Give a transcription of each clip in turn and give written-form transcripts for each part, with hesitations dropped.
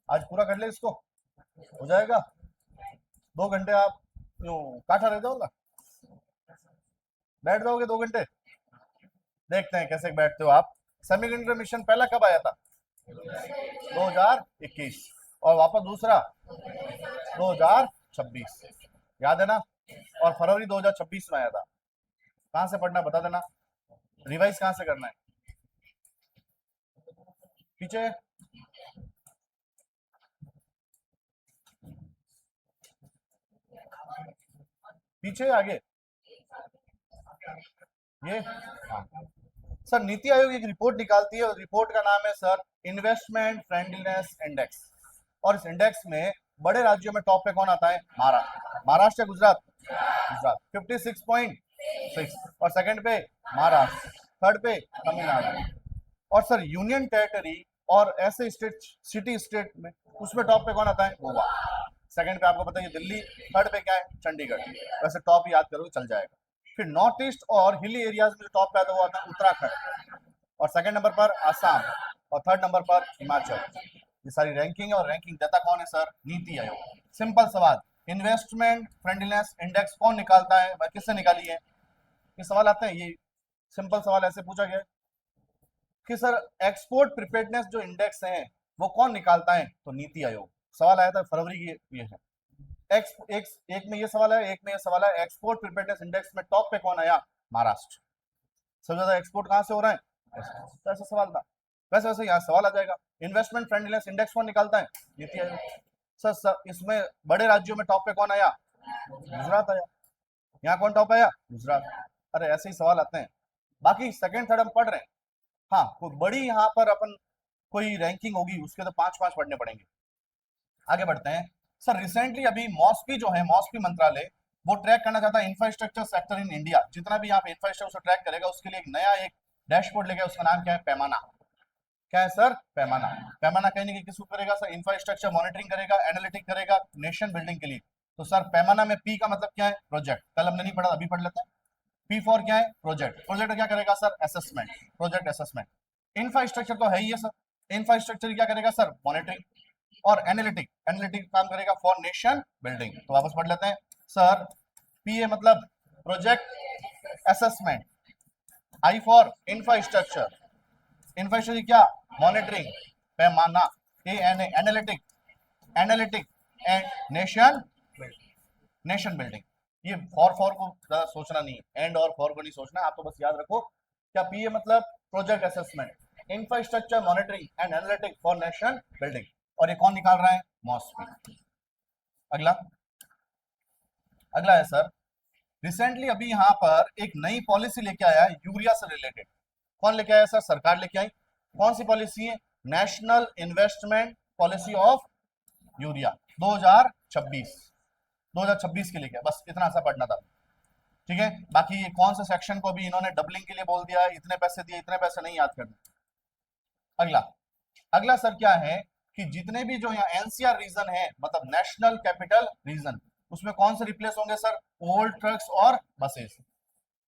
आज पूरा कर ले इसको, हो जाएगा। 2 घंटे आप यूं काटा रह जाओगा, बैठ जाओगे 2 घंटे। देखते हैं कैसे बैठते हो आप। सेमीकंडक्टर मिशन पहला कब आया था? 2021। और वापस दूसरा 2026, याद है ना? और फरवरी 2026 में आया था। कहां से पढ़ना बता देना, रिवाइज कहां से करना है? पीछे पीछे आगे ये, हाँ। सर नीति आयोग एक रिपोर्ट निकालती है, और रिपोर्ट का नाम है सर इन्वेस्टमेंट फ्रेंडलीनेस इंडेक्स। और इस इंडेक्स में बड़े राज्यों में टॉप पे कौन आता है? महाराष्ट्र या गुजरात? गुजरात 56.6। और सेकंड पे महाराष्ट्र, थर्ड पे तमिलनाडु। और सर यूनियन टेरिटरी और ऐसे स्टेट, सिटी स्टेट में, उसमें टॉप पे कौन आता है? गोवा। सेकंड पे आपको पता है दिल्ली, थर्ड पे क्या है? चंडीगढ़। वैसे टॉप याद करोगे चल जाएगा। फिर नॉर्थ ईस्ट और हिली एरियाज में जो टॉप पे आता है वो आता है उत्तराखंड। और सेकंड नंबर पर आसाम, और थर्ड नंबर पर हिमाचल। ये सारी रैंकिंग है, और रैंकिंग देता कौन है सर? नीति आयोग। सिंपल सवाल, इन्वेस्टमेंट फ्रेंडलीनेस इंडेक्स कौन निकालता है, किससे निकाली है? ये सवाल आते हैं, ये सिंपल सवाल ऐसे पूछा गया कि सर एक्सपोर्ट प्रिपेयर्डनेस जो इंडेक्स है वो कौन निकालता है? तो नीति आयोग। सवाल आया था फरवरी की, ये है। एक में ये सवाल है, एक में ये सवाल है, एक्सपोर्ट प्रिपेयर्डनेस इंडेक्स में टॉप पे कौन आया? महाराष्ट्र। सबसे ज्यादा एक्सपोर्ट कहां से हो रहा है? तो ऐसा सवाल था। वैसे वैसे यहाँ सवाल आ जाएगा, इन्वेस्टमेंट फ्रेंडलीनेस इंडेक्स कौन निकालता है? नीति आयोग। सर इसमें बड़े राज्यों में टॉप पे कौन आया? गुजरात आया। यहाँ कौन टॉप आया? गुजरात। अरे ऐसे ही सवाल आते हैं। बाकी सेकंड थर्ड हम पढ़ रहे हैं। हाँ, कोई बड़ी यहाँ पर अपन कोई रैंकिंग होगी उसके तो 5-5 पढ़ने पड़ेंगे। आगे बढ़ते हैं। सर रिसेंटली अभी मॉस्पी जो है, मॉस्पी मंत्रालय, वो ट्रैक करना चाहता है इंफ्रास्ट्रक्चर सेक्टर इन इंडिया। जितना भी यहाँ पे इंफ्रास्ट्रक्चर ट्रैक करेगा उसके लिए एक नया एक डैशबोर्ड लेके, उसका नाम क्या है? पैमाना। क्या है सर? पैमाना। पैमाना कहीं ना कहीं किसको करेगा सर? इंफ्रास्ट्रक्चर मॉनिटरिंग करेगा, एनालिटिक करेगा नेशन बिल्डिंग के लिए। तो सर पैमाना में पी का मतलब क्या है? प्रोजेक्ट। कल हमने नहीं पढ़ा, अभी पढ़ लेते हैं। पी फॉर क्या है? प्रोजेक्ट। प्रोजेक्ट क्या करेगा sir? Assessment. Project assessment. Infrastructure तो है ही है सर, इंफ्रास्ट्रक्चर क्या करेगा सर? मॉनिटरिंग। और एनालिटिक, एनालिटिक काम करेगा फॉर नेशन बिल्डिंग। तो वापस पढ़ लेते हैं सर, पी ए मतलब project assessment, I for infrastructure, infrastructure क्या? मॉनिटरिंग, पैमाना, a an analytic, analytic and nation, nation building. ये फॉर को ज्यादा सोचना नहीं है, एंड और फॉर को नहीं सोचना, आप तो बस याद रखो क्या पी ए मतलब project assessment, infrastructure monitoring and analytic for nation building. और ये कौन निकाल रहा है? मॉस्पी। अगला, अगला है सर, रिसेंटली अभी यहाँ पर एक नई पॉलिसी लेके आया है यूरिया से रिलेटेड। कौन लेके आया सर? सरकार लेके आई। कौन सी पॉलिसी है? National investment policy of urea 2026। 2026 के लिए क्या, बस इतना सा पढ़ना था, ठीक है। बाकी ये कौन से सेक्शन को भी इन्होंने डबलिंग के लिए बोल दिया है, इतने पैसे दिए, इतने पैसे नहीं याद करना। अगला, अगला सर क्या है कि जितने भी जो यहाँ एनसीआर रीजन है, मतलब नेशनल कैपिटल रीजन, उसमें कौन से रिप्लेस होंगे सर? ओल्ड ट्रक्स और बसेस।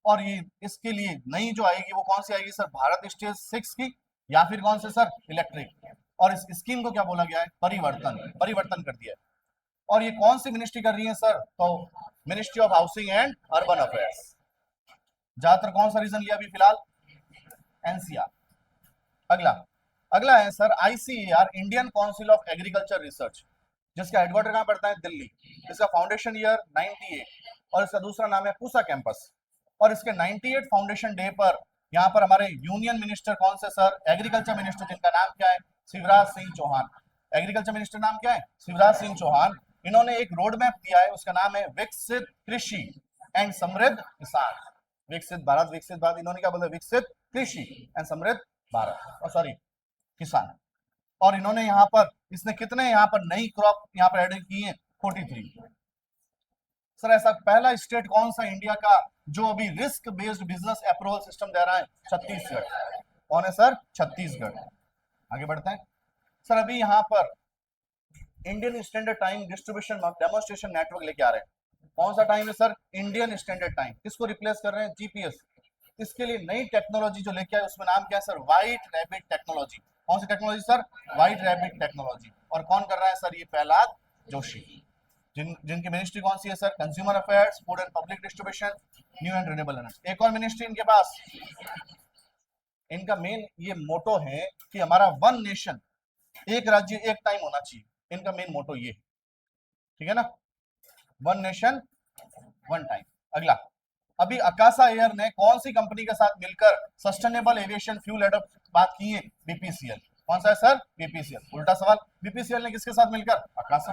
और ये इसके लिए नई जो आएगी वो कौन सी आएगी सर? भारत स्टेज 6 की, या फिर कौन से सर? इलेक्ट्रिक। और इस स्कीम को क्या बोला गया है? परिवर्तन, परिवर्तन कर दिया है। और ये कौन सी मिनिस्ट्री कर रही है सर? तो ministry of housing and urban affairs. ज्यादातर कौन सा रीजन लिया अभी फिलहाल? एनसीआर। अगला, अगला है sir ICAR, Indian council of agriculture research, जिसका हेडक्वार्टर कहां पड़ता है? दिल्ली। इसका फाउंडेशन ईयर 98, और इसका दूसरा नाम है पूसा कैंपस। और इसके 98 फाउंडेशन डे पर यहाँ पर हमारे यूनियन मिनिस्टर कौन से सर? एग्रीकल्चर मिनिस्टर, जिनका नाम क्या है? शिवराज सिंह चौहान। एग्रीकल्चर मिनिस्टर नाम क्या है? शिवराज सिंह चौहान। इन्होंने एक रोड मैप दिया है, उसका नाम है विकसित कृषि एंड समृद्ध किसान। विकसित भारत, विकसित भारत, इन्होंने क्या बोला? विकसित कृषि एंड समृद्ध भारत, और सॉरी किसान। और इन्होंने यहाँ पर, इसने कितने यहाँ पर नई क्रॉप यहाँ पर एड की है? 43। सर ऐसा पहला स्टेट कौन सा इंडिया का जो अभी risk based business approval system दे रहा है? छत्तीसगढ़। कौन है सर? छत्तीसगढ़। आगे बढ़ते हैं सर, अभी यहाँ पर Indian standard time distribution demonstration network लेके आ रहे हैं। कौन सा टाइम है सर? Indian standard time. किसको रिप्लेस कर रहे हैं? जीपीएस। इसके लिए नई टेक्नोलॉजी जो लेके आए उसमें नाम क्या है सर? White rabbit technology. कौन सी technology sir? White rabbit technology. और कौन कर रहा है सर? ये प्रहलाद जोशी। जिनकी मिनिस्ट्री कौन सी है sir? Consumer affairs, food and public distribution, new and renewable energy. एक और मिनिस्ट्री इनके पास, इनका मेन ये मोटो है कि हमारा वन नेशन, एक राज्य एक टाइम होना चाहिए। इनका मेन मोटो ये है, ठीक है ना, वन नेशन वन टाइम। अगला, अभी अकाशा एयर ने कौन सी कंपनी के साथ मिलकर सस्टेनेबल एविएशन फ्यूल एडप्ट बात की है? बीपीसीएल। कौन सा है सर? बीपीसीएल। उल्टा सवाल, बीपीसीएल ने किसके साथ मिलकर? अकाशा।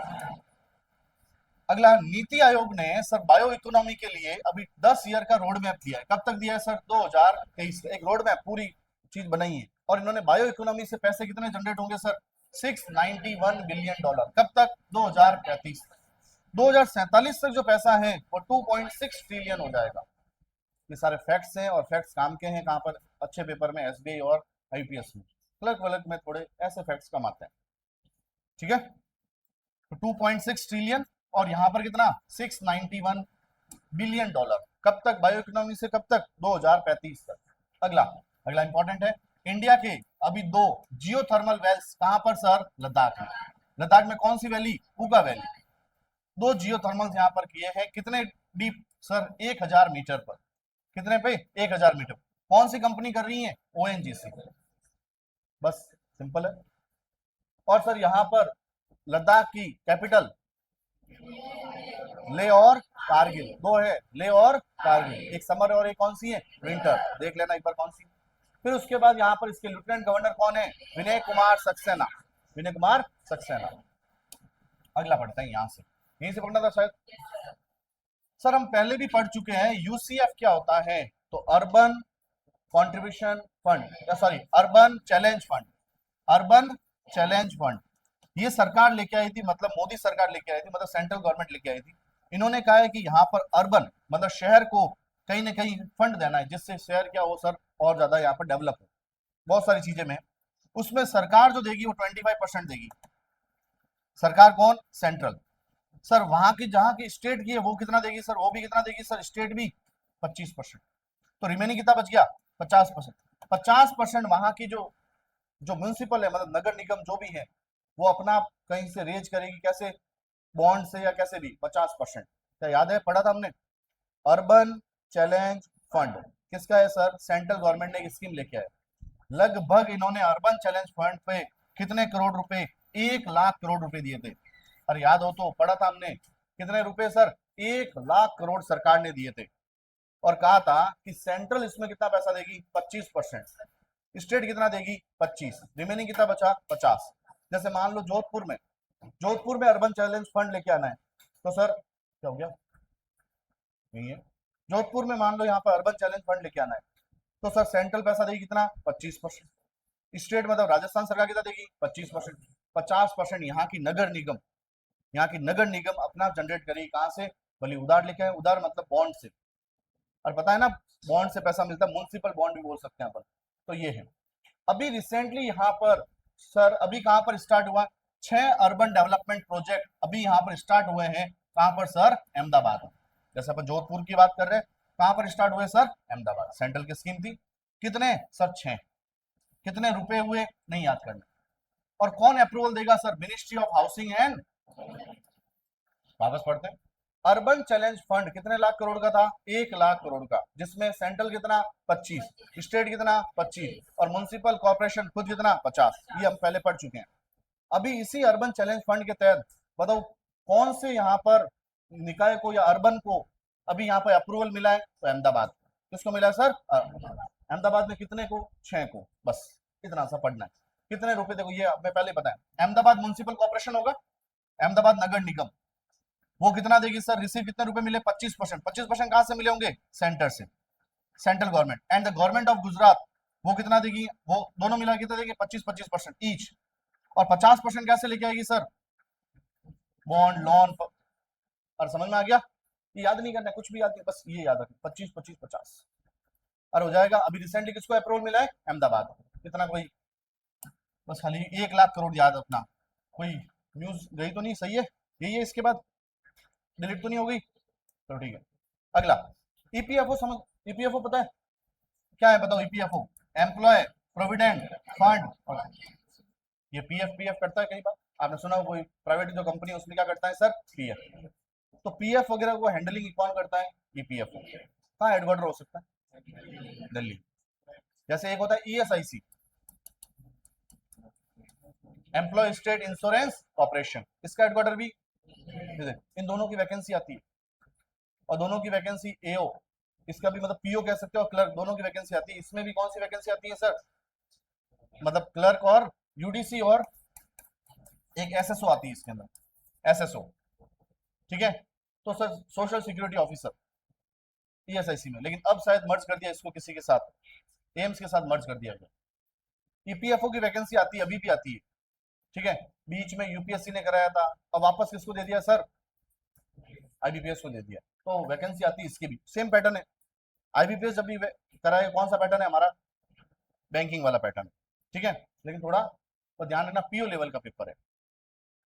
अगला, नीति आयोग ने सर बायो इकोनॉमी के लिए अभी 10 ईयर का रोड मैप दिया है। कब तक दिया है सर? 2023। एक रोड मैप पूरी चीज बनाई है। और इन्होंने बायो इकोनॉमी से पैसे कितने जनरेट होंगे सर? $691 बिलियन। कब तक? 2035। 2047 तक जो पैसा है वो 2.6 ट्रिलियन हो जाएगा। ये सारे फैक्ट्स हैं, और फैक्ट्स काम के हैं कहां पर? अच्छे पेपर में, एसबीआई और आईपीएस में। क्लर्क वलर्क में थोड़े ऐसे फैक्ट्स कम आते हैं, ठीक है। तो 2.6 ट्रिलियन, और यहां पर कितना? $691 बिलियन। कब तक? बायो इकोनॉमी से कब तक? 2035 तक। अगला, अगला इंपॉर्टेंट है, इंडिया के अभी 2 जियो थर्मल वेल्स कहां पर सर? लद्दाख में। लद्दाख में कौन सी वैली? उगा वैली। 2 जियो थर्मल्स यहां पर किए हैं। कितने डीप सर? 1000 मीटर पर। कितने पे? 1000 मीटर। कौन सी कंपनी कर रही है? ओएनजीसी। बस सिंपल है। और सर यहां पर लद्दाख की कैपिटल ले और कारगिल, 2 है, ले और कारगिल। एक समर और एक कौन सी है? विंटर। देख लेना एक बार कौन सी। फिर उसके बाद यहाँ पर इसके लेफ्टिनेंट गवर्नर कौन है? विनय कुमार सक्सेना। विनय कुमार सक्सेना। अगला पढ़ते हैं यहां से, यहीं से पढ़ना था शायद। सर हम पहले भी पढ़ चुके हैं, यूसीएफ क्या होता है? तो urban contribution fund, sorry urban challenge fund. Urban challenge fund ये सरकार लेके आई थी, मतलब मोदी सरकार लेके आई थी, मतलब सेंट्रल गवर्नमेंट लेके आई थी। इन्होंने कहा है कि यहाँ पर अर्बन मतलब शहर को कहीं ना कहीं फंड देना है, जिससे शहर क्या हो सर? और ज्यादा यहाँ पर डेवलप हो। बहुत सारी चीजें में उसमें सरकार जो देगी वो 25% देगी। सरकार कौन? सेंट्रल। सर वहां की जहां की स्टेट की है वो कितना देगी सर? वो भी कितना देगी सर? स्टेट भी 25%। तो रिमेनिंग कितना बच गया? 50%। 50% वहां की जो जो म्यूनिसिपल है, मतलब नगर निगम जो भी है, वो अपना कहीं से रेज करेगी। कैसे? बॉन्ड से या कैसे भी। 50%। क्या याद है? पढ़ा था हमने। अर्बन चैलेंज फंड किसका है सर? सेंट्रल गवर्नमेंट ने एक स्कीम लेके आए। लगभग इन्होंने अर्बन चैलेंज फंड पे कितने करोड़ रुपए? 1 लाख करोड़ रुपए दिए थे। अरे याद हो तो, पढ़ा था हमने। कितने रुपए सर? 1 लाख करोड़ सरकार ने दिए थे। और कहा था कि सेंट्रल इसमें कितना पैसा देगी? 25%। स्टेट कितना देगी? 25। रिमेनिंग कितना बचा? 50। जैसे मान लो जोधपुर में अर्बन चैलेंज फंड लेके आना है, तो सर क्या हो गया? नहीं है। जोधपुर में मान लो यहाँ पर अर्बन चैलेंज फंड लेके आना है, तो सर सेंट्रल पैसा देगी कितना? 25%। स्टेट मतलब राजस्थान सरकार कितना देगी? 25%। 50% यहाँ की नगर निगम, यहाँ की नगर निगम अपना जनरेट करेगी। कहां से? भले उधार लेके आए, उधार मतलब बॉन्ड से। और पता है ना, बॉन्ड से पैसा मिलता है, म्युनिसिपल बॉन्ड भी बोल सकते हैं अपन। तो ये है। अभी रिसेंटली यहाँ पर सर अभी कहां पर स्टार्ट हुआ? 6 अर्बन डेवलपमेंट प्रोजेक्ट अभी यहाँ पर स्टार्ट हुए हैं। कहां पर सर? अहमदाबाद। जैसे अपन जोधपुर की बात कर रहे हैं, कहां पर स्टार्ट हुए सर? अहमदाबाद। सेंट्रल की स्कीम थी। कितने सर? 6। कितने रुपए हुए? नहीं याद करना। और कौन अप्रूवल देगा sir? Ministry of housing and, वापस पढ़ते हैं। अर्बन चैलेंज फंड कितने लाख करोड़ का था? 1 लाख करोड़ का, जिसमें सेंट्रल कितना? 25, स्टेट कितना? 25, और म्युनिसिपल कॉर्पोरेशन खुद कितना? 50। ये हम पहले पढ़ चुके हैं। अभी इसी अर्बन चैलेंज फंड के तहत बताओ कौन से यहाँ पर निकाय को या अर्बन को अभी यहाँ पर अप्रूवल मिला है? तो अहमदाबाद। किसको मिला सर? अहमदाबाद में। कितने को? 6 को। बस इतना सा पढ़ना है। कितने रुपए? देखो ये हमें पहले पता है। अहमदाबाद म्युनिसिपल कॉर्पोरेशन होगा, अहमदाबाद नगर निगम, वो कितना देगी सर? रिसीव कितने रुपए मिले? 25%। 25% कहां से मिले होंगे? सेंटर से, central government. And the government of Gujarat वो कितना देगी? वो दोनों मिला कितना देगी? 25-25% ईच। और 50% कैसे लेके आएगी सर? Bond, loan. और समझ में आ गया? ये याद नहीं करना, कुछ भी याद नहीं, बस ये याद रखना, 25-25-50 और हो जाएगा। अभी रिसेंटली किसको अप्रूवल मिला है? अहमदाबाद। कितना? कोई बस खाली 1 लाख करोड़ याद रखना। कोई न्यूज गई तो नहीं? सही है, यही है। इसके बाद डिलीट तो नहीं हो गई? तो ठीक है। अगला, ईपीएफओ समझ। ईपीएफओ पता है क्या है? बताओ। ईपीएफओ एम्प्लॉय प्रोविडेंट फंड ये पीएफ पीएफ करता है कई बार, आपने सुना कोई प्राइवेट जो कंपनी है उसमें क्या करता है सर, पीएफ। तो पीएफ वगैरह को हैंडलिंग कौन करता है, ईपीएफ। कहाँ हेडक्वार्टर हो सकता है, दिल्ली। जैसे एक होता है ESIC, employ state insurance corporation, इसका हेडक्वार्टर भी, इन दोनों की वैकेंसी आती है, और दोनों की वैकेंसी एओ, इसका भी मतलब पीओ कह सकते हो, और क्लर्क, दोनों की वैकेंसी आती है। इसमें भी कौन सी वैकेंसी आती है सर, मतलब क्लर्क और यूडीसी, और एक एसएसओ आती है इसके अंदर, एसएसओ, ठीक है। तो sir social security officer ESIC में, लेकिन अब शायद मर्ज कर दिया इसको किसी के साथ, एम्स के साथ मर्ज कर दिया गया। ईपीएफओ की वैकेंसी आती है, अभी भी आती है, ठीक है। बीच में यूपीएससी ने कराया था, अब वापस किसको दे दिया सर, आईबीपीएस को दे दिया। तो वैकेंसी आती है इसकी भी, सेम पैटर्न है। आईबीपीएस जब भी कराए, कौन सा पैटर्न है हमारा, बैंकिंग वाला पैटर्न, ठीक है। लेकिन थोड़ा तो ध्यान रखना, पीओ लेवल का पेपर है,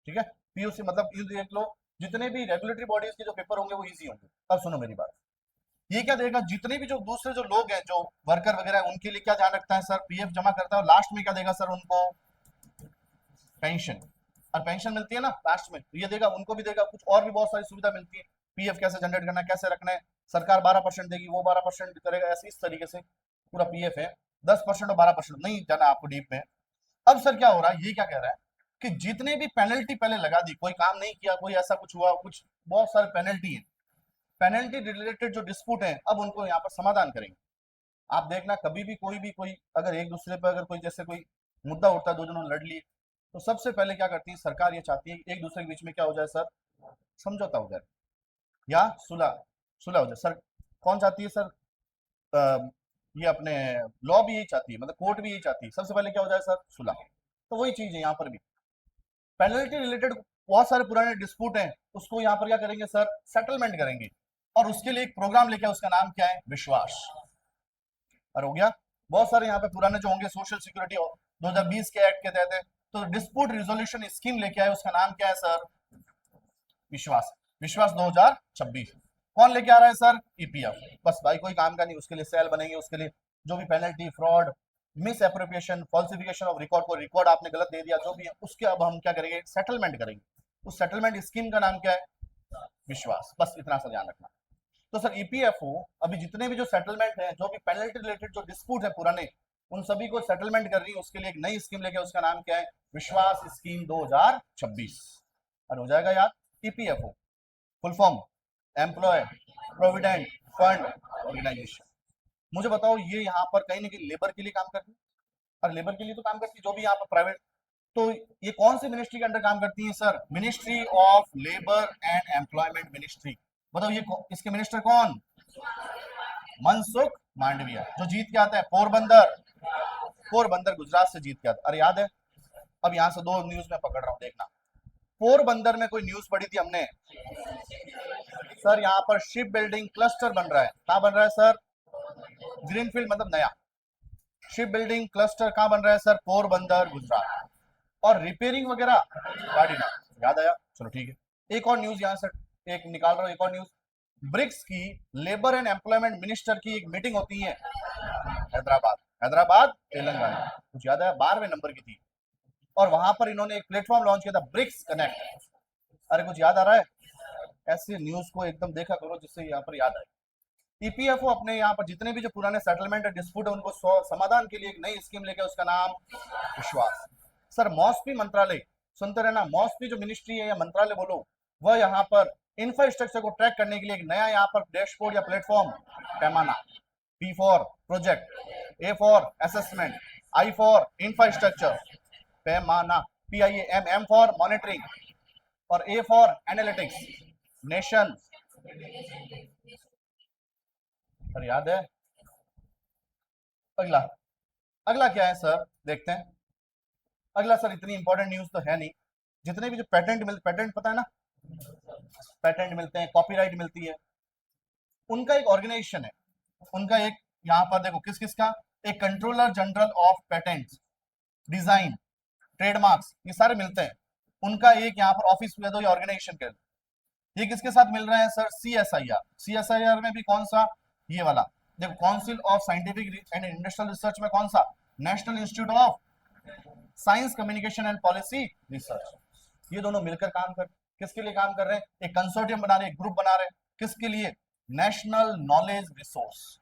ठीक है। पीओ से मतलब ये देख लो, जितने भी रेगुलेटरी बॉडीज के जो पेपर होंगे वो इजी होंगे। अब सुनो मेरी बात, ये क्या देगा, जितने भी जो दूसरे जो लोग हैं, जो वर्कर वगैरह, उनके लिए क्या ध्यान रखता है सर, पीएफ जमा करता है, और लास्ट में क्या देगा सर उनको, पेंशन। और पेंशन मिलती है ना लास्ट में, तो ये देगा, उनको भी देगा, कुछ और भी बहुत सारी सुविधा मिलती है। पीएफ कैसे जनरेट करना है, कैसे रखना है, सरकार 12% देगी, वो 12% करेगा, ऐसे इस तरीके से पूरा पीएफ है। 10% और 12% नहीं जाना आपको डीप में। अब सर क्या हो रहा है, ये क्या कह रहा है कि जितने भी पेनल्टी पहले लगा दी, कोई काम नहीं किया, कोई ऐसा कुछ हुआ, कुछ बहुत सारे पेनल्टी है, पेनल्टी रिलेटेड जो डिस्प्यूट है, अब उनको यहाँ पर समाधान करेंगे। आप देखना, कभी भी कोई अगर एक दूसरे पर अगर कोई जैसे कोई मुद्दा उठता है, दो जनों लड़ लिए, तो सबसे पहले क्या करती है सरकार, ये चाहती है कि एक दूसरे के बीच में क्या हो जाए सर, समझौता हो जाए, या सुलह सुलह हो जाए सर। कौन चाहती है सर, ये अपने लॉ भी यही चाहती है, मतलब कोर्ट भी यही चाहती है, सबसे पहले क्या हो जाए सर, सुलह। तो वही चीज है यहाँ पर भी, पेनल्टी रिलेटेड बहुत सारे पुराने डिस्प्यूट हैं, उसको यहाँ पर क्या करेंगे सर, सेटलमेंट करेंगे। और उसके लिए एक प्रोग्राम लेके, उसका नाम क्या है, विश्वास। और हो गया, बहुत सारे यहाँ पे पुराने जो होंगे सोशल सिक्योरिटी 2020 के एक्ट के तहत है, तो डिस्प्यूट रिजोल्यूशन स्कीम लेके आए, उसका नाम क्या है सर, विश्वास। विश्वास 2026 कौन लेके आ रहा है सर, ईपीएफ। बस भाई कोई काम का नहीं, उसके लिए सेल बनेंगे, उसके लिए जो भी penalty, fraud, miss appropriation, falsification of record, को रिकॉर्ड आपने गलत दे दिया, जो भी है उसके अब हम क्या करेंगे, सेटलमेंट करेंगे। उस सेटलमेंट स्कीम का नाम क्या है, विश्वास। बस इतना सा ध्यान रखना। तो सर ईपीएफओ अभी जितने भी जो सेटलमेंट है, जो भी पेनल्टी रिलेटेड जो डिस्प्यूट है पुराने, उन सभी को सेटलमेंट कर रही है। उसके लिए एक नई स्कीम लेके, उसका नाम क्या है, विश्वास स्कीम 2026। और हो जाएगा याद, EPFO full form, employ provident fund organisation. मुझे बताओ, ये यहाँ पर कहीं ना कहीं लेबर के लिए काम करती है, और लेबर के लिए तो काम करती है जो भी यहाँ पर प्राइवेट। तो ये कौन सी मिनिस्ट्री के अंडर काम करती है sir, ministry of labour and employment ministry. बताओ ये इसके मिनिस्टर कौन, मनसुख मांडविया, जो जीत के आता है पोरबंदर, पोरबंदर गुजरात से जीत के आता है। अरे याद है, अब यहाँ से दो न्यूज में पकड़ रहा हूँ, देखना। पोरबंदर में कोई न्यूज पढ़ी थी हमने सर, यहाँ पर शिप बिल्डिंग क्लस्टर बन रहा है। कहाँ बन रहा है सर, ग्रीनफील्ड मतलब नया शिप बिल्डिंग क्लस्टर कहाँ बन रहा है सर, पोरबंदर गुजरात। और रिपेयरिंग वगैरह गाड़ी ना, याद आया, चलो ठीक है। एक और न्यूज यहाँ से एक निकाल रहा हूँ, एक और न्यूज, ब्रिक्स की लेबर एंड एम्प्लॉयमेंट मिनिस्टर की एक मीटिंग होती है हैदराबाद, हैदराबाद तेलंगाना, कुछ याद है, 12वें नंबर की थी। और वहां पर इन्होंने एक प्लेटफॉर्म लॉन्च किया था, ब्रिक्स कनेक्ट। अरे कुछ याद आ रहा है, ऐसे न्यूज को एकदम देखा करो जिससे यहाँ पर याद आए। ईपीएफओ अपने यहाँ पर जितने भी जो पुराने सेटलमेंट है, डिस्प्यूट है, उनको समाधान के लिए एक नई स्कीम लेके, उसका नाम विश्वास। सर मॉस्पी मंत्रालय, सुनते रहना, मॉस्पी जो मिनिस्ट्री है या मंत्रालय बोलो, वह यहाँ पर इंफ्रास्ट्रक्चर को ट्रैक करने के लिए एक नया यहाँ पर डैशबोर्ड या प्लेटफॉर्म, पैमाना, P for project, A for assessment, I for infrastructure, पैमाना, PIAM, M फॉर मॉनिटरिंग, और A for analytics, nation. Sir याद है, अगला अगला क्या है सर, देखते हैं। अगला सर इतनी इंपॉर्टेंट न्यूज तो है नहीं, जितने भी जो पेटेंट पता है ना, पेटेंट मिलते हैं, कॉपीराइट मिलती है, उनका एक ऑर्गेनाइजेशन है, उनका एक यहाँ पर देखो किस किस का, एक controller general of patents, design, trademarks, ये सारे मिलते हैं। उनका एक यहाँ पर ऑफिस दो, ये ऑर्गेनाइजेशन के, ये किसके साथ मिल रहे हैं सर, CSIR। CSIR में भी कौन सा, ये वाला देखो, council of scientific and industrial research में कौन सा, national institute of science communication and policy research. ये दोनों मिलकर काम कर, किसके लिए काम कर रहे हैं? एक कंसोर्टियम बना रहे हैं, एक ग्रुप बना रहे हैं। किसके लिए? National knowledge resource.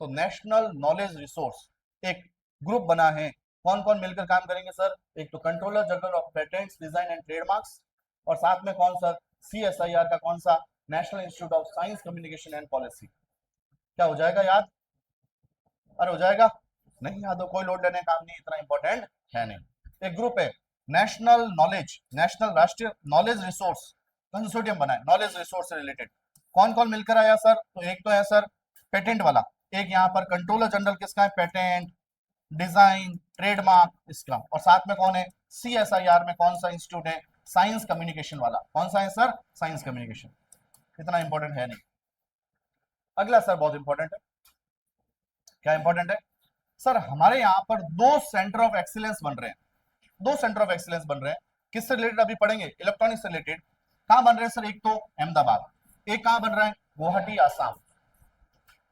तो नेशनल नॉलेज रिसोर्स एक ग्रुप बना है। कौन कौन मिलकर काम करेंगे सर? एक तो controller general of patents, design and trademarks, और साथ में कौन सर? CSIR का कौन सा? National institute of science communication and policy. क्या हो जाएगा याद? अरे हो जाएगा? नहीं याद हो, कोई लोड लेने का काम नहीं, इतना इंपॉर्टेंट है नहीं। एक ग्रुप है नेशनल नॉलेज, नेशनल राष्ट्रीय नॉलेज रिसोर्स कंसोर्टियम बना है नॉलेज रिसोर्स से रिलेटेड। कौन कौन मिलकर आया सर? तो एक तो है सर पेटेंट वाला, एक यहाँ पर कंट्रोलर जनरल किसका है? पेटेंट, डिजाइन, ट्रेडमार्क इसका, और साथ में कौन है? CSIR में कौन सा इंस्टीट्यूट है? साइंस कम्युनिकेशन वाला। कौन सा है सर? Science communication. इतना इंपॉर्टेंट है नहीं। अगला सर बहुत इंपॉर्टेंट है। क्या इंपॉर्टेंट है सर? हमारे यहाँ पर दो सेंटर ऑफ एक्सीलेंस बन रहे हैं, दो सेंटर ऑफ एक्सीलेंस बन रहे हैं। किससे रिलेटेड अभी पढ़ेंगे? इलेक्ट्रॉनिक्स से रिलेटेड। कहाँ बन रहे हैं सर? एक तो अहमदाबाद, एक कहाँ बन रहा है? गुवाहाटी आसाम।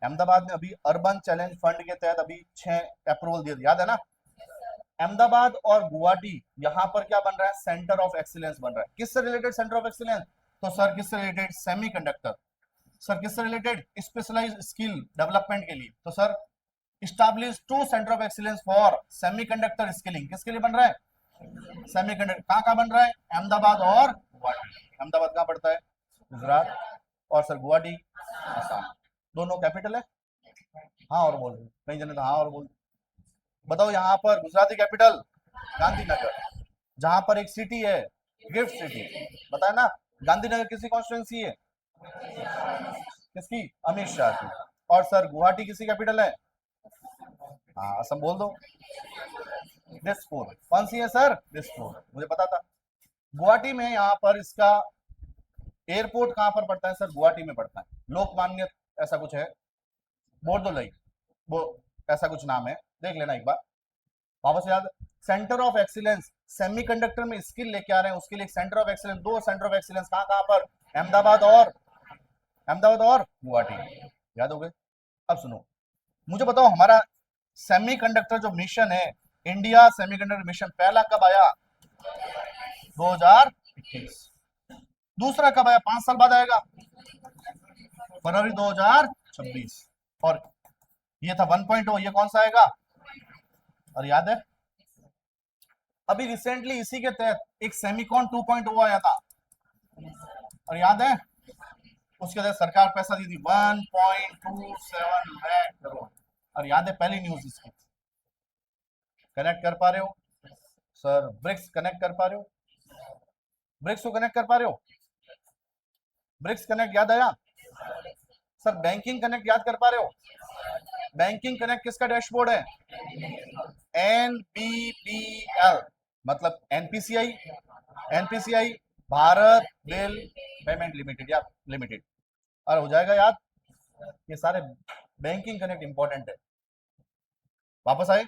अहमदाबाद में अभी अर्बन चैलेंज फंड के तहत अभी 6 अप्रूवल दिए, याद है ना? अहमदाबाद और गुवाहाटी यहाँ पर क्या बन रहा है? सेंटर ऑफ एक्सीलेंस बन रहा है। किससे रिलेटेड सेंटर ऑफ एक्सीलेंस? तो सर किससे रिलेटेड? सेमीकंडक्टर। सर किससे रिलेटेड? स्पेशलाइज्ड स्किल डेवलपमेंट के लिए। तो sir establish 2 centre of excellence for semiconductor skilling. किसके लिए बन रहा है? सेमीकंडक्टर। कहाँ कहाँ बन रहा है? अहमदाबाद और गुवाहाटी। अहमदाबाद कहाँ पड़ता है? गुजरात। और सर गुवाहाटी आसाम। दोनों कैपिटल है। हाँ और बोल, कई जने तो हाँ और बोल। बताओ यहाँ पर गुजराती कैपिटल गांधीनगर, जहां पर एक सिटी है गिफ्ट सिटी, बताया ना? गांधीनगर किसी कॉन्स्टिट्यूंसी है? किसकी? अमित शाह की। और सर गुवाहाटी किसी कैपिटल है? हाँ असम बोल दो। दिसपुर। कौन सी है सर? दिसपुर, मुझे पता था। गुवाहाटी में यहाँ पर इसका एयरपोर्ट कहाँ पर पड़ता है सर? गुवाहाटी में पड़ता है। लोकमान्य ऐसा कुछ है, बोर्दोलई, वो ऐसा कुछ नाम है, देख लेना एक बार वापस याद। सेंटर ऑफ एक्सीलेंस सेमीकंडक्टर में स्किल लेके आ रहे हैं, उसके लिए सेंटर ऑफ एक्सीलेंस, दो सेंटर ऑफ एक्सीलेंस कहाँ कहाँ पर? अहमदाबाद और गुवाहाटी। याद हो गए? अब सुनो, मुझे बताओ हमारा सेमीकंडक्टर जो मिशन है, इंडिया सेमीकंडक्टर मिशन, पहला कब आया? 2021। दूसरा कब आया? 5 साल बाद आएगा, फरवरी 2026। और ये था 1.0, ये कौन सा आएगा? और याद है अभी रिसेंटली इसी के तहत एक सेमीकॉन 2.0 आया था, और याद है उसके तहत सरकार पैसा दी थी 1.27 लाख करोड़। और याद है पहली न्यूज इसकी? कनेक्ट कर पा रहे हो सर? ब्रिक्स कनेक्ट कर पा रहे हो? ब्रिक्स को कनेक्ट कर पा रहे हो? ब्रिक्स कनेक्ट याद आया सर? बैंकिंग कनेक्ट याद कर पा रहे हो? बैंकिंग कनेक्ट किसका डैशबोर्ड है? NBPL, मतलब NPCI Bharat bill payment limited या लिमिटेड। और हो जाएगा याद? ये सारे बैंकिंग कनेक्ट इंपॉर्टेंट है। वापस आए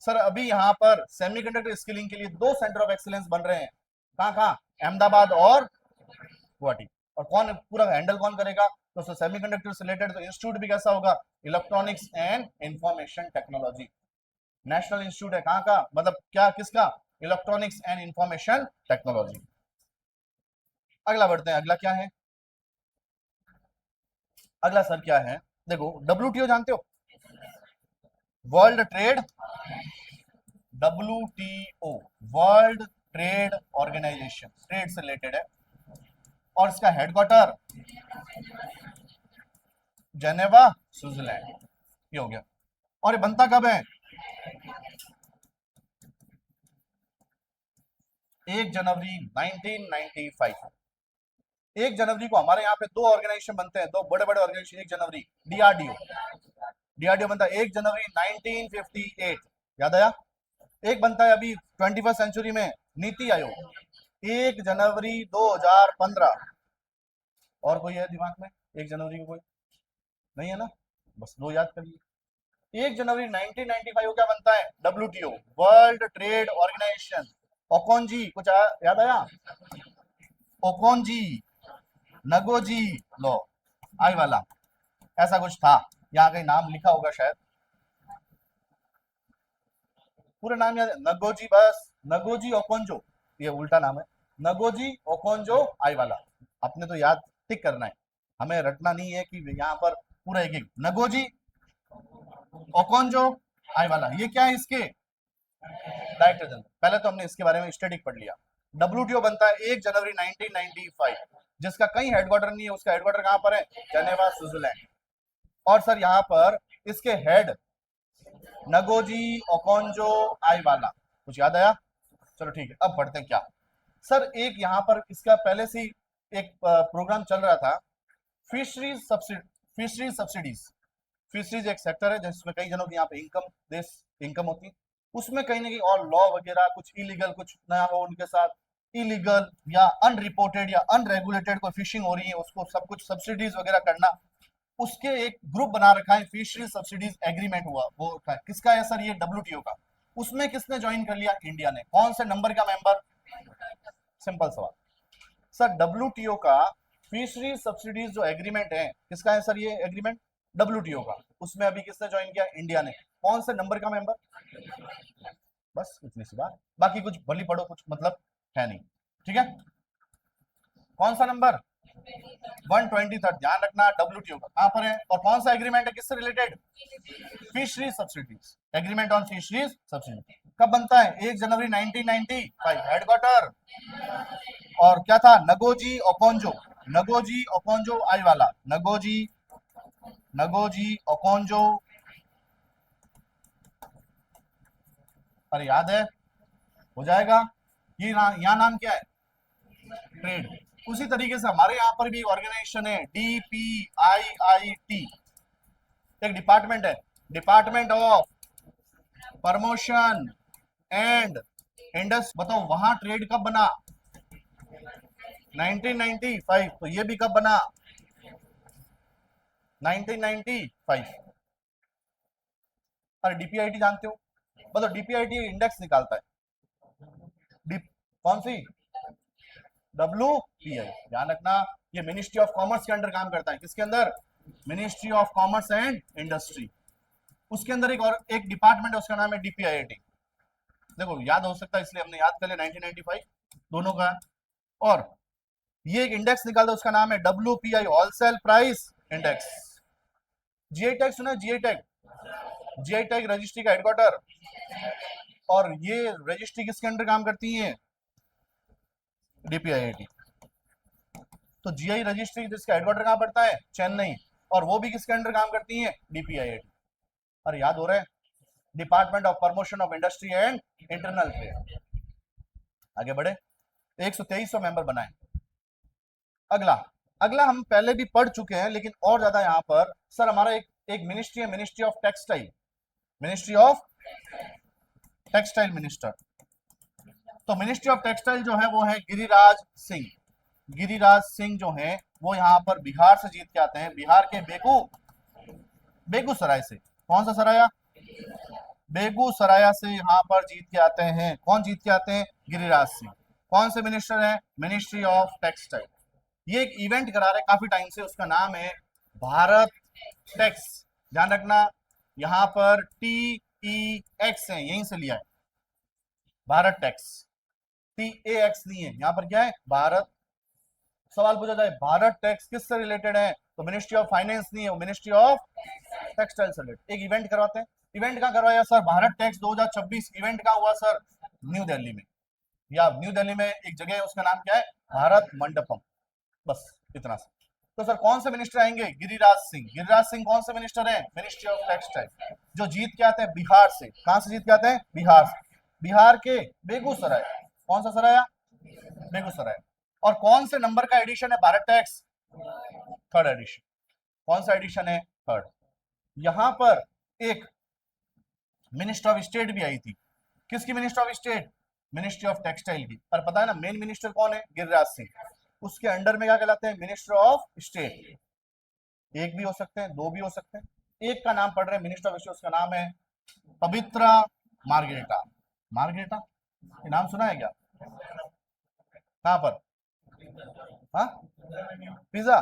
सर, अभी यहाँ पर सेमीकंडक्टर स्किलिंग के लिए 2 सेंटर ऑफ एक्सीलेंस बन रहे हैं। कहाँ कहाँ? अहमदाबाद और गुवाहाटी। और कौन पूरा हैंडल कौन करेगा? तो सेमीकंडक्टर से रिलेटेड तो इंस्टीट्यूट भी कैसा होगा? Electronics and information technology national institute है। कहाँ का? मतलब क्या, किसका? Electronics and information technology. अगला बढ़ते हैं, अगला क्या है? अगला सर क्या है? देखो WTO जानते हो? World trade, WTO world trade organisation, ट्रेड से रिलेटेड है, और इसका हेडक्वार्टर जेनेवा स्विट्जरलैंड। ये हो गया। और ये बनता कब है? 1 जनवरी 1995। 1 जनवरी को हमारे यहाँ पे 2 ऑर्गेनाइजेशन बनते हैं, 2 बड़े बड़े ऑर्गेनाइजेशन। 1 जनवरी डीआरडीओ बनता है 1 जनवरी 1958, याद आया? एक बनता है अभी 21st सेंचुरी में नीति आयोग, 1 जनवरी 2015। और कोई है दिमाग में 1 जनवरी को? कोई नहीं है ना? बस 2 याद कर लिए। 1 जनवरी 1995 को क्या बनता है? WTO world trade organisation. Okonjo, कुछ याद आया? ओकोंजी नगोजी लो, आई वाला ऐसा कुछ था, यहाँ कहीं नाम लिखा होगा शायद। पूरा नाम याद है, नगोजी, बस नगोजी ओकोंजो, ये उल्टा नाम है, नगोजी ओकोंजो आईवाला। आपने तो याद टिक करना है, हमें रटना नहीं है कि यहाँ पर पूरा एक एक नगोजी ओकोंजो आईवाला। ये क्या है इसके डायरेक्टर जनरल। पहले तो हमने इसके बारे में स्टैटिक पढ़ लिया। डब्ल्यूटीओ बनता है 1 जनवरी 1995, जिसका कहीं हेडक्वार्टर नहीं है, उसका हेडक्वार्टर कहां पर है, जेनेवा स्विट्जरलैंड। और सर यहाँ पर इसके हेड नगोजी ओकोंजो आईवाला। कुछ याद आया? चलो ठीक है, अब बढ़ते हैं क्या सर, एक यहाँ पर इसका पहले से ही एक प्रोग्राम चल रहा था, फिशरीज सब्सिडीज। फिशरीज एक सेक्टर है जिसमें कई जनों की यहाँ पे इनकम होती है, उसमें कहीं ना कहीं और लॉ वगैरह कुछ इलीगल कुछ नया हो उनके साथ, इलीगल या अनरिपोर्टेड या अनरेगुलेटेड कोई फिशिंग हो रही है, उसको सब कुछ सब्सिडीज वगैरह करना, उसके एक ग्रुप बना रखा है, फिशरीज सब्सिडीज एग्रीमेंट हुआ वो किसका है सर, ये डब्ल्यूटीओ का। उसमें किसने ज्वाइन कर लिया, इंडिया ने। कौन से नंबर का मेंबर, सिंपल सवाल सर, डब्ल्यूटीओ का फिशरीज सब्सिडीज जो एग्रीमेंट है किसका है सर, ये एग्रीमेंट डब्ल्यूटीओ का। उसमें अभी किसने ज्वाइन किया, इंडिया ने। कौन से नंबर का मेंबर, बस इतनी सी बात, बाकी कुछ भली पढ़ो कुछ मतलब है नहीं, ठीक है। कौन सा नंबर, 123, ध्यान रखना डब्ल्यूटीओ का कहां पर है, और कौन सा एग्रीमेंट है, किससे related, fisheries subsidies, agreement on fisheries subsidies. कब बनता है, 1 जनवरी 1995, हेडक्वार्टर और क्या था, Ngozi Okonjo, Ngozi Okonjo Iweala, Ngozi Okonjo, अरे याद है, हो जाएगा। ये यहाँ नाम क्या है, ट्रेड। उसी तरीके से हमारे यहाँ पर भी ऑर्गेनाइजेशन है, DPIIT, एक डिपार्टमेंट है, department of promotion and industry. बताओ वहां ट्रेड कब बना, 1995, तो ये भी कब बना, 1995। अरे डीपीआईटी जानते हो, मतलब डीपीआईटी इंडेक्स निकालता है, कौन सी, WPI, ध्यान रखना। ये मिनिस्ट्री ऑफ कॉमर्स के अंडर काम करता है, किसके अंदर, ministry of commerce and industry. उसके अंदर एक डिपार्टमेंट है, उसका नाम है DPIIT। देखो याद हो सकता है इसलिए हमने याद कर लिया, 1995 दोनों का। और ये एक इंडेक्स निकालता है, उसका नाम है WPI, wholesale price index. GI tag सुना, जीआई टैग रजिस्ट्री का हेडक्वार्टर, और ये रजिस्ट्री किसके अंडर काम करती है, DPIIT। तो जीआई रजिस्ट्री जिसका हेडक्वार्टर कहां पड़ता है, चेन्नई, और वो भी किसके अंडर काम करती है, DPIIT। अरे याद हो रहा है, department of promotion of industry and internal trade. आगे बढ़े, 123 मेंबर बनाए। अगला अगला हम पहले भी पढ़ चुके हैं, लेकिन और ज्यादा यहाँ पर सर हमारा एक मिनिस्ट्री है, ministry of textile, ministry of textile minister. तो मिनिस्ट्री ऑफ टेक्सटाइल जो है वो है गिरिराज सिंह। गिरिराज सिंह जो है वो यहाँ पर बिहार से जीत के आते हैं, बिहार के बेगूसराय से। कौन सा सराया, बेगूसराय से यहाँ पर जीत के आते हैं। कौन जीत के आते हैं, गिरिराज सिंह। कौन से मिनिस्टर है, मिनिस्ट्री ऑफ टेक्सटाइल। ये एक इवेंट करा रहे काफी टाइम से, उसका नाम है भारत टैक्स। ध्यान रखना, यहाँ पर TEX है, यहीं से लिया है, भारत टैक्स, TAX नहीं है यहाँ पर, क्या है, भारत। सवाल पूछा जाए भारत टैक्स किससे रिलेटेड है, तो मिनिस्ट्री ऑफ फाइनेंस नहीं है, वो मिनिस्ट्री ऑफ टेक्सटाइल से रिलेटेड। एक इवेंट करवाते हैं, इवेंट कहाँ करवाया सर, भारत टैक्स 2026 इवेंट कहाँ हुआ सर, न्यू दिल्ली में, या न्यू दिल्ली में एक जगह है, उसका नाम क्या है, भारत मंडपम। बस इतना सा। तो सर कौन से मिनिस्टर आएंगे, गिरिराज सिंह। गिरिराज सिंह कौन से मिनिस्टर हैं, मिनिस्ट्री ऑफ टेक्सटाइल, जो जीत के आते हैं बिहार से। कहां से जीत के आते हैं, बिहार से, बिहार के बेगूसराय। कौन सा सराया, बेगूसराय। और कौन से नंबर का एडिशन है भारत टैक्स, थर्ड एडिशन। कौन सा एडिशन है, थर्ड। यहां पर एक मिनिस्टर ऑफ स्टेट भी आई थी, किसकी minister of state, ministry of textile की। पर पता है ना मेन मिनिस्टर कौन है, गिरिराज सिंह। उसके अंडर में क्या कहलाते हैं, मिनिस्टर ऑफ स्टेट। एक भी हो सकते हैं, दो भी हो सकते हैं। एक का नाम पढ़ रहे हैं मिनिस्टर ऑफ स्टेट, उसका नाम है पवित्रा मार्गरेटा। मार्गरेटा, ये नाम सुना है क्या, कहां पर, हाँ, पिज्जा,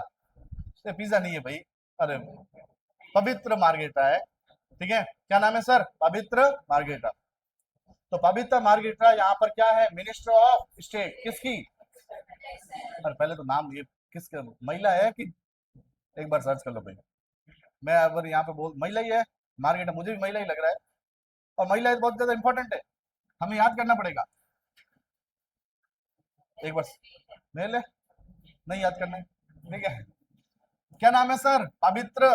पिज्जा नहीं है भाई, अरे पवित्र मार्गरेटा है, ठीक है। क्या नाम है सर, पवित्र मार्गरेटा। तो पवित्रा मार्गरेटा यहाँ पर क्या है, मिनिस्टर ऑफ स्टेट किसकी, और पहले तो नाम ये किसका महिला है कि, एक बार सर्च कर लो पहले। मैं अगर यहाँ पे बोल महिला ही है मार्गरेटा, मुझे भी महिला ही लग रहा है, और महिला बहुत ज्यादा इंपॉर्टेंट है, हमें याद करना पड़ेगा। एक बार मेल है, नहीं याद करना है, ठीक है। क्या नाम है सर, पवित्र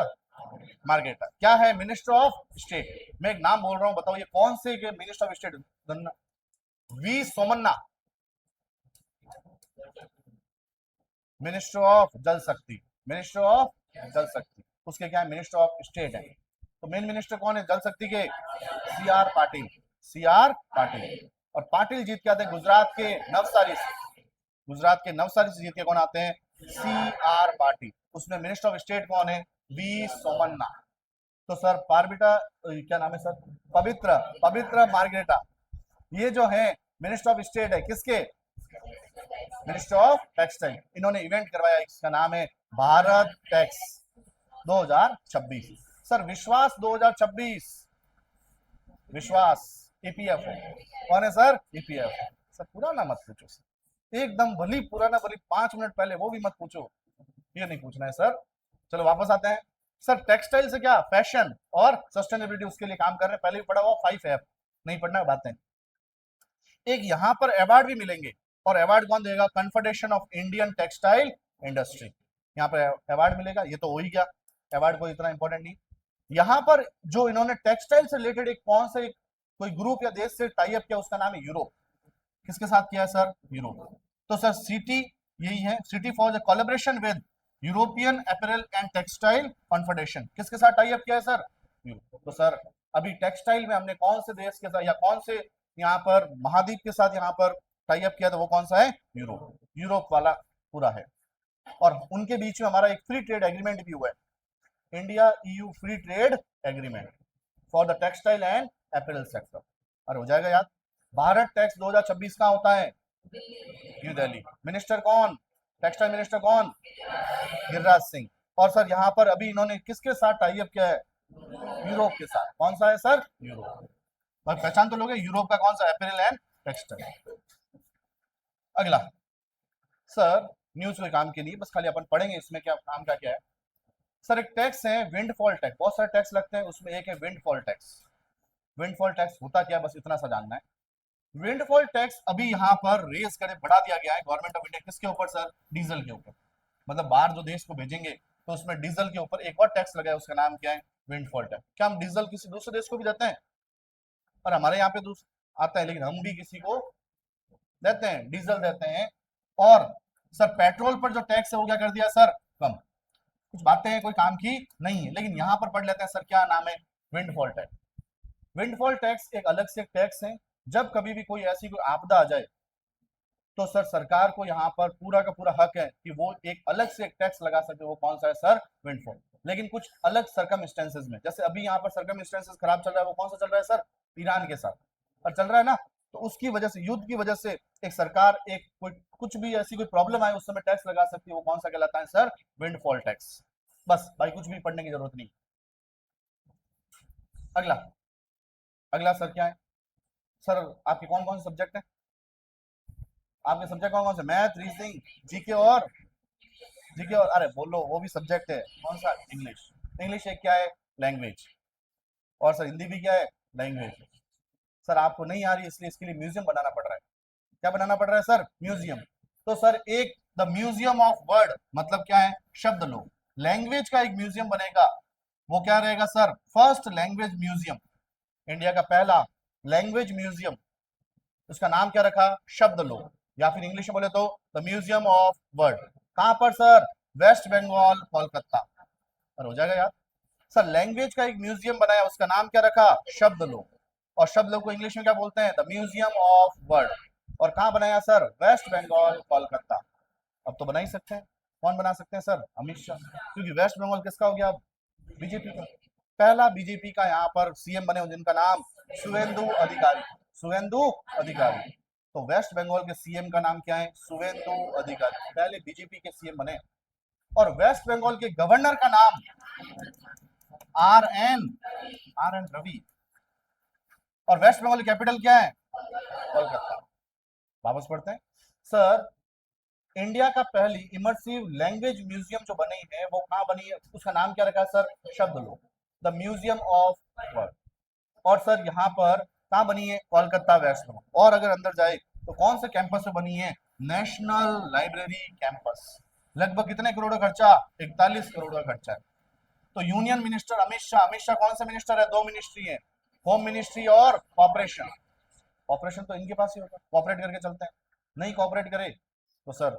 मार्गरेटा, क्या है, मिनिस्टर ऑफ स्टेट। मैं एक नाम बोल रहा हूं, बताओ ये कौन से के minister of state, V Somanna, minister of Jal Shakti, minister of Jal शक्ति, उसके क्या है, मिनिस्टर ऑफ स्टेट है। तो मेन मिनिस्टर कौन है जल शक्ति के, C R Patil, C R Patil. और पाटिल जीत के आते हैं गुजरात के नवसारी से, गुजरात के नवसारी से जीत के कौन आते हैं, सी आर पाटिल। उसमें मिनिस्टर ऑफ स्टेट कौन है, वी सोमन्ना। तो सर पार्बिटा क्या नाम है सर, पवित्र, पवित्र मार्गरेटा, ये जो है मिनिस्टर ऑफ स्टेट है किसके, मिनिस्टर ऑफ टेक्सटाइल। इन्होंने इवेंट करवाया, इसका नाम है भारत टैक्स 2026। सर विश्वास 2026, विश्वास ईपीएफओ कौन है सर, ईपीएफओ। सर पुराना मत पूछो सर, एकदम भली पुराना, भली 5 मिनट पहले वो भी मत पूछो, ये नहीं पूछना है सर। चलो वापस आते हैं सर, टेक्सटाइल से क्या, फैशन और सस्टेनेबिलिटी, उसके लिए काम कर रहे हैं, पहले भी पढ़ा हुआ 5F, नहीं पढ़ना बातें। एक यहाँ पर अवार्ड भी मिलेंगे, और अवार्ड कौन देगा, confederation of Indian textile industry, यहाँ पर अवार्ड मिलेगा। ये तो हो ही गया, अवार्ड कोई इतना इंपॉर्टेंट नहीं। यहाँ पर जो इन्होंने टेक्सटाइल से रिलेटेड एक कौन से कोई ग्रुप या देश से टाई अप किया, उसका नाम है यूरोप। किसके साथ किया है सर, यूरोप। तो सर सिटी यही है, city for the collaboration with European apparel and textile confederation, किसके साथ टाई अप किया है सर, यूरोप। तो सर अभी टेक्सटाइल में हमने कौन से देश के साथ या कौन से यहाँ पर महाद्वीप के साथ यहाँ पर टाई अप किया था, वो कौन सा है, यूरोप, यूरोप वाला पूरा है। और उनके बीच में हमारा एक फ्री ट्रेड एग्रीमेंट भी हुआ है, India EU free trade agreement for the textile and apparel sector. अरे हो जाएगा याद। भारत टैक्स 2026 कहाँ होता है, न्यू दिल्ली। मिनिस्टर कौन, टेक्सटाइल मिनिस्टर कौन, गिरिराज सिंह। और सर यहाँ पर अभी इन्होंने किसके साथ टाई अप किया है, यूरोप के साथ। कौन सा है सर, यूरोप। पहचान तो लोगे, यूरोप का कौन सा, अपैरल एंड टेक्सटाइल। अगला सर न्यूज कोई काम के नहीं, बस खाली अपन पढ़ेंगे इसमें क्या काम का क्या है। सर एक टैक्स है विंडफॉल टैक्स, बहुत सारे टैक्स लगते हैं, उसमें एक है विंडफॉल टैक्स। विंडफॉल टैक्स होता क्या, बस इतना सा जानना है। विंडफॉल टैक्स अभी यहाँ पर रेज करे बढ़ा दिया गया है गवर्नमेंट ऑफ इंडिया, किसके ऊपर सर, डीजल के ऊपर। मतलब बाहर जो देश को भेजेंगे तो उसमें डीजल के ऊपर एक और टैक्स लगा है, उसका नाम क्या है, विंडफॉल टैक्स। क्या हम डीजल किसी दूसरे देश को भी देते हैं, और हमारे यहाँ पे आता है, लेकिन हम भी किसी को देते हैं, डीजल देते हैं। और सर पेट्रोल पर जो टैक्स है वो क्या कर दिया सर, कम। कुछ बातें हैं कोई काम की नहीं है, लेकिन यहाँ पर पढ़ लेते हैं सर, क्या नाम है, विंडफॉल टैक्स। विंडफॉल टैक्स एक अलग से टैक्स है, जब कभी भी कोई ऐसी कोई आपदा आ जाए तो सर सरकार को यहाँ पर पूरा का पूरा हक है कि वो एक अलग से एक टैक्स लगा सके। वो कौन सा है सर, विंडफॉल। लेकिन कुछ अलग सर्कमस्टेंसेस में, जैसे अभी यहाँ पर सर्कमस्टेंसेस खराब चल रहा है, वो कौन सा चल रहा है सर, ईरान के साथ और चल रहा है ना, तो उसकी वजह से, युद्ध की वजह से एक सरकार एक कोई कुछ भी ऐसी कोई प्रॉब्लम आए उस समय टैक्स लगा सकती है, वो कौन सा कहलाता है सर, विंडफॉल टैक्स। बस भाई कुछ भी पढ़ने की जरूरत नहीं। अगला अगला सर क्या है सर, आपके कौन कौन से सब्जेक्ट है, आपके सब्जेक्ट कौन कौन से, मैथ, रीजनिंग, जीके और अरे बोलो वो भी सब्जेक्ट है, कौन सा, इंग्लिश। इंग्लिश एक क्या है, लैंग्वेज। और सर हिंदी भी क्या है, लैंग्वेज। सर आपको नहीं आ रही इसलिए इसके लिए म्यूजियम बनाना पड़ रहा है। क्या बनाना पड़ रहा है सर, म्यूजियम। तो सर एक द म्यूजियम ऑफ वर्ड, मतलब क्या है, शब्द लोग। लैंग्वेज का एक म्यूजियम बनेगा, वो क्या रहेगा sir, first language museum, India का पहला लैंग्वेज म्यूजियम। उसका नाम क्या रखा, शब्द लोग, या फिर इंग्लिश में बोले तो द म्यूजियम ऑफ वर्ड। कहां पर सर, वेस्ट बंगाल, कोलकाता। और हो जाएगा यार। सर लैंग्वेज का एक म्यूजियम बनाया, उसका नाम क्या रखा, शब्द लोग। और शब्द लोग को इंग्लिश में क्या बोलते हैं, द म्यूजियम ऑफ वर्ड। और कहां बनाया सर, वेस्ट बंगाल, कोलकाता। अब तो बना ही सकते हैं, कौन बना सकते हैं सर, अमित शाह, क्योंकि वेस्ट बंगाल किसका हो गया, बीजेपी का। पहला बीजेपी का यहाँ पर सीएम बने जिनका नाम शुवेंदु अधिकारी, शुवेंदु अधिकारी। तो वेस्ट बंगाल के सीएम का नाम क्या है, शुवेंदु अधिकारी, पहले बीजेपी के सीएम बने। और वेस्ट बंगाल के गवर्नर का नाम आर एन रवि। और वेस्ट बंगाल की कैपिटल क्या है, कोलकाता। वापस पढ़ते हैं सर। इंडिया का पहली इमर्सिव लैंग्वेज म्यूजियम जो बनी है वो कहाँ बनी है, उसका नाम क्या रखा है सर? शब्द लोग, द म्यूजियम ऑफ वर्ड। और सर यहाँ पर कहाँ बनी है? कोलकाता वेस्ट में। और अगर अंदर जाए तो कौन से कैंपस में बनी है? National library campus. लगभग कितने करोड़ का खर्चा? 41 करोड़ का खर्चा है। तो यूनियन मिनिस्टर अमित शाह, अमित शाह कौन सा मिनिस्टर है? दो मिनिस्ट्री है, होम मिनिस्ट्री और कॉपरेशन। कॉपरेशन तो इनके पास ही होगा, कॉपरेट करके चलते हैं। नहीं कॉपरेट करे तो सर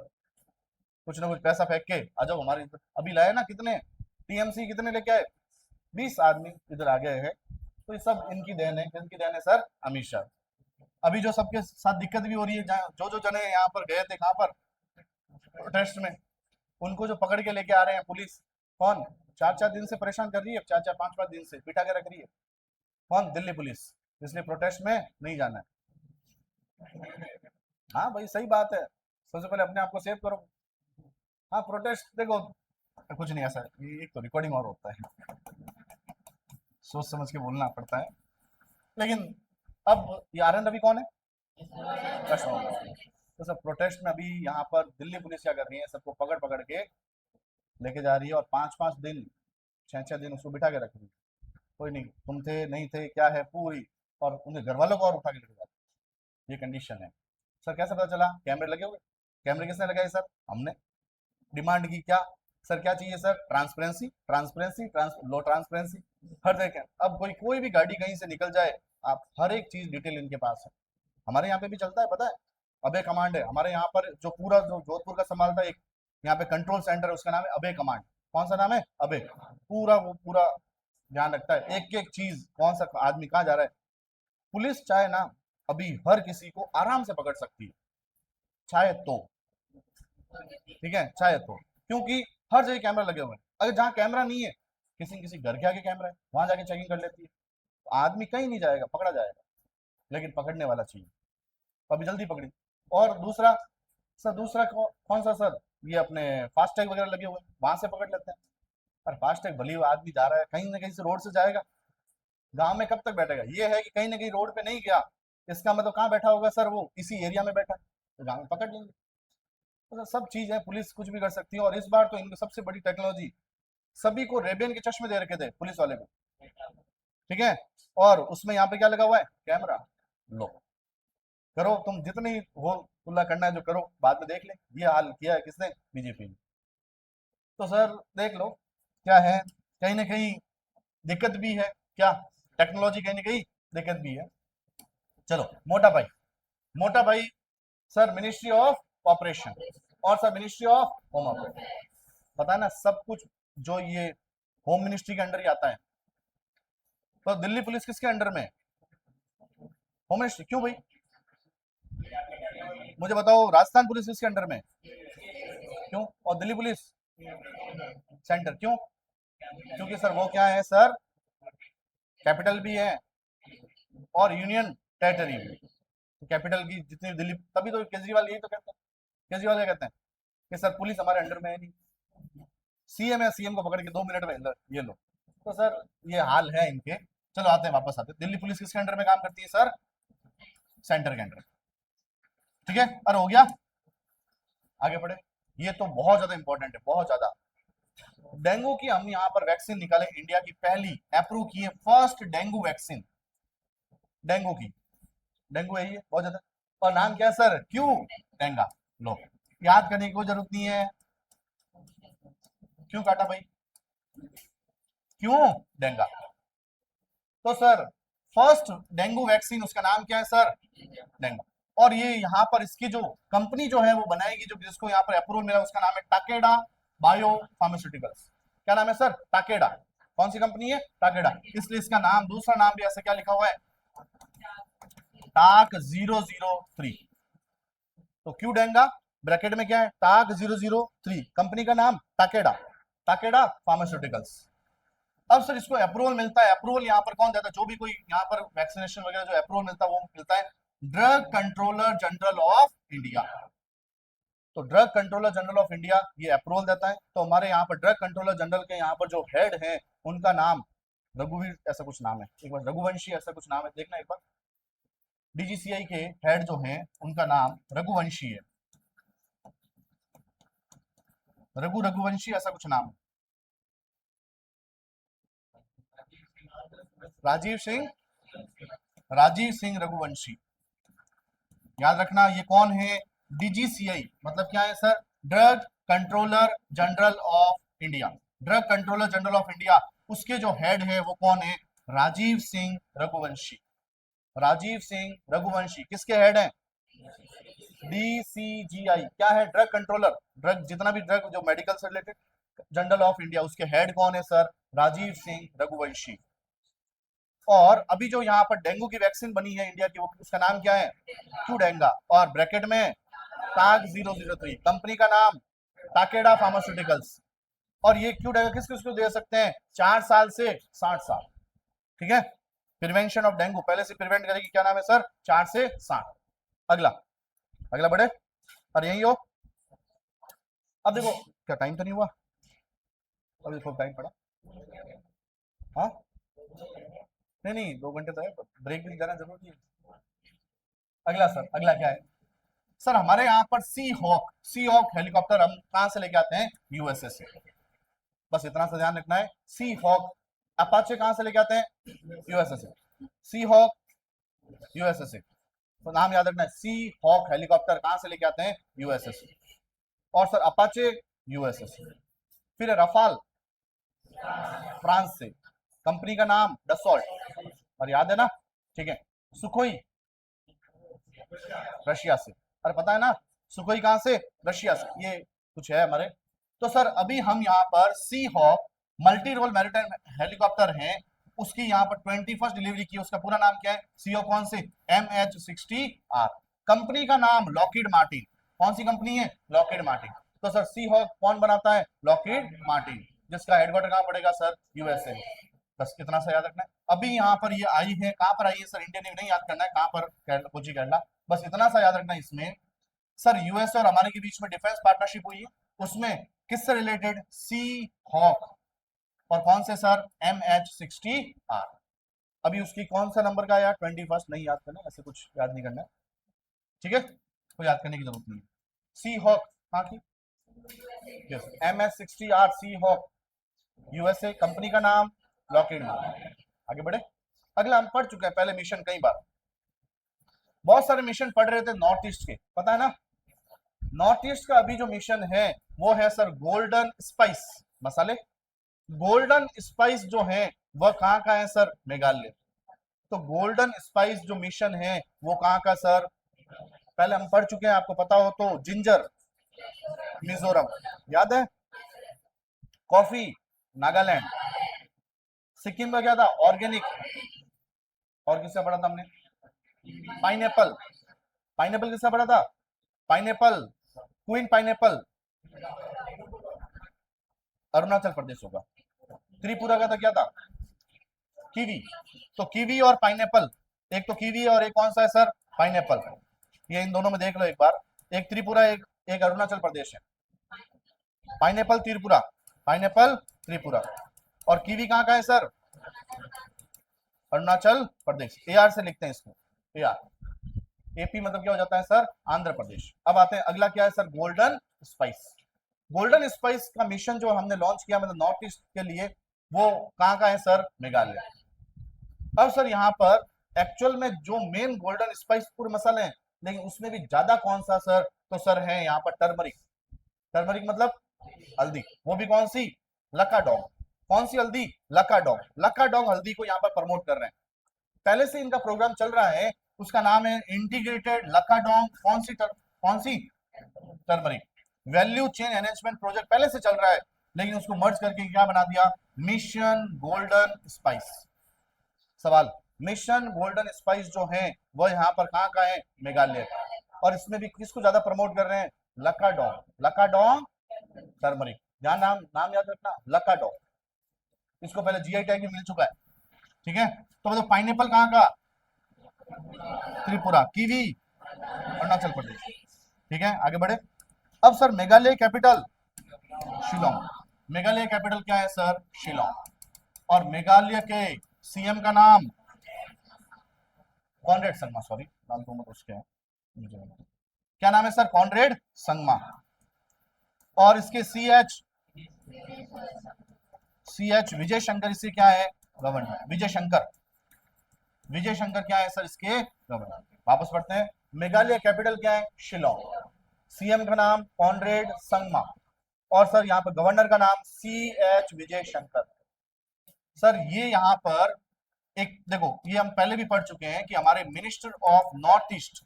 कुछ ना कुछ पैसा फेंक के आ जाओ हमारी। अभी लाए ना कितने टीएमसी, कितने लेके आए? 20 आदमी इधर आ गए हैं। तो ये सब इनकी देन है। इनकी देन है सर? अमित शाह। अभी जो सबके साथ दिक्कत भी हो रही है, जो जो जने यहाँ पर गए थे, कहाँ पर? प्रोटेस्ट में, उनको जो पकड़ के लेके आ रहे हैं पुलिस, कौन? 4-4 दिन से परेशान कर रही है, 4-4 5-5 दिन से बिठा के रख रही है। कौन? दिल्ली पुलिस। इसलिए प्रोटेस्ट में नहीं जाना है। हाँ भाई सही बात है, सबसे पहले अपने आप को सेव करो। हाँ प्रोटेस्ट देखो कुछ नहीं ऐसा, एक तो रिकॉर्डिंग और होता है, सोच समझ के बोलना पड़ता है। लेकिन अब ये आर एन रवि कौन है? कश्मीर। तो सब प्रोटेस्ट में अभी यहाँ पर दिल्ली पुलिस क्या कर रही है? सबको पकड़ पकड़ के लेके जा रही है, और 5-5 दिन 6-6 दिन उसको बिठा के रख रही है। कोई नहीं, तुम थे नहीं थे क्या है पूरी, और उनके घर वालों को और उठा के लेके जाते। ये कंडीशन है सर। कैसे पता चला? कैमरे लगे हुए। कैमरे किसने लगाए सर? हमने। डिमांड की क्या सर? क्या चाहिए सर? ट्रांसपेरेंसी, ट्रांसपेरेंसी, लो ट्रांसपेरेंसी हर जगह। अब कोई कोई भी गाड़ी कहीं से निकल जाए, आप हर एक चीज डिटेल इनके पास है। हमारे यहाँ पे भी चलता है पता है, अबे कमांड है हमारे यहाँ पर, जो पूरा जो जोधपुर का संभालता है एक यहाँ पे कंट्रोल सेंटर है, उसका नाम है अबे कमांड। कौन सा नाम है? अबे। पूरा वो पूरा ध्यान रखता है, एक एक चीज, कौन सा आदमी कहाँ जा रहा है। पुलिस चाहे ना अभी हर किसी को आराम से पकड़ सकती है, चाहे तो, ठीक है, चाहे तो, क्योंकि हर जगह कैमरा लगे हुए हैं। अगर जहाँ कैमरा नहीं है, किसी किसी घर के आगे कैमरा है, वहां जाके चेकिंग कर लेती है। तो आदमी कहीं नहीं जाएगा, पकड़ा जाएगा। लेकिन पकड़ने वाला चाहिए, तो अभी जल्दी पकड़ी। और दूसरा सर, दूसरा कौन सा सर? ये अपने फास्टैग वगैरह लगे हुए हैं, वहां से पकड़ लेते हैं। पर फास्टैग भली हुआ आदमी जा रहा है, कहीं ना कहीं से रोड से जाएगा, गांव में कब तक बैठेगा? ये है कि कहीं ना कहीं रोड पे नहीं गया, इसका मतलब कहाँ बैठा होगा सर? वो इसी एरिया में बैठा है, तो गांव में पकड़ लेंगे। तो सब चीज है, पुलिस कुछ भी कर सकती है। और इस बार तो इनकी सबसे बड़ी टेक्नोलॉजी, सभी को रेबियन के चश्मे दे रखे थे पुलिस वाले को, ठीक है, और उसमें यहाँ पे क्या लगा हुआ है? कैमरा। लो करो तुम जितनी हो खुला करना है जो करो, बाद में देख ले। ये हाल किया है किसने? बीजेपी ने। तो सर देख लो क्या है, कहीं ना कहीं दिक्कत भी है क्या? टेक्नोलॉजी कहीं ना कहीं दिक्कत भी है। चलो मोटा भाई, मोटा भाई सर मिनिस्ट्री ऑफ ऑपरेशन, और sir ministry of home affair. पता है ना सब कुछ, जो ये होम मिनिस्ट्री के अंडर ही आता है। तो दिल्ली पुलिस किसके अंडर में? Home ministry. क्यों भाई? मुझे बताओ, राजस्थान पुलिस किसके अंडर में? क्यों? और दिल्ली पुलिस सेंटर क्यों? क्योंकि सर वो क्या है सर? कैपिटल भी है और यूनियन टेरिटरी भी। तो कैपिटल की जितनी दिल्ली, तभी तो केजरीवाल यही तो कहते हैं। केजरीवाल क्या कहते हैं कि सर पुलिस हमारे अंडर में है नहीं, सीएम है, सीएम को पकड़ के 2 मिनट में ये लो। तो सर ये हाल है इनके। चलो आते हैं, वापस आते हैं। दिल्ली पुलिस किसके अंडर में काम करती है सर? सेंटर के अंडर, ठीक है। अरे हो गया, आगे बढ़े। ये तो बहुत ज्यादा इंपॉर्टेंट है, बहुत ज्यादा। डेंगू की हम यहाँ पर वैक्सीन निकाले, इंडिया की पहली अप्रूव की है, फर्स्ट डेंगू वैक्सीन। डेंगू की, डेंगू है ये बहुत ज्यादा। और नाम क्या है सर? क्यों डेंगा। लो याद करने की कोई जरूरत नहीं है। क्यों काटा भाई? क्यों डेंगा। तो सर फर्स्ट डेंगू वैक्सीन, उसका नाम क्या है सर? डेंगा। और ये यहाँ पर इसकी जो कंपनी जो है वो बनाएगी, जो जिसको यहाँ पर अप्रूवल मिला, उसका नाम है टाकेडा बायो फार्मास्यूटिकल्स। क्या नाम है सर? टाकेडा। कौन सी कंपनी है? टाकेडा। इसलिए इसका नाम, दूसरा नाम भी ऐसा क्या लिखा हुआ है? टाक 003। तो क्यों डेंगा, ब्रैकेट में क्या है? टाक 003, कंपनी का नाम टाकेडा, टाकेडा फार्मास्यूटिकल्स। अब सर इसको अप्रूवल मिलता है, अप्रूवल यहाँ पर कौन देता है? जो भी कोई यहाँ पर वैक्सीनेशन वगैरह जो अप्रूवल मिलता है, वो मिलता है drug controller general of India. तो drug controller general of India ये अप्रूवल देता है। तो हमारे यहाँ पर ड्रग कंट्रोलर जनरल के यहाँ पर जो हेड है, उनका नाम रघुवीर ऐसा कुछ नाम है, एक बार रघुवंशी ऐसा कुछ नाम है, देखना एक बार। डीजीसीआई के हेड जो हैं उनका नाम रघुवंशी है, रघुवंशी ऐसा कुछ नाम है। राजीव सिंह रघुवंशी, याद रखना। ये कौन है? डीजीसीआई मतलब क्या है sir? Drug controller general of India. Drug controller general of India, उसके जो हेड है वो कौन है? राजीव सिंह रघुवंशी। राजीव सिंह रघुवंशी किसके हेड हैं? डीसीजीआई क्या है? ड्रग कंट्रोलर, ड्रग जितना भी ड्रग जो मेडिकल से रिलेटेड जनरल ऑफ इंडिया, उसके हेड कौन है सर? राजीव सिंह रघुवंशी। और अभी जो यहाँ पर डेंगू की वैक्सीन बनी है इंडिया की, वो उसका नाम क्या है? क्यूडेंगा, और ब्रैकेट में टाक 003, कंपनी का नाम टाकेडा फार्मास्यूटिकल्स। और ये क्यूडेंगा किस किस को दे सकते हैं? 4 साल से 60 साल। ठीक है, प्रिवेंशन ऑफ डेंगू, पहले से प्रिवेंट करेगी, क्या नाम है सर? 4 से 60। अगला अगला बढ़े, और यही हो। अब देखो, क्या टाइम तो नहीं हुआ? अभी देखो टाइम पड़ा। हाँ, नहीं नहीं, 2 घंटे तो है, ब्रेक भी जाना जरूरी है। अगला सर, अगला क्या है सर? हमारे यहाँ पर सी हॉक हेलीकॉप्टर हम कहाँ से लेके आते हैं? यूएसए से। बस इतना सा ध्यान रखना है। सी हॉक अपाचे कहाँ से लेके आते हैं? यूएसए से। सी हॉक यूएसए से, तो नाम याद रखना है। सी हॉक हेलीकॉप्टर कहाँ से लेके आते हैं? यूएसए से। और सर अपाचे यूएसए से। फिर रफाल फ्रांस से, कंपनी का नाम डसॉल्ट, और याद है ना? ठीक है। सुखोई रशिया से, अरे पता है ना, सुखोई कहां से? रशिया से। ये कुछ है हमारे। तो सर अभी हम यहाँ पर Seahawk multi role maritime helicopter हैं, उसकी यहाँ पर 21st डिलीवरी की। उसका पूरा नाम क्या है? सीओ कौन से? MH60R। कंपनी का नाम लॉकहीड मार्टिन। कौन सी कंपनी है? Lockheed Martin. तो सर सी हॉक कौन बनाता है? लॉकहीड मार्टिन, जिसका हेडक्वार्टर कहाँ पड़ेगा सर? यूएसए। बस इतना सा याद रखना है। अभी यहाँ पर ये आई है, कहाँ पर आई है सर? इंडिया नेवी नहीं याद करना है कहाँ पर, कोची केरला। बस इतना सा याद रखना है। इसमें सर यूएस और हमारे के बीच में डिफेंस पार्टनरशिप हुई है, उसमें किससे रिलेटेड? सी हॉक, और कौन से सर? MH60R। अभी उसकी कौन सा नंबर का आया? 21st। नहीं याद करना, ऐसे कुछ याद नहीं करना, ठीक है? कोई याद करने की जरूरत नहीं है। सी हॉक कहाँ की? यस, MH60R सी हॉक, यूएसए, कंपनी का नाम लॉकहीड मार्टिन। आगे बढ़े। अगला हम पढ़ चुके हैं पहले मिशन कई बार, बहुत सारे मिशन पढ़ रहे थे नॉर्थ ईस्ट के, पता है ना? नॉर्थ ईस्ट का अभी जो मिशन है वो है सर गोल्डन स्पाइस मसाले। गोल्डन स्पाइस जो है वह कहाँ का है सर? मेघालय। तो गोल्डन स्पाइस जो मिशन है वो कहाँ का सर? पहले हम पढ़ चुके हैं, आपको पता हो तो। जिंजर मिजोरम, याद है? कॉफी नागालैंड। सिक्किम का क्या था? ऑर्गेनिक। और किससे पढ़ा था हमने? पाइनएप्पल। पाइनएप्पल किससे पढ़ा था? Pineapple, queen pineapple Arunachal Pradesh होगा। त्रिपुरा का था क्या था? कीवी। तो कीवी और पाइनएप्पल, एक तो कीवी और एक कौन सा है सर? पाइनएप्पल। ये इन दोनों में देख लो एक बार, एक त्रिपुरा, एक अरुणाचल प्रदेश है। Pineapple Tripura, pineapple Tripura. और कीवी कहाँ का है सर? अरुणाचल प्रदेश। AR से लिखते हैं इसको, AR। AP मतलब क्या हो जाता है सर? आंध्र प्रदेश। अब आते हैं अगला क्या है sir? Golden spice. Golden spice का मिशन जो हमने लॉन्च किया मतलब नॉर्थ ईस्ट के लिए, वो कहाँ का है सर? मेघालय। अब सर यहाँ पर एक्चुअल में जो मेन गोल्डन स्पाइस पूरे मसाले हैं, लेकिन उसमें भी ज्यादा कौन सा सर? तो सर है यहाँ पर टर्मरिक। टर्मरिक मतलब हल्दी, वो भी कौन सी? लकाडोंग। कौन सी हल्दी? लकाडोंग। लकाडोंग हल्दी को यहाँ पर प्रमोट कर रहे हैं, पहले से इनका प्रोग्राम चल रहा है। उसका नाम है इंटीग्रेटेड लकाडोंग कौन सी turmeric value chain enhancement project, पहले से चल रहा है, लेकिन उसको मर्ज करके क्या बना दिया? Mission golden spice. सवाल, मिशन गोल्डन स्पाइस जो है वह यहाँ पर कहाँ का है? मेघालय का। और इसमें भी किसको ज्यादा प्रमोट कर रहे हैं? लकाडोंग। लकाडोंग टर्मरिक, ध्यान, नाम नाम याद रखना, लकाडोंग। इसको पहले GI टैग भी मिल चुका है, ठीक है? तो मतलब पाइनएप्पल कहाँ का? त्रिपुरा। कीवी अरुणाचल प्रदेश, ठीक है? आगे बढ़े। अब sir Meghalaya capital Shillong. Meghalaya capital क्या है सर? शिलोंग। और मेघालय के CM का नाम कॉनरेड संगमा, सॉरी नाम तो मत उसके हैं, क्या नाम है सर? कॉनरेड संगमा। और इसके सी एच विजय शंकर, इससे क्या है? गवर्नर विजय शंकर। विजय शंकर क्या है सर? इसके गवर्नर। वापस पढ़ते हैं, मेघालय कैपिटल क्या है? शिलोंग। सीएम का नाम कॉनरेड संगमा, और सर यहाँ पर गवर्नर का नाम C H Vijay Shankar. Sir ये यहाँ पर एक देखो, ये हम पहले भी पढ़ चुके हैं कि हमारे minister of north east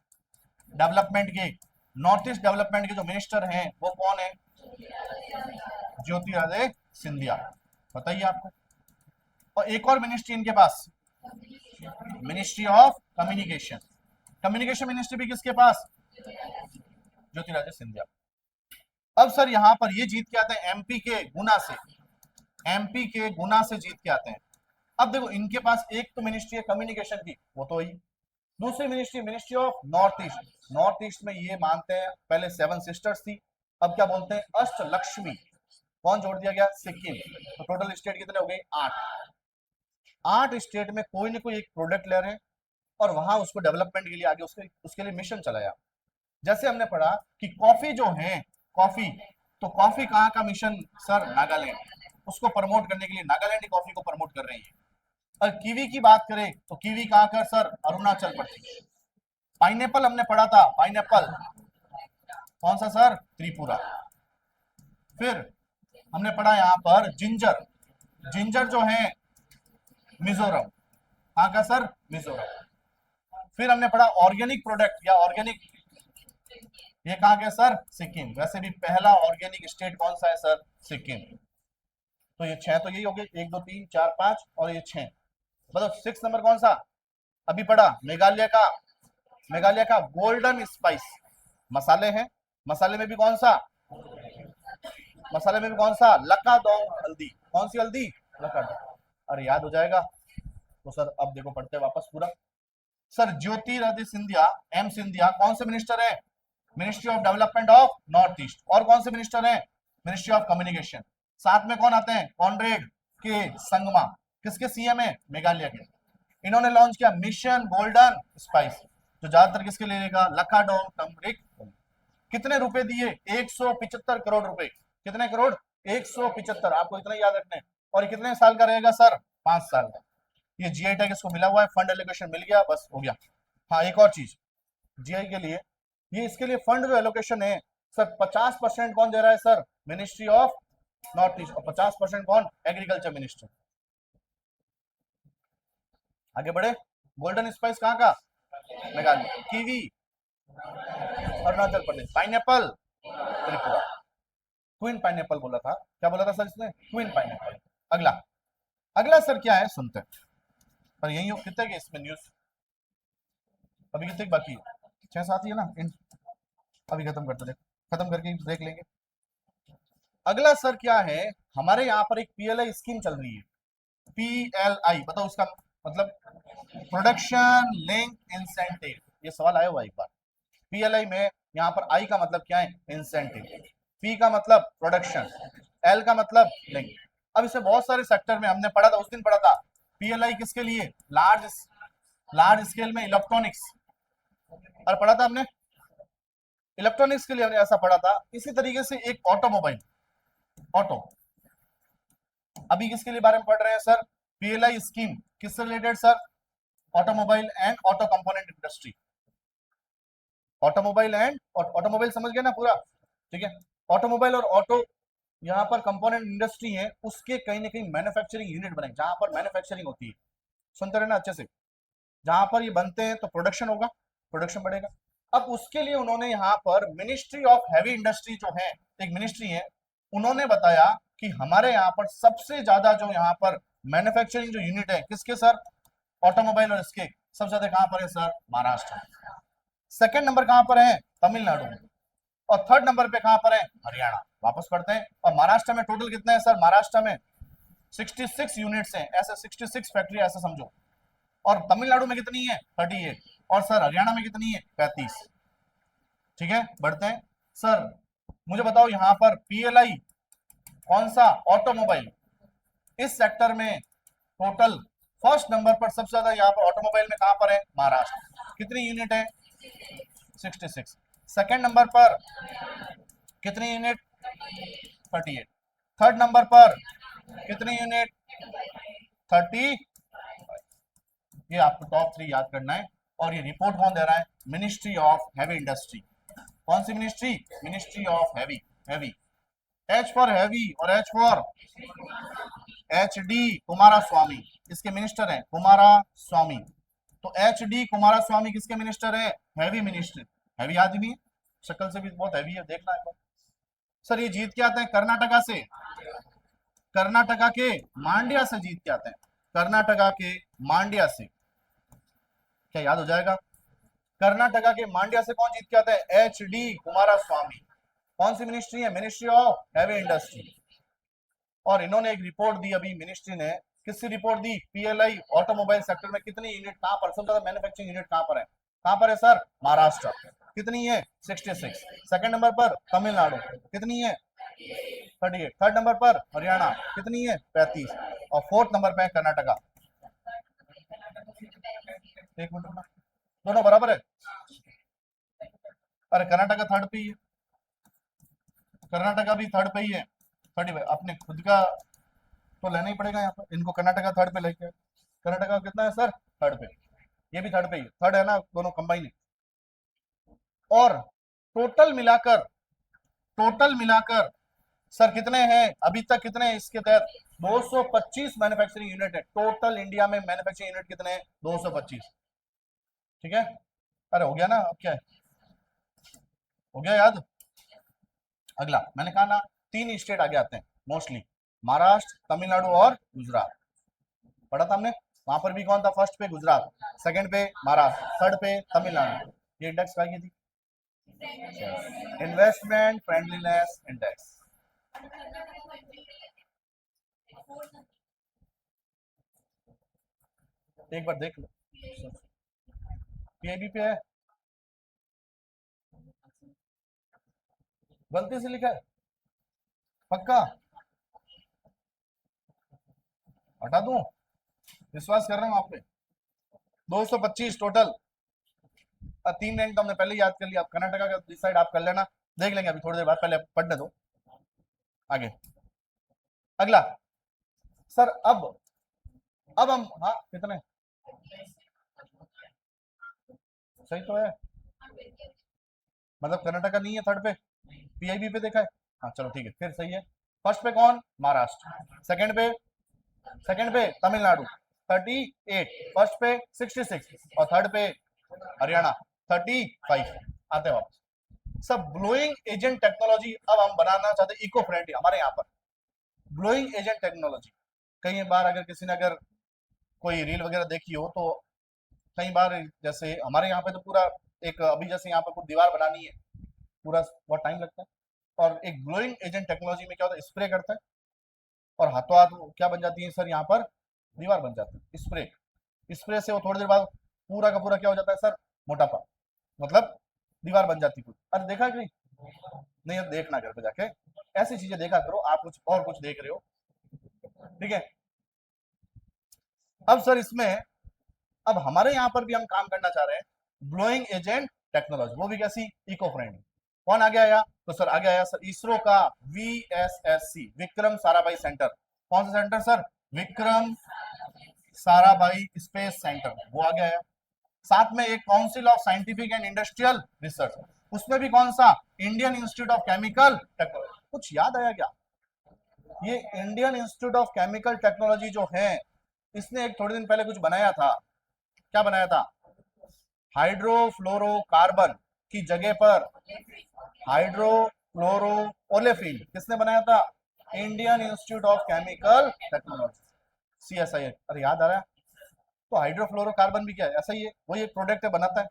development के जो मिनिस्टर हैं वो कौन है? ज्योतिरादित्य सिंधिया, बताइए आपको। और एक और मिनिस्ट्री इनके पास, ministry of communication. Communication ministry भी किसके पास? ज्योतिरादित्य सिंधिया। अब सर यहां पर ये जीत के आते हैं एमपी के गुना से, एमपी के गुना से जीत के आते हैं। अब देखो इनके पास एक तो मिनिस्ट्री है कम्युनिकेशन की, वो तो ही, दूसरी ministry of north east. North east में ये मानते हैं पहले 7 सिस्टर्स थी, अब क्या बोलते हैं? अष्ट लक्ष्मी। कौन जोड़ दिया गया? सिक्किम। तो टोटल स्टेट कितने हो गए? 8। 8 स्टेट में कोई ना कोई एक प्रोडक्ट ले रहे हैं और वहां उसको डेवलपमेंट के लिए आगे उसके लिए मिशन चलाया। जैसे हमने पढ़ा कि कॉफी जो है, कॉफी, तो कॉफी कहाँ का मिशन सर? नागालैंड। उसको प्रमोट करने के लिए नागालैंड की कॉफी को प्रमोट कर रही है। और कीवी की बात करें तो कीवी कहाँ का सर? अरुणाचल प्रदेश। पाइनएप्पल हमने पढ़ा था, पाइनएप्पल कौन सा सर? त्रिपुरा। फिर हमने पढ़ा यहाँ पर जिंजर, जिंजर जो है मिजोरम। कहाँ का सर? मिजोरम। फिर हमने पढ़ा ऑर्गेनिक प्रोडक्ट या ऑर्गेनिक, ये कहाँ का सर? सिक्किम। वैसे भी पहला ऑर्गेनिक स्टेट कौन सा है सर? सिक्किम। तो ये 6 तो यही हो गए, 1 2 3 4 5 और ये 6, मतलब 6 नंबर कौन सा? अभी पढ़ा मेघालय का गोल्डन स्पाइस मसाले हैं। मसाले में भी कौन सा? लकाडोंग हल्दी। कौन सी हल्दी? लकाडोंग। अरे याद हो जाएगा तो सर अब देखो पढ़ते हैं वापस पूरा। सर ज्योतिरादित्य सिंधिया, एम सिंधिया कौन से मिनिस्टर है? Ministry of development of north east. और कौन से मिनिस्टर है? Ministry of communication. साथ में कौन आते हैं? कॉनरेड के संगमा, किसके सीएम है? मेघालय के। इन्होंने लॉन्च किया मिशन गोल्डन स्पाइस, जो ज्यादातर किसके लिए लेगा? लकाडोंग टर्मरिक। कितने रुपए दिए? 175 करोड़ रुपए। कितने करोड़? 175। आपको इतना याद रखना है। और ये कितने साल का रहेगा सर? 5 साल का। ये जीआई टैग इसको मिला हुआ है, फंड एलोकेशन मिल गया, बस हो गया। हाँ एक और चीज, जीआई के लिए ये इसके लिए फंड जो एलोकेशन है सर, 50% कौन दे रहा है sir? Ministry of north east. और 50% कौन? Agriculture minister. आगे बढ़े, गोल्डन स्पाइस कहाँ का? Meghalaya. Kiwi Arunachal Pradesh. Pineapple Tripura. Queen pineapple बोला था, क्या बोला था सर इसने? Queen pineapple. अगला, अगला सर क्या है सुनते हैं। पर यही हो, कितने के इसमें न्यूज अभी कितने बाकी है? 6 7 ही है ना। अभी खत्म करते देख, खत्म करके देख लेंगे। अगला सर क्या है, हमारे यहाँ पर एक पीएलआई स्कीम चल रही है। पीएलआई बताओ उसका मतलब? Production link incentive. ये सवाल आया हुआ एक बार। पीएलआई में यहाँ पर आई का मतलब क्या है? इंसेंटिव। पी का मतलब प्रोडक्शन, एल का मतलब लिंक। अब इसे बहुत सारे सेक्टर में हमने पढ़ा था, उस दिन पढ़ा था। पीएलआई किसके लिए? लार्ज स्केल में इलेक्ट्रॉनिक्स, और पढ़ा था हमने इलेक्ट्रॉनिक्स के लिए, हमने ऐसा पढ़ा था। इसी तरीके से एक ऑटोमोबाइल, ऑटो, अभी किसके लिए बारे में पढ़ रहे हैं सर? पीएलआई स्कीम किससे related sir? Automobile and auto component industry. Automobile and automobile समझ गए ना पूरा? ठीक है। ऑटोमोबाइल और ऑटो यहाँ पर कंपोनेंट इंडस्ट्री है, उसके कहीं ना कहीं मैन्युफैक्चरिंग यूनिट बने, जहां पर मैन्युफैक्चरिंग होती है। सुनते रहना अच्छे से। जहां पर ये बनते हैं तो प्रोडक्शन होगा, प्रोडक्शन बढ़ेगा। अब उसके लिए उन्होंने यहाँ पर मिनिस्ट्री ऑफ हैवी इंडस्ट्री जो है, एक मिनिस्ट्री है, उन्होंने बताया कि हमारे यहाँ पर सबसे ज्यादा जो यहाँ पर मैन्युफैक्चरिंग जो यूनिट है किसके सर? ऑटोमोबाइल और इसके सबसे ज्यादा कहां पर है सर? महाराष्ट्र। सेकंड नंबर कहां पर है? तमिलनाडु में। और थर्ड नंबर पे कहां पर है? हरियाणा। वापस पढ़ते हैं। और महाराष्ट्र में टोटल कितने हैं सर? महाराष्ट्र में 66 यूनिट्स हैं, ऐसे 66 फैक्ट्री ऐसे समझो। और तमिलनाडु में कितनी है? 38। और सर हरियाणा में कितनी है? 35। ठीक है, बढ़ते हैं। सर मुझे बताओ यहां पर पीएलआई कौन सा? ऑटोमोबाइल। इस सेक्टर में टोटल फर्स्ट नंबर पर सबसे ज्यादा यहाँ पर ऑटोमोबाइल में कहां पर है? महाराष्ट्र। कितनी यूनिट है? 66। सेकंड नंबर पर कितनी यूनिट? 38। थर्ड नंबर पर कितनी यूनिट? 30। ये आपको टॉप 3 याद करना है। और ये रिपोर्ट कौन दे रहा है? Ministry of heavy industry. कौन सी ministry? Ministry of heavy. Heavy, H for heavy और H for H D Kumaraswamy. इसके मिनिस्टर हैं कुमारा स्वामी। तो एच डी कुमारा स्वामी किसके मिनिस्टर है? Heavy minister. हैवी आदमी है, शक्ल से भी बहुत हैवी है, देखना है। सर ये जीत के आते हैं कर्नाटका से। कर्नाटका के मांड्या से जीत के आते हैं। कर्नाटका के मांड्या से। क्या याद हो जाएगा? कर्नाटका के मांड्या से कौन जीत के आता है? एच डी कुमारा स्वामी। कौन सी मिनिस्ट्री है? Ministry of heavy industry. और इन्होंने एक रिपोर्ट दी अभी, मिनिस्ट्री ने किसकी रिपोर्ट दी? पीएलआई ऑटोमोबाइल सेक्टर में कितनी यूनिट, कहां पर सबसे ज्यादा मैन्युफैक्चरिंग यूनिट कहां पर है? कहां पर है सर? महाराष्ट्र। कितनी है? 66। सेकंड नंबर पर तमिलनाडु। कितनी है? 38। थर्ड नंबर पर हरियाणा। कितनी है? 35। और फोर्थ नंबर पे है कर्नाटका। एक मिनट ना, दोनों बराबर है। अरे कर्नाटका थर्ड पे ही है, कर्नाटका भी थर्ड पे ही है। 35। अपने खुद का तो लेना ही पड़ेगा यहाँ पर, इनको कर्नाटका थर्ड पे लेके। कर्नाटका कितना है सर? थर्ड पे। ये भी थर्ड पे ही, थर्ड है ना, दोनों कंबाइन है। और टोटल मिलाकर सर कितने हैं अभी तक? कितने हैं इसके तहत? 225 मैन्युफैक्चरिंग यूनिट है टोटल। इंडिया में मैन्युफैक्चरिंग यूनिट कितने हैं? 225। ठीक है। अरे हो गया ना, अब क्या है? हो गया याद? अगला मैंने कहा ना, 3 स्टेट आगे आते हैं मोस्टली, महाराष्ट्र, तमिलनाडु और गुजरात। पढ़ा था हमने। वहां पर भी कौन था? फर्स्ट पे गुजरात, सेकंड पे महाराष्ट्र, थर्ड पे तमिलनाडु। ये इंडेक्स क्या की थी? Investment friendliness index. एक बार देख लो, पीआईबी पे है, गलती से लिखा है, पक्का हटा दूं? विश्वास कर रहा हूं आप पे। 225 टोटल। 3 रैंक तो हमने पहले ही याद कर लिया, अब कर्नाटका का डिसाइड आप कर लेना, देख लेंगे अभी थोड़ी देर बाद, पहले पढ़ने दो आगे। अगला सर, अब हम, हाँ कितने? सही तो है, मतलब कर्नाटका नहीं है थर्ड पे, पीआईबी पे देखा है। हाँ चलो ठीक है, फिर सही है। फर्स्ट पे कौन? महाराष्ट्र। सेकंड पे तमिलनाडु 38। फर्स्ट पे 66 और थर्ड पे हरियाणा 35। आते हैं वापस। सब ब्लोइंग एजेंट टेक्नोलॉजी अब हम बनाना चाहते हैं इको फ्रेंडली हमारे यहाँ पर। ब्लोइंग एजेंट टेक्नोलॉजी, कई बार अगर किसी ने अगर कोई रील वगैरह देखी हो तो कई बार, जैसे हमारे यहाँ पे तो पूरा एक, अभी जैसे यहाँ पर कुछ दीवार बनानी है, पूरा बहुत टाइम लगता है। और एक ग्लोइंग एजेंट टेक्नोलॉजी में क्या होता है? स्प्रे करता है और हाथों हाथ क्या बन जाती है सर? यहाँ पर दीवार बन जाती है। स्प्रे, स्प्रे से वो थोड़ी देर बाद पूरा का पूरा क्या हो जाता है सर? मोटापा, मतलब दीवार बन जाती है कुछ। अरे देखा है कहीं? नहीं, अब देखना घर पे जाके, ऐसी चीजें देखा करो। आप कुछ और कुछ देख रहे हो, ठीक है। अब सर इसमें, अब हमारे यहाँ पर भी हम काम करना चाह रहे हैं ब्लोइंग एजेंट टेक्नोलॉजी, वो भी कैसी? Eco friendly. कौन आगे आया? तो सर आगे आया सर इसरो का वीएसएससी, विक्रम साराभाई सेंटर। कौन सा centre sir? Vikram Sarabhai space centre, वो आगे आया। साथ में एक council of scientific and industrial research, उसमें भी कौन सा? Indian institute of chemical technology. कुछ याद आया क्या? ये Indian institute of chemical technology जो है, इसने एक थोड़े दिन पहले कुछ बनाया था। क्या बनाया था? हाइड्रोफ्लोरोकार्बन की जगह पर हाइड्रोफ्लोरो ओलेफिन। किसने बनाया था? Indian institute of chemical technology, CSI. अरे याद आ रहा है। तो हाइड्रोफ्लोरोकार्बन भी क्या है? ऐसा ही है, वही एक प्रोडक्ट है, बनाता है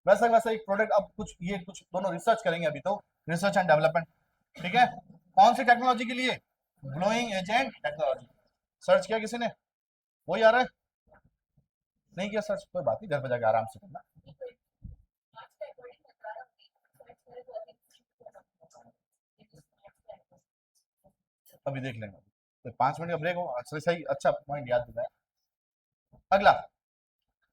वैसा वैसा एक प्रोडक्ट। अब कुछ ये कुछ दोनों रिसर्च करेंगे अभी, तो रिसर्च एंड डेवलपमेंट, ठीक है। कौन सी टेक्नोलॉजी के लिए? Blowing agent technology. सर्च किया किसी ने? वही आ रहा है? नहीं किया सर्च? कोई बात नहीं, घर पे जाके आराम से करना। अभी देख लेंगे, तो 5 मिनट का ब्रेक हो। अच्छा, सही, अच्छा पॉइंट याद दिलाया। अगला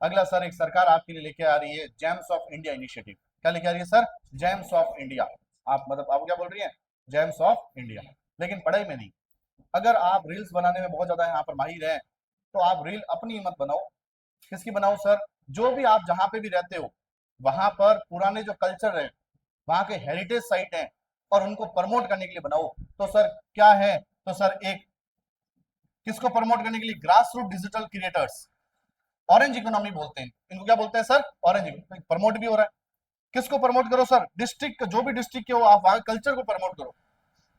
अगला सर, एक सरकार आपके लिए लेके आ रही है जेम्स ऑफ इंडिया इनिशिएटिव। क्या लेके आ रही है सर? James of India. आप मतलब आप क्या बोल रही हैं? James of India. लेकिन पढ़ाई में नहीं। अगर आप रील्स बनाने में बहुत ज्यादा यहाँ पर माहिर हैं, तो आप रील अपनी मत बनाओ। किसकी बनाओ सर? जो भी आप जहाँ पे भी रहते हो, वहां पर पुराने जो कल्चर है, वहां के हेरिटेज साइट हैं, और उनको प्रमोट करने के लिए बनाओ। तो सर क्या है? तो सर एक किसको प्रमोट करने के लिए? Grass root digital creators, orange economy बोलते हैं इनको। क्या बोलते हैं सर? ऑरेंज। प्रमोट भी हो रहा है। किसको प्रमोट करो सर? डिस्ट्रिक्ट, जो भी डिस्ट्रिक्ट के हो आप, वहां कल्चर को प्रमोट करो,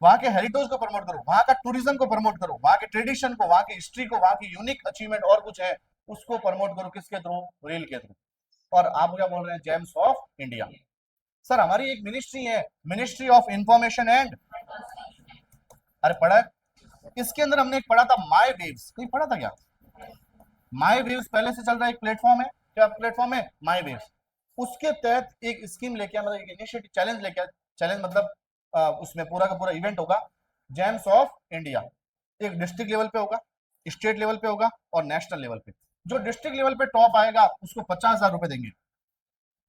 वहां के हेरिटेज को प्रमोट करो, वहां का टूरिज्म को प्रमोट करो, वहां के ट्रेडिशन को, वहां की हिस्ट्री को, वहां की यूनिक अचीवमेंट और कुछ है उसको प्रमोट करो। किसके थ्रू? रील के थ्रू। और आप क्या बोल रहे हैं? James of India. सर हमारी एक मिनिस्ट्री है, मिनिस्ट्री ऑफ इंफॉर्मेशन एंड, अरे पढ़ा है? इसके अंदर हमने एक पढ़ा था माई वेव्स, नहीं पढ़ा था क्या? माई वेव्स पहले से चल रहा है, एक प्लेटफॉर्म है। क्या प्लेटफॉर्म है? माई वेव्स। उसके तहत एक स्कीम लेके मतलब एक इनिशिएटिव, चैलेंज लेके, चैलेंज मतलब उसमें पूरा का पूरा इवेंट होगा जेम्स ऑफ इंडिया। एक डिस्ट्रिक्ट लेवल पे होगा, स्टेट लेवल पे होगा और नेशनल लेवल पे। जो डिस्ट्रिक्ट लेवल पे टॉप आएगा उसको 50,000 रुपए देंगे।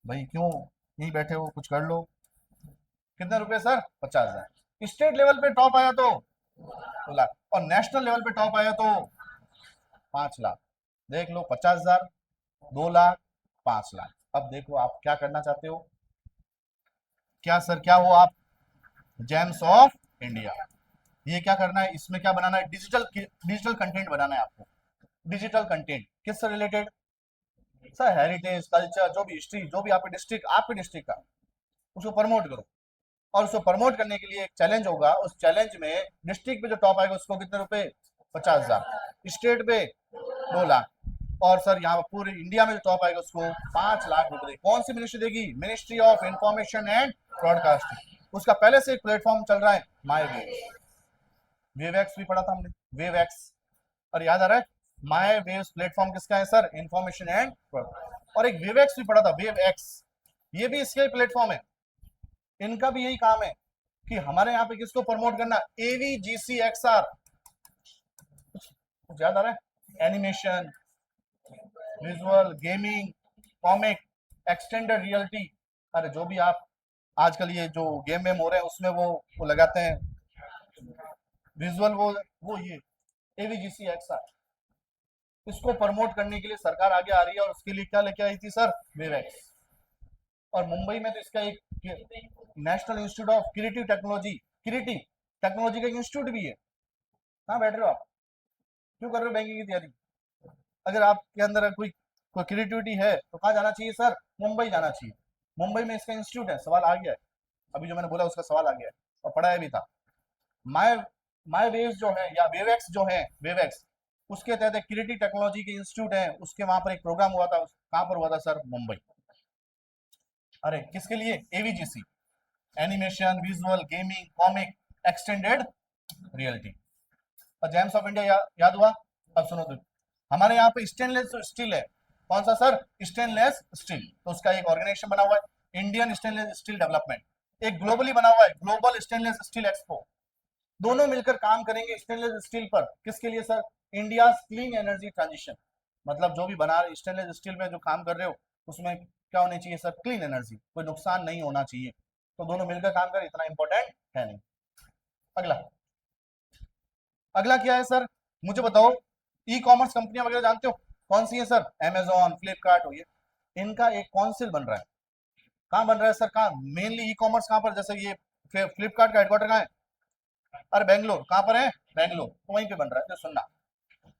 भाई क्यों यहीं बैठे हो, कुछ कर लो। कितने रुपए सर? 50,000। स्टेट लेवल पे टॉप आया तो 2 लाख, और नेशनल लेवल पे टॉप आया तो 5 लाख। देख लो, 50,000, 2 लाख, 5 लाख। अब देखो आप क्या करना चाहते हो। क्या सर, क्या हो आप? James of India. ये क्या करना है, इसमें क्या बनाना है? डिजिटल कंटेंट बनाना है आपको। डिजिटल कंटेंट किससे रिलेटेड? सर हेरिटेज, कल्चर, जो भी हिस्ट्री, जो भी आपके डिस्ट्रिक्ट का, उसको प्रमोट करो। और उसको प्रमोट करने के लिए एक चैलेंज होगा। उस चैलेंज में डिस्ट्रिक्ट पे जो टॉप आएगा उसको कितने रुपए? 50,000। स्टेट पे 2 लाख। और सर यहाँ पूरे इंडिया में जो टॉप आएगा उसको 5 लाख रुपए। कौन सी मिनिस्ट्री देगी? Ministry of information and broadcasting. उसका पहले से एक प्लेटफॉर्म चल रहा है, माई वेव। वेवएक्स भी पढ़ा था हमने, वेवएक्स। और याद आ रहा है? माई वेव्स प्लेटफॉर्म किसका है सर? Information and. और एक वेवएक्स भी पढ़ा था, वेवएक्स। ये भी इसका ही प्लेटफॉर्म है। इनका भी यही काम है कि हमारे यहाँ पे किसको प्रमोट करना? AVGCXR। कुछ याद आ रहा है? Animation, visual, gaming, comic, extended reality. अरे जो भी आप आजकल ये जो गेम में हो रहे हैं उसमें वो लगाते हैं विजुअल, वो ये AVGCXR। इसको प्रमोट करने के लिए सरकार आगे आ रही है, और उसके लिए क्या लेके आई थी सर? वेवएक्स। और मुंबई में तो इसका एक national institute of creative technology, creative technology का इंस्टीट्यूट भी है। कहाँ बैठ रहे हो आप? क्यों कर रहे हो बैंकिंग की तैयारी? अगर आपके अंदर कोई कोई क्रिएटिविटी है तो कहाँ जाना चाहिए सर? मुंबई जाना चाहिए। मुंबई में इसका इंस्टीट्यूट है। सवाल आ गया है, अभी जो मैंने बोला उसका सवाल आ गया है, और पढ़ाया भी था। माई माई वेव्स जो है, या वेवएक्स जो है, वेवएक्स, उसके तहत एक क्रिएटिव टेक्नोलॉजी के इंस्टीट्यूट है। उसके वहां पर एक प्रोग्राम हुआ था। कहाँ पर हुआ था सर? मुंबई। अरे किसके लिए? AVGC, animation, visual, gaming, comic, extended reality. और जेम्स ऑफ इंडिया याद हुआ? अब सुनो तो, हमारे यहाँ पे स्टेनलेस स्टील है। कौन सा सर? Stainless steel. तो उसका एक ऑर्गेनाइजेशन बना हुआ है, इंडियन स्टेनलेस स्टील डेवलपमेंट। एक ग्लोबली बना हुआ है, ग्लोबल स्टेनलेस स्टील एक्सपो। दोनों मिलकर काम करेंगे स्टेनलेस स्टील पर। किसके लिए sir? India clean energy transition. मतलब जो भी बना रहे स्टेनलेस स्टील में जो काम कर रहे हो, उसमें क्या होनी चाहिए सर? क्लीन एनर्जी, कोई नुकसान नहीं होना चाहिए। तो दोनों मिलकर काम कर, इतना इंपॉर्टेंट है नहीं। अगला अगला क्या है सर? मुझे बताओ। ई कॉमर्स कंपनियां वगैरह जानते हो कौन सी है सर? अमेजोन, फ्लिपकार्ट हो, ये इनका एक काउंसिल बन रहा है। कहाँ बन रहा है सर? कहाँ मेनली ई कॉमर्स कहाँ पर? जैसे ये फ्लिपकार्ट का हेडक्वार्टर कहाँ है? अरे बेंगलोर। कहाँ पर है? बेंगलोर। तो वहीं पे बन रहा है, तो सुनना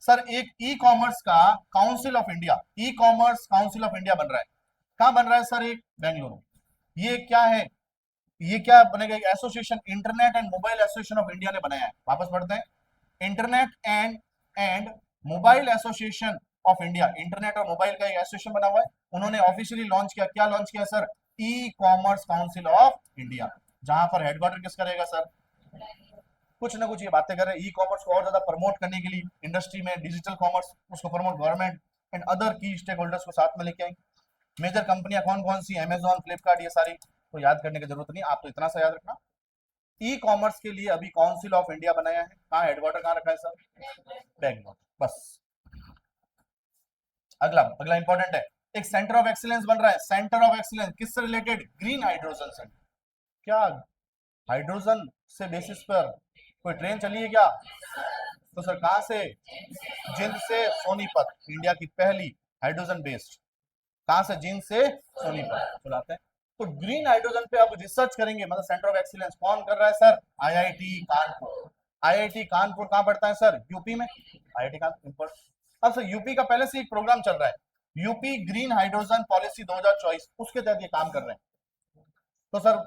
सर, एक ई कॉमर्स का council of India, e commerce council of India बन रहा है। कहाँ बन रहा है सर? एक बेंगलुरु। ये क्या है? ये क्या बनेगा? एक association, internet and mobile association of India ने बनाया है। वापस पढ़ते हैं। Internet and mobile association of India, internet और मोबाइल का एक एसोसिएशन बना हुआ है। उन्होंने ऑफिशियली लॉन्च किया। क्या लॉन्च किया sir? E commerce council of India. जहां पर हेडक्वार्टर किसका रहेगा सर? कुछ ना कुछ ये बातें कर रहे हैं। ई कॉमर्स को और ज्यादा प्रमोट करने के लिए इंडस्ट्री में डिजिटल कॉमर्स, उसको प्रमोट गवर्नमेंट एंड अदर की स्टेक होल्डर्स को साथ में लेके आएंगे। मेजर कंपनियां कौन कौन सी? अमेजॉन, फ्लिपकार्ट, ये सारी तो याद करने की जरूरत नहीं, आप तो इतना सा याद रखना। ई कॉमर्स के लिए अभी काउंसिल ऑफ इंडिया बनाया है। कहाँ हेडक्वार्टर कहाँ रखा है सर? बेंगलोर। बस। अगला अगला इंपॉर्टेंट है, एक सेंटर ऑफ एक्सीलेंस बन रहा है। सेंटर ऑफ एक्सीलेंस किससे रिलेटेड? ग्रीन हाइड्रोजन से। क्या हाइड्रोजन से बेसिस पर कोई ट्रेन चली है क्या? तो सर कहां से? जिंद से सोनीपत, इंडिया की पहली हाइड्रोजन बेस्ड। कहां से? जिंद से सोनीपत चलाते हैं। तो ग्रीन हाइड्रोजन पे अब रिसर्च करेंगे, मतलब सेंटर ऑफ एक्सीलेंस कौन कर रहा है sir? IIT Kanpur. IIT Kanpur कहां पड़ता है सर? यूपी में। आईआईटी कानपुर। अब सर यूपी का पहले से एक प्रोग्राम चल रहा है, यूपी ग्रीन हाइड्रोजन पॉलिसी 2024, उसके तहत ये काम कर रहे हैं। तो सर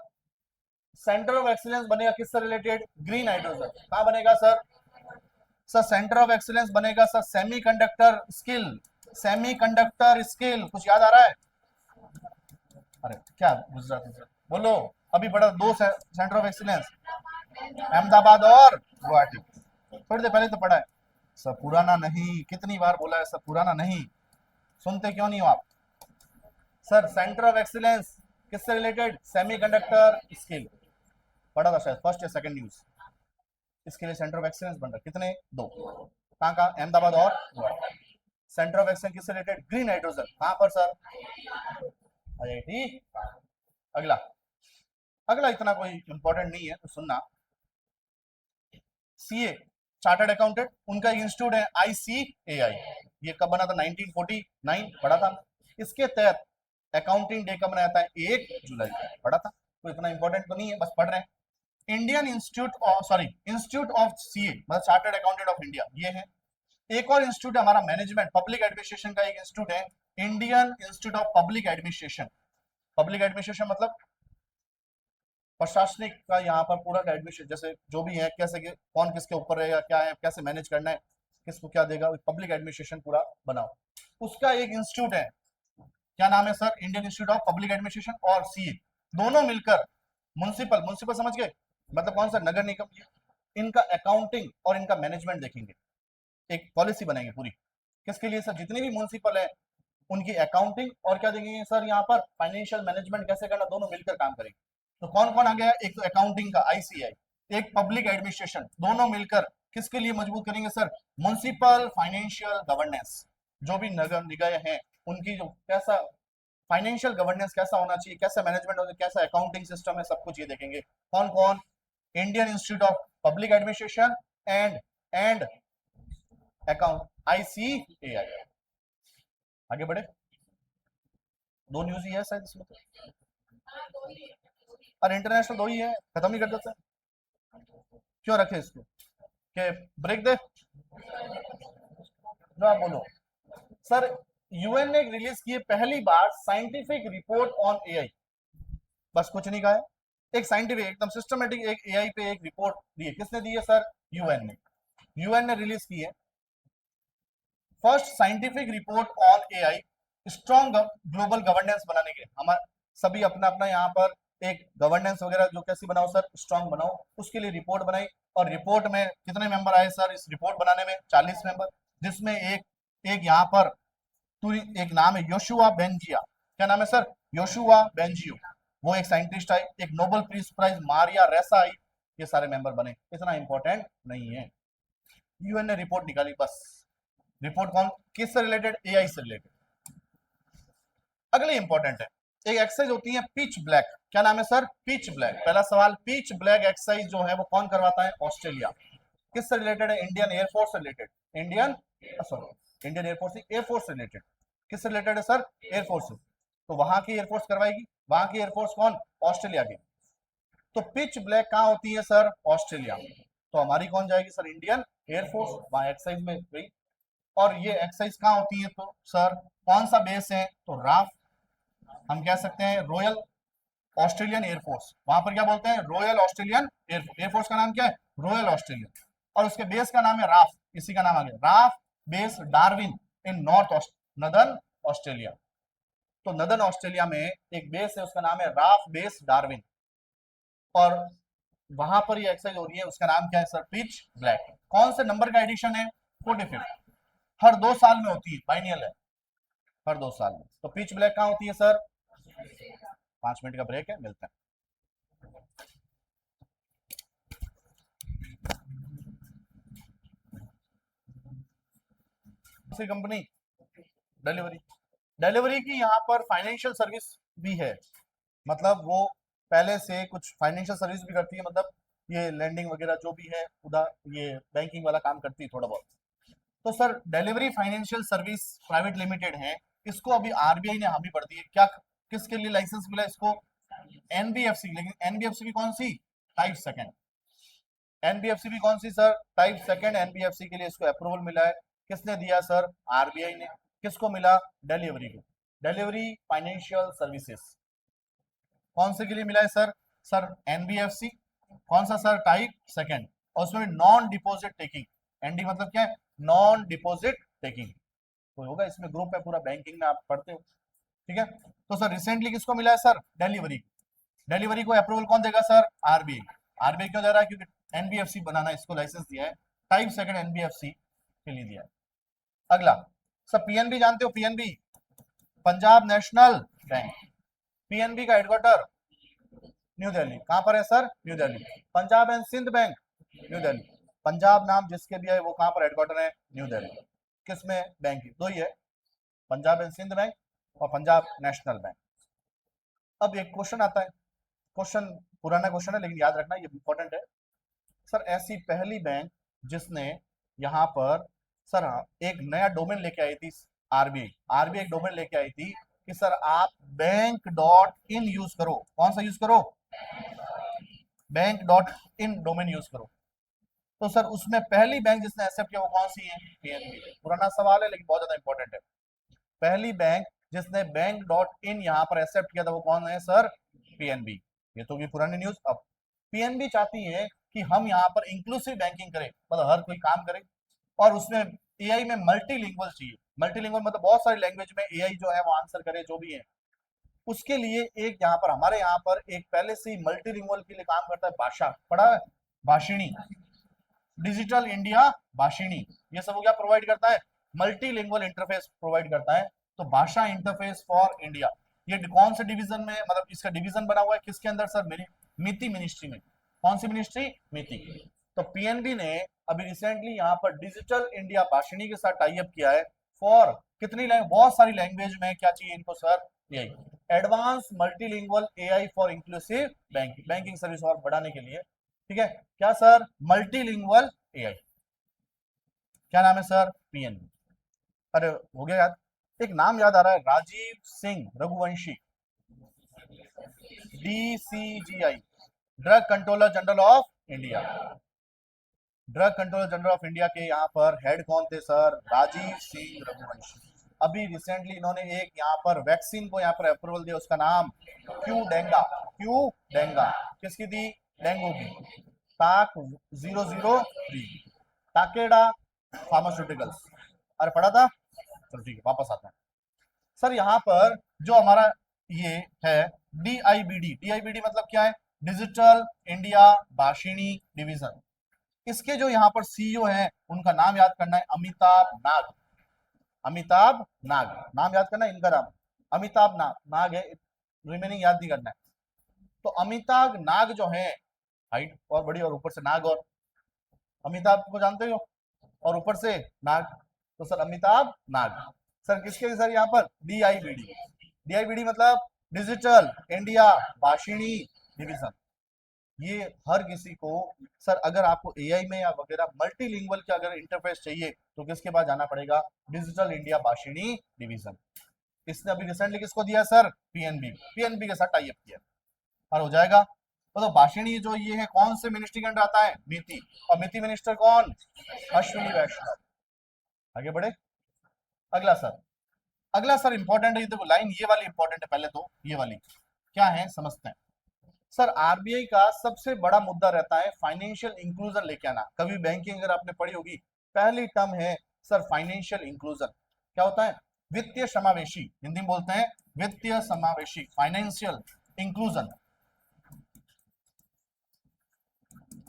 सेंटर ऑफ एक्सीलेंस बनेगा किससे रिलेटेड? Green hydrogen. कहां बनेगा sir? Sir centre of excellence बनेगा sir semiconductor skill. Semiconductor skill कुछ याद आ रहा है? अरे क्या गुजराती सर बोलो, अभी बड़ा दो सेंटर ऑफ एक्सीलेंस, अहमदाबाद और गुवाहाटी। थोड़ी देर पहले तो पढ़ा है सर, पुराना नहीं, कितनी बार बोला है सर, पुराना नहीं, सुनते क्यों नहीं हो आप? सर सेंटर ऑफ एक्सीलेंस किससे रिलेटेड? Semiconductor skill. पढ़ा था शायद फर्स्ट या सेकंड न्यूज। इसके लिए सेंटर ऑफ एक्सीलेंस बन रहा है, कितने? दो। कहाँ कहाँ? अहमदाबाद और गुवाहाटी। सेंटर ऑफ एक्सीलेंस किससे रिलेटेड? Green hydrogen. कहाँ पर सर? आईआईटी। अगला अगला इतना कोई इंपॉर्टेंट नहीं है तो सुनना। सीए चार्टर्ड अकाउंटेंट, उनका इंस्टीट्यूट है आईसीएआई। ये कब बना था? 1949 पढ़ा था। इसके तहत अकाउंटिंग डे कब मनाया जाता है? 1 जुलाई। पढ़ा था, तो इतना इंपॉर्टेंट तो नहीं है, बस पढ़ रहे हैं। Indian institute of institute of CA मतलब चार्टर्ड अकाउंटेंट ऑफ इंडिया, ये है। एक और इंस्टीट्यूट है हमारा मैनेजमेंट पब्लिक एडमिनिस्ट्रेशन का, एक इंस्टीट्यूट है Indian institute of public administration. Public administration मतलब प्रशासनिक का, यहाँ पर पूरा का एडमिनिस्ट्रेशन, जैसे जो भी है, कैसे कौन किसके ऊपर रहेगा, क्या है, कैसे मैनेज करना है, किसको क्या देगा, पब्लिक एडमिनिस्ट्रेशन पूरा बनाओ। उसका एक इंस्टीट्यूट है, क्या नाम है sir? Indian institute of public administration और सीए, दोनों मिलकर म्युनिसिपल, म्युनिसिपल समझ गए मतलब कौन सा? नगर निगम। इनका अकाउंटिंग और इनका मैनेजमेंट देखेंगे, एक पॉलिसी बनाएंगे पूरी। किसके लिए सर? जितनी भी म्युनिसिपल है उनकी अकाउंटिंग, और क्या देखेंगे सर यहाँ पर? फाइनेंशियल मैनेजमेंट कैसे करना, दोनों मिलकर काम करेंगे। तो कौन कौन आ गया? एक तो अकाउंटिंग का आईसीआई, एक पब्लिक एडमिनिस्ट्रेशन, दोनों मिलकर किसके लिए मजबूत करेंगे सर? Municipal financial governance. जो भी नगर निकाय हैं उनकी जो कैसा फाइनेंशियल गवर्नेंस कैसा होना चाहिए, कैसा मैनेजमेंट होना चाहिए, कैसा अकाउंटिंग सिस्टम है, सब कुछ ये देखेंगे। कौन कौन? Indian institute of public administration and account, ICAI. आगे बढ़े, दो न्यूज ही है शायद इसमें तो। और इंटरनेशनल दो ही है, खत्म ही कर देते हैं। क्यों रखे इसको? के ब्रेक दे, जो आप बोलो। सर यूएन ने रिलीज की है पहली बार साइंटिफिक रिपोर्ट ऑन एआई। बस कुछ नहीं कहा है, एक साइंटिफिक एकदम सिस्टमेटिक एक एआई पे एक रिपोर्ट दी है। किसने दी है सर? यूएन ने। यूएन ने रिलीज की है first scientific report on AI, strong global governance बनाने के। हमारे सभी अपना अपना यहाँ पर एक गवर्नेंस वगैरह जो कैसी बनाओ सर? स्ट्रॉन्ग बनाओ, उसके लिए रिपोर्ट बनाई। और रिपोर्ट में कितने मेंबर आए सर इस रिपोर्ट बनाने में? 40 मेंबर, जिसमें एक एक यहाँ पर पूरी एक नाम है योशुआ बेंजिया। क्या नाम है सर? Yoshua Bengio. वो एक साइंटिस्ट आई, एक नोबेल पीस प्राइज मारिया रेसा आई, ये सारे मेंबर बने। इतना इंपॉर्टेंट नहीं है। यूएन ने रिपोर्ट निकाली बस। रिपोर्ट कौन किससे रिलेटेड? एआई से रिलेटेड। अगले इंपॉर्टेंट है, एक एक्सरसाइज होती है पिच ब्लैक। क्या नाम है सर? Pitch black. पहला सवाल, पिच ब्लैक एक्सरसाइज जो है वो कौन करवाता है? ऑस्ट्रेलिया। किससे रिलेटेड है? इंडियन एयरफोर्स से related. Indian sorry Indian air force, air force से रिलेटेड। किससे रिलेटेड है सर? एयरफोर्स से। तो वहां की एयरफोर्स करवाएगी। वहां की एयरफोर्स कौन? ऑस्ट्रेलिया की। तो पिच ब्लैक कहाँ होती है सर? ऑस्ट्रेलिया में। तो हमारी कौन जाएगी सर? Indian air force. वहां एक्सरसाइज में गई। और ये एक्सरसाइज कहाँ होती है तो सर कौन सा बेस है? तो राफ, हम कह सकते हैं रॉयल ऑस्ट्रेलियन एयरफोर्स। वहां पर क्या बोलते हैं? रॉयल ऑस्ट्रेलियन एयरफोर्स का नाम क्या है? Royal Australian. और उसके बेस का नाम है राफ, इसी का नाम आ गया राफ बेस डार्विन इन नदर्न ऑस्ट्रेलिया। तो नदर्न ऑस्ट्रेलिया में एक बेस है, उसका नाम है राफ बेस डार्विन। और वहां पर ये एक्सरसाइज हो रही है, उसका नाम क्या है सर? Pitch black. कौन से नंबर का एडिशन है? 45। हर 2 साल में होती है, बाइनियल है, हर 2 साल में। तो पिच ब्लैक कहाँ होती है सर? 5 मिनट का ब्रेक है, मिलते हैं। Company delivery. डिलीवरी की यहाँ पर फाइनेंशियल सर्विस भी है, मतलब वो पहले से कुछ फाइनेंशियल सर्विस भी करती है, मतलब ये लैंडिंग वगैरह जो भी है उधर ये बैंकिंग वाला काम करती है थोड़ा बहुत। तो sir delivery financial service private limited है, इसको अभी आरबीआई ने हामी भर दी है। क्या किसके लिए लाइसेंस मिला इसको? एनबीएफसी। लेकिन एनबीएफसी भी कौन सी? Type second. एनबीएफसी भी कौन सी सर? टाइप सेकंड एनबीएफसी के लिए इसको अप्रूवल मिला है। किसने दिया सर? आरबीआई ने। किसको मिला? डिलीवरी को। डिलीवरी फाइनेंशियल सर्विसेज कौन से के लिए मिला है सर? Sir NBFC. कौन सा सर? Type second. और उसमें नॉन डिपॉजिट टेकिंग। एनडी मतलब क्या है? Non deposit taking. तो होगा इसमें ग्रुप है पूरा, बैंकिंग में आप पढ़ते हो, ठीक है। तो सर रिसेंटली किसको मिला है सर? डिलीवरी। डिलीवरी को अप्रूवल कौन देगा सर? आरबीआई। आरबीआई क्यों दे रहा है? क्योंकि एनबीएफसी बनाना इसको लाइसेंस दिया है, टाइप सेकंड एनबीएफसी के लिए दिया है। अगला सर पीएनबी जानते हो? PNB Punjab national bank. PNB का हेडक्वार्टर न्यू दिल्ली। कहां पर है sir? New Delhi. Punjab and Sindh bank new Delhi. Punjab नाम जिसके भी है वो कहां पर हेडक्वार्टर है? न्यू दिल्ली। किसमें? बैंक दो ही है, पंजाब एंड सिंध बैंक और पंजाब नेशनल बैंक। अब एक क्वेश्चन आता है, क्वेश्चन पुराना क्वेश्चन है लेकिन याद रखना ये इंपॉर्टेंट है। सर ऐसी पहली बैंक जिसने यहाँ पर सर एक नया डोमेन लेके आई थी, आरबीआई। आरबीआई एक डोमेन लेके आई थी कि सर आप बैंक डॉट इन यूज करो। कौन सा यूज करो? Bank dot in domain use करो। तो सर उसमें पहली बैंक जिसने एक्सेप्ट किया वो कौन सी है? पीएनबी। पुराना सवाल है लेकिन बहुत ज्यादा इंपॉर्टेंट है। पहली बैंक जिसने बैंक डॉट इन यहाँ पर एक्सेप्ट किया था वो कौन है सर? पीएनबी। ये तो भी पुरानी न्यूज। अब पीएनबी चाहती है कि हम यहाँ पर इंक्लूसिव बैंकिंग करें, मतलब हर कोई काम करे, और उसमें एआई में मल्टीलिंगुअल चाहिए। मल्टीलिंगुअल मतलब बहुत सारी लैंग्वेज में एआई जो है वो आंसर करे जो भी है। उसके लिए एक यहाँ पर हमारे यहाँ पर एक पहले से ही मल्टीलिंगुअल के लिए काम करता है, भाषा पढ़ा है, भाषिणी। डिजिटल इंडिया भाषिणी ये सब वो क्या प्रोवाइड करता है? मल्टीलिंगुअल इंटरफेस प्रोवाइड करता है। तो भाषा इंटरफेस फॉर इंडिया ये कौन से डिवीजन में, मतलब इसका डिवीजन बना हुआ है किसके अंदर सर? मेरी मिति मिनिस्ट्री में। कौन सी मिनिस्ट्री? मिति। तो पीएनबी ने अभी रिसेंटली यहाँ पर डिजिटल इंडिया भाषिणी के साथ टाई अप किया है फॉर कितनी लैंग्वेज? बहुत सारी लैंग्वेज में क्या चाहिए इनको sir? AI, advance multilingual AI for inclusive banking, banking service और बढ़ाने के लिए, ठीक है। क्या सर? Multilingual AI. क्या नाम है सर? पीएनबी। अरे हो गया याद। एक नाम याद आ रहा है, Rajeev Singh Raghuvanshi, DCGI, drug controller general of India. Drug controller general of India के यहाँ पर हेड कौन थे सर? राजीव सिंह रघुवंशी। अभी रिसेंटली इन्होंने एक यहाँ पर वैक्सीन को यहाँ पर अप्रूवल दिया, उसका नाम क्यू डेंगा। क्यू डेंगा किसकी दी? डेंगू की। टाक 003 टाकेडा फार्मास्यूटिकल्स। अरे पढ़ा था? चलो ठीक है वापस आते हैं। सर यहाँ पर जो हमारा ये है डीआईबीडी, डीआईबीडी मतलब क्या है? Digital India Bhashini division. इसके जो यहाँ पर सीईओ हैं उनका नाम याद करना है, अमिताभ नाग। अमिताभ नाग नाम याद करना है इनका नाम, अमिताभ नाग। नाग है, रिमेनिंग याद नहीं करना है। तो अमिताभ नाग जो है, हाइट और बड़ी और ऊपर से नाग, और अमिताभ को जानते हो और ऊपर से नाग, तो सर अमिताभ नाग। सर किसके सर यहाँ पर? डीआईबीडी। डीआईबीडी मतलब डिजिटल इंडिया भाषिणी डिवीजन। ये हर किसी को सर अगर आपको एआई में या वगैरह मल्टीलिंगुअल का अगर इंटरफेस चाहिए तो किसके पास जाना पड़ेगा? Digital India Bhashini division. इसने अभी रिसेंटली किसको दिया सर? पीएनबी। पीएनबी के साथ टाई अप किया और हो जाएगा। तो भाषिणी जो ये है कौन से मिनिस्ट्री के अंडर आता है? मिति। और मिति मिनिस्टर कौन? अश्विनी वैष्णव। आगे बढ़े। अगला सर, अगला सर इंपॉर्टेंट है, ये देखो लाइन ये वाली इंपॉर्टेंट है, पहले तो ये वाली क्या है समझते हैं। सर आरबीआई का सबसे बड़ा मुद्दा रहता है फाइनेंशियल इंक्लूजन लेके आना। कभी बैंकिंग अगर आपने पढ़ी होगी, पहली टर्म है सर फाइनेंशियल इंक्लूजन। क्या होता है? वित्तीय समावेशी, हिंदी में बोलते हैं वित्तीय समावेशी, फाइनेंशियल इंक्लूजन।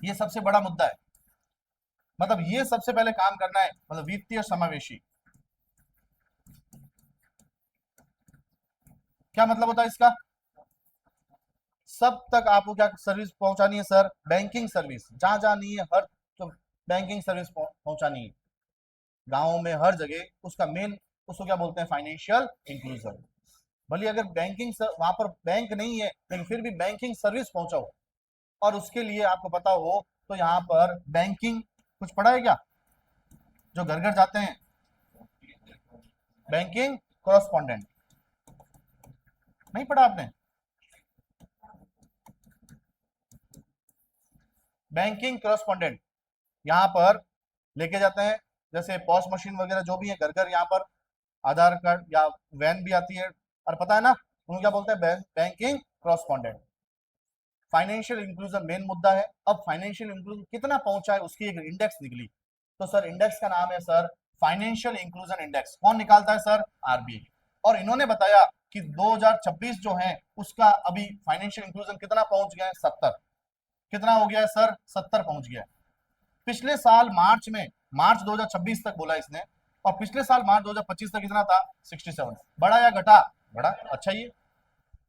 ये सबसे बड़ा मुद्दा है, मतलब ये सबसे पहले काम करना है, मतलब वित्तीय समावेशी। क्या मतलब होता है इसका? सब तक आपको क्या सर्विस पहुंचानी है सर? बैंकिंग सर्विस जहां जहां नहीं है हर तो बैंकिंग सर्विस पहुंचानी है, गांवों में हर जगह। उसका मेन उसको क्या बोलते हैं, फाइनेंशियल इंक्लूजन। भले अगर बैंकिंग वहां पर बैंक नहीं है लेकिन फिर भी बैंकिंग सर्विस पहुंचा हो, और उसके लिए आपको पता हो तो यहाँ पर बैंकिंग कुछ पढ़ा है क्या, जो घर घर जाते हैं, बैंकिंग कॉरेस्पॉन्डेंट, नहीं पढ़ा आपने? बैंकिंग कॉरेस्पॉन्डेंट यहाँ पर लेके जाते हैं, जैसे पॉस मशीन वगैरह जो भी है घर घर, यहाँ पर आधार कार्ड या वैन भी आती है, और पता है ना उनको क्या बोलते हैं, banking correspondent. Financial inclusion main मुद्दा है। अब फाइनेंशियल इंक्लूजन कितना पहुंचा है उसकी एक इंडेक्स निकली, तो सर इंडेक्स का नाम है सर फाइनेंशियल इंक्लूजन इंडेक्स। कौन निकालता है सर, आरबीआई। और इन्होंने बताया कि 2026 जो है उसका अभी फाइनेंशियल इंक्लूजन कितना पहुंच गया है, 70। कितना हो गया है सर, 70 पहुंच गया है। पिछले साल मार्च में, मार्च 2026 तक बोला इसने, और पिछले साल मार्च 2025 तक कितना था, 67। बड़ा या घटा, बड़ा, अच्छा ही है।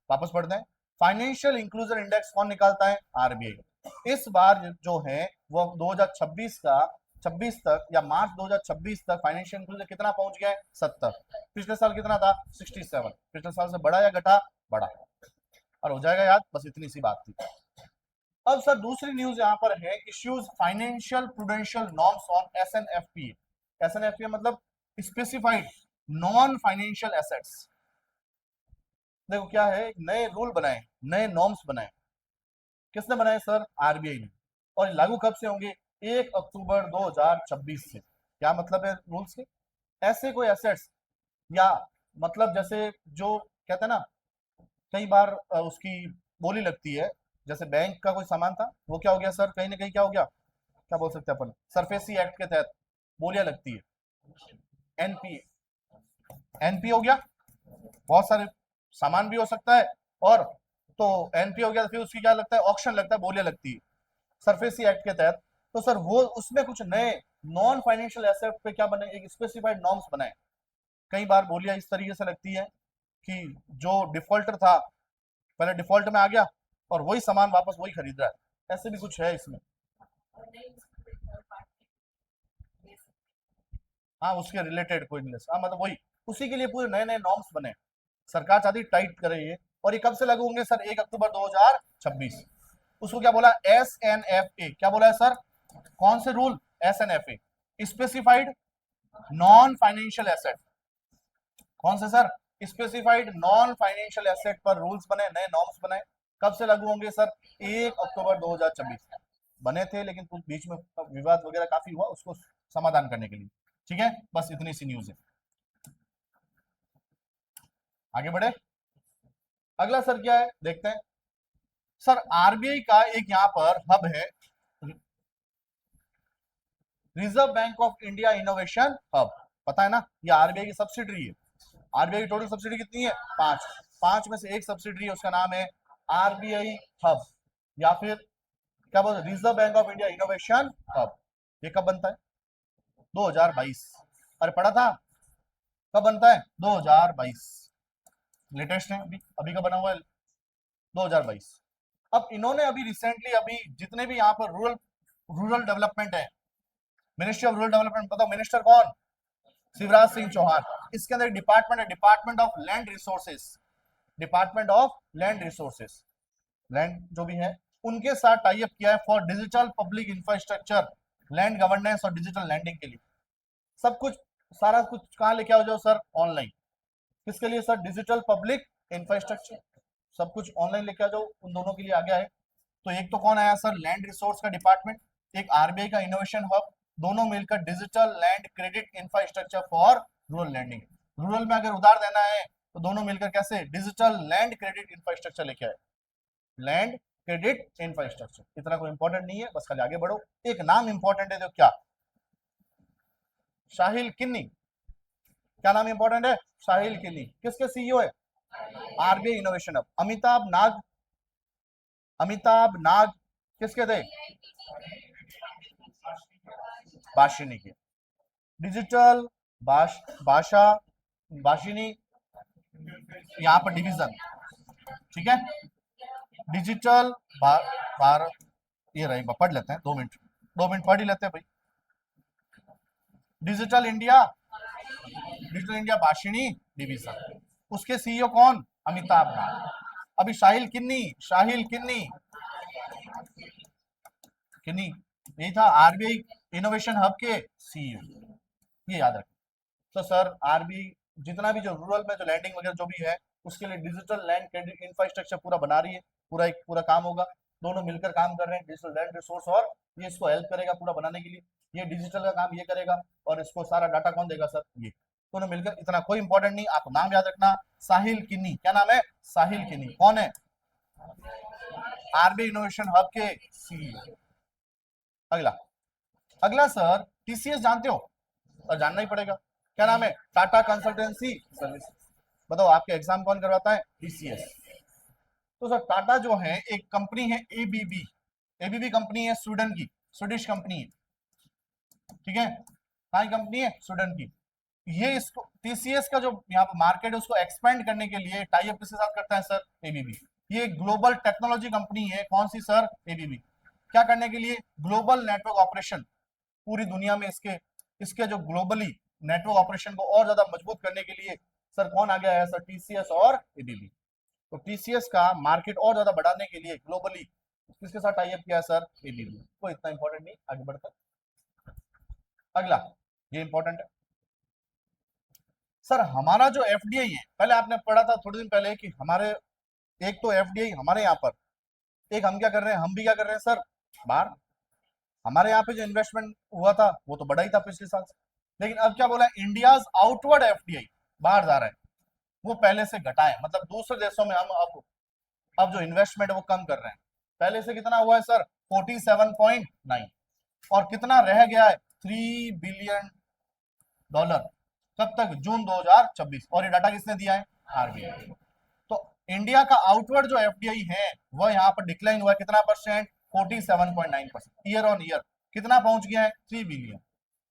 वापस पढ़ते हैं, फाइनेंशियल इंक्लूजन इंडेक्स कौन निकालता है, आरबीआई। इस बार जो है वो 2026 का 26 तक या मार्च 2026 तक फाइनेंशियल इंक्लूजन कितना पहुंच गया है, 70। पिछले साल कितना था, 67। पिछले साल से बड़ा या घटा, बड़ा। और हो जाएगा याद, बस इतनी सी बात थी। अब सर दूसरी न्यूज यहां पर है, issues financial prudential norms on SNFP. SNFP मतलब स्पेसिफाइड नॉन फाइनेंशियल एसेट्स। देखो क्या है, नए रूल बनाए, नए नॉर्म्स बनाए। किसने बनाए सर, आरबीआई ने। और लागू कब से होंगे, 1 अक्टूबर 2026 से। क्या मतलब है रूल्स के, ऐसे कोई एसेट्स या मतलब जैसे जो कहते हैं ना, कई बार उसकी बोली लगती है, जैसे बैंक का कोई सामान था वो क्या हो गया सर, कहीं ना कहीं क्या हो गया, क्या बोल सकते हैं अपन, सरफेसी एक्ट के तहत बोलियां लगती है, एनपीए, एनपी हो गया, बहुत सारे सामान भी हो सकता है, और तो एनपी हो गया तो फिर उसकी क्या लगता है, ऑक्शन लगता है, बोलियां लगती है सरफेसी एक्ट के तहत। तो सर वो उसमें कुछ नए नॉन फाइनेंशियल एसेट पे क्या बने, एक स्पेसिफाइड नॉर्म्स बनाए। कई बार बोलियां इस तरीके से लगती है कि जो डिफॉल्टर था पहले डिफॉल्ट में आ गया और वही सामान वापस वही खरीद रहा है, ऐसे भी कुछ है इसमें। हाँ उसके रिलेटेड कोई नहीं, हाँ मतलब वही, उसी के लिए पूरे नए नए नॉर्म्स बने, सरकार चाहती टाइट करे ये। और ये कब से लागू होंगे सर, 1 अक्टूबर 2026। उसको क्या बोला, एस एन एफ ए, क्या बोला है सर, कौन से rule, S N F A, specified non financial asset. कौन से sir, specified non financial asset पर रूल्स बने, नए नॉर्म्स बने। कब से लागू होंगे सर, 1 अक्टूबर 2026। बने थे लेकिन कुछ बीच में विवाद वगैरह काफी हुआ, उसको समाधान करने के लिए। ठीक है, बस इतनी सी न्यूज है। आगे बढ़े, अगला सर क्या है देखते हैं। सर आरबीआई का एक यहाँ पर हब है, reserve bank of India innovation hub. पता है ना, ये आरबीआई की सब्सिडरी है। आरबीआई की टोटल सब्सिडी कितनी है, 5। 5 में से एक सब्सिडरी है, उसका नाम है आरबीआई हब, या फिर क्या बोलते, reserve bank of India innovation hub. ये कब बनता है, 2022। अरे पढ़ा था, कब बनता है, 2022। लेटेस्ट है, अभी अभी का बना हुआ है, 2022। अब इन्होंने अभी रिसेंटली, अभी जितने भी यहाँ पर रूरल रूरल डेवलपमेंट है, मिनिस्ट्री ऑफ रूरल डेवलपमेंट, बताओ मिनिस्टर कौन, शिवराज सिंह चौहान। इसके अंदर डिपार्टमेंट है, department of land resources, department of land resources, land जो भी है, उनके साथ टाई अप किया है for digital public infrastructure, land governance और डिजिटल लैंडिंग के लिए। सब कुछ, सारा कुछ कहाँ लेके आओ जाओ सर, ऑनलाइन। किसके लिए सर, डिजिटल पब्लिक इंफ्रास्ट्रक्चर, सब कुछ ऑनलाइन लेके आ जाओ, उन दोनों के लिए आ गया है। तो एक तो कौन आया सर, लैंड रिसोर्स का डिपार्टमेंट, एक आरबीआई का इनोवेशन हब, दोनों मिलकर digital land credit infrastructure for rural lending. Rural में अगर उधार देना है तो दोनों मिलकर कैसे, डिजिटल लैंड क्रेडिट इंफ्रास्ट्रक्चर लेके आए, लैंड क्रेडिट इंफ्रास्ट्रक्चर। इतना कोई इंपॉर्टेंट नहीं है, बस खाली आगे बढ़ो। एक नाम इंपॉर्टेंट है, तो क्या, साहिल किन्नी। क्या नाम इंपॉर्टेंट है, साहिल किन्नी, किसके सीईओ है, आरबीआई इनोवेशन हब। अमिताभ नाग, अमिताभ नाग किसके थे, भाषिनी के। डिजिटल भाषा भाषिनी, यहाँ पर डिवीजन, ठीक है, डिजिटल भारत, ये रही, पढ़ लेते हैं, 2 मिनट, 2 मिनट पढ़ ही लेते हैं भाई। Digital India digital India Bhashini division, उसके सीईओ कौन? अमिताभ नाथ। अभी शाहिल किन्नी यही था आरबीआई इनोवेशन हब के सीईओ, ये याद रखें। तो सर आरबीआई जितना भी जो रूरल में जो लैंडिंग वगैरह जो भी है उसके लिए डिजिटल लैंड क्रेडिट इंफ्रास्ट्रक्चर पूरा बना रही है, पूरा काम होगा, दोनों मिलकर काम कर रहे हैं, डिजिटल लैंड रिसोर्स और ये इसको हेल्प करेगा पूरा बनाने के लिए, ये डिजिटल का काम ये करेगा और इसको सारा डाटा कौन देगा सर? ये दोनों मिलकर, इतना कोई इंपॉर्टेंट नहीं, आप नाम याद रखना, साहिल किन्नी। क्या नाम है? साहिल किन्नी। कौन है? आरबीआई इनोवेशन हब के सीईओ। अगला अगला सर टीसीएस जानते हो? और जानना ही पड़ेगा, क्या नाम है? Tata consultancy service. बताओ आपके एग्जाम कौन करवाता है? टीसीएस। तो सर टाटा जो है एक कंपनी है एबीबी, एबीबी कंपनी है स्वीडन की, स्वीडिश कंपनी है, ठीक है, कहाँ की कंपनी है? स्वीडन की। ये इसको टीसीएस का जो यहाँ पर मार्केट है उसको एक्सपेंड करने के लिए टाई अप किसके साथ करता है सर? एबीबी। ये ग्लोबल टेक्नोलॉजी कंपनी है, कौन सी सर? एबीबी। क्या करने के लिए? ग्लोबल नेटवर्क ऑपरेशन, पूरी दुनिया में इसके इसके जो ग्लोबली नेटवर्क ऑपरेशन को और ज्यादा मजबूत करने के लिए सर कौन आ गया है सर? टीसीएस और एबीबी। तो टीसीएस का मार्केट और ज्यादा बढ़ाने के लिए ग्लोबली किसके साथ टाई अप किया है सर? एबीबी। तो इतना इंपॉर्टेंट नहीं, आगे बढ़ते। अगला ये इंपॉर्टेंट है सर, हमारा जो एफडीआई है, पहले आपने पढ़ा था थोड़े दिन पहले कि हमारे एक तो एफडीआई हमारे यहाँ पर, एक हम क्या कर रहे हैं, हम भी क्या कर रहे हैं सर? बाहर। हमारे यहाँ पे जो इन्वेस्टमेंट हुआ था वो तो बड़ा ही था पिछले साल से, लेकिन अब क्या बोला है? इंडियाज आउटवर्ड एफडीआई, बाहर जा रहा है, वो पहले से घटा है, मतलब दूसरे देशों में हम अब जो इन्वेस्टमेंट है वो कम कर रहे हैं। पहले से कितना हुआ है सर? 47.9, और कितना रह गया है? $3 बिलियन। कब तक? जून 2026। और ये डाटा किसने दिया है? आरबीआई। तो इंडिया का आउटवर्ड जो एफडीआई है वह यहाँ पर डिक्लाइन हुआ है, कितना परसेंट? 47.9%। ईयर ऑन ईयर कितना पहुंच गया है? 3 बिलियन।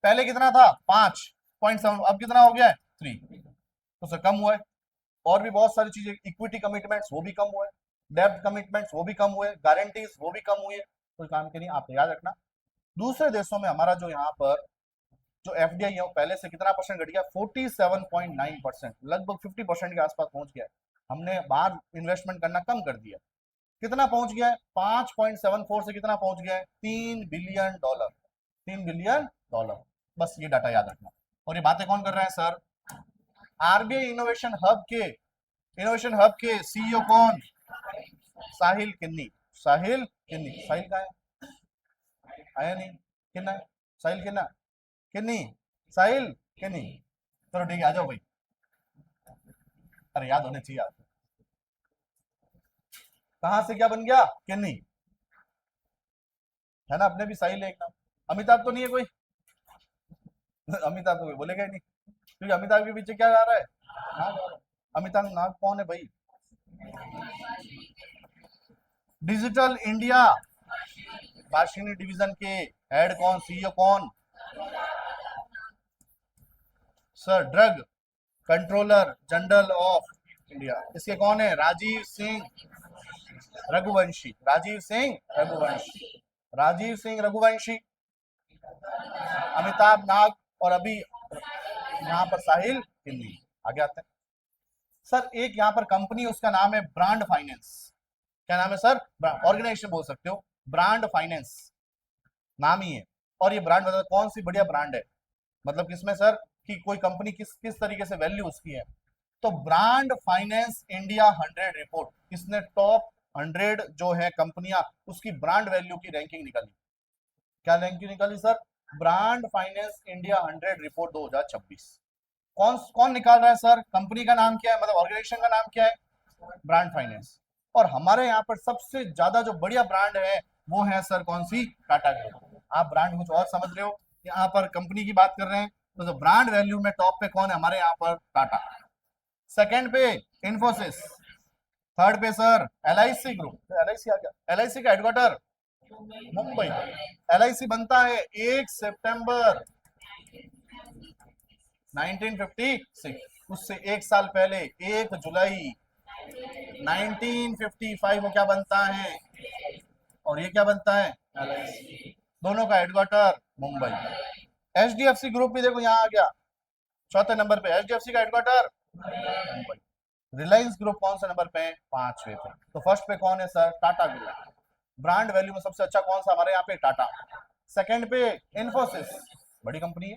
पहले कितना था? 5.7, अब कितना हो गया है? 3। तो सर कम हुआ है। और भी बहुत सारी चीजें, इक्विटी कमिटमेंट्स वो भी कम हुए, डेब्ट कमिटमेंट्स वो भी कम हुए, गारंटीज वो भी कम हुए, कोई काम के नहीं, आप याद रखना। दूसरे देशों में हमारा जो यहाँ पर जो एफडीआई है वो पहले से कितना परसेंट घट गया? 47.9%, लगभग 50% के आसपास पहुंच गया है। हमने बाहर इन्वेस्टमेंट करना कम कर दिया। कितना पहुंच गया है? 5.74 से कितना पहुंच गया है? $3 बिलियन। $3 बिलियन। बस ये डाटा याद रखना। और ये बातें कौन कर रहे हैं सर? आरबीआई इनोवेशन हब के सीईओ कौन? साहिल किन्नी। साहिल किन्नी। साहिल का है? आया नहीं? किन्ना है? साहिल किन्ना किन्नी, साहिल किन्नी। चलो ठीक है, आ जाओ भाई। अरे याद होने चाहिए आपको। कहां से क्या बन गया? किन्नी, है ना? अपने भी साहिल है एक नाम। अमिताभ तो नहीं है कोई? अमिताभ तो कोई बोलेगा ही नहीं, क्योंकि अमिताभ के पीछे क्या जा रहा है? नाग जा रहा है। अमिताभ नाग कौन है भाई? डिजिटल इंडिया भाषिणी डिवीजन के हेड कौन? सीईओ कौन? Sir drug controller general of India, इसके कौन है? राजीव सिंह रघुवंशी। राजीव सिंह रघुवंशी। राजीव सिंह रघुवंशी, अमिताभ नाग, और अभी यहाँ पर साहिल किन्नी। आगे आते हैं सर, एक यहाँ पर कंपनी, उसका नाम है ब्रांड फाइनेंस। क्या नाम है सर? ऑर्गेनाइजेशन बोल सकते हो, ब्रांड फाइनेंस नाम ही है। और ये ब्रांड मतलब कौन सी बढ़िया ब्रांड है, मतलब किसमें सर कि कोई कंपनी किस किस तरीके से वैल्यू उसकी है। तो ब्रांड फाइनेंस इंडिया 100 रिपोर्ट, इसने टॉप 100 जो है कंपनियां, उसकी ब्रांड वैल्यू की रैंकिंग निकाली। क्या रैंकिंग निकाली sir? Brand finance India 100 report 2026। कौन कौन निकाल रहा है सर? कंपनी का नाम क्या है, मतलब ऑर्गेनाइजेशन का नाम क्या है? Brand finance. और हमारे यहाँ पर सबसे ज्यादा जो बढ़िया ब्रांड है वो है सर कौन सी? टाटा ग्रुप। आप ब्रांड कुछ और समझ रहे हो, यहाँ पर कंपनी की बात कर रहे हैं, तो जो ब्रांड वैल्यू में टॉप पे कौन है हमारे यहाँ पर? टाटा। सेकंड पे इन्फोसिस, थर्ड पे सर एलआईसी ग्रुप। एलआईसी आ गया, एलआईसी का हेडक्वार्टर मुंबई। एलआईसी बनता है 1 सितंबर 1956, उससे एक साल पहले 1 जुलाई 1955 को क्या बनता है? और ये क्या बनता है? एलआईसी। दोनों का हेडक्वार्टर मुंबई। एचडीएफसी ग्रुप भी देखो यहाँ आ गया, चौथे नंबर पे एचडीएफसी का हेडक्वार्टर मुंबई। रिलायंस ग्रुप कौन से नंबर पे है? 5वें पे। तो फर्स्ट पे कौन है sir? Tata group. Brand value में सबसे अच्छा कौन सा हमारे यहाँ पे? टाटा। सेकंड पे इन्फोसिस, बड़ी कंपनी है।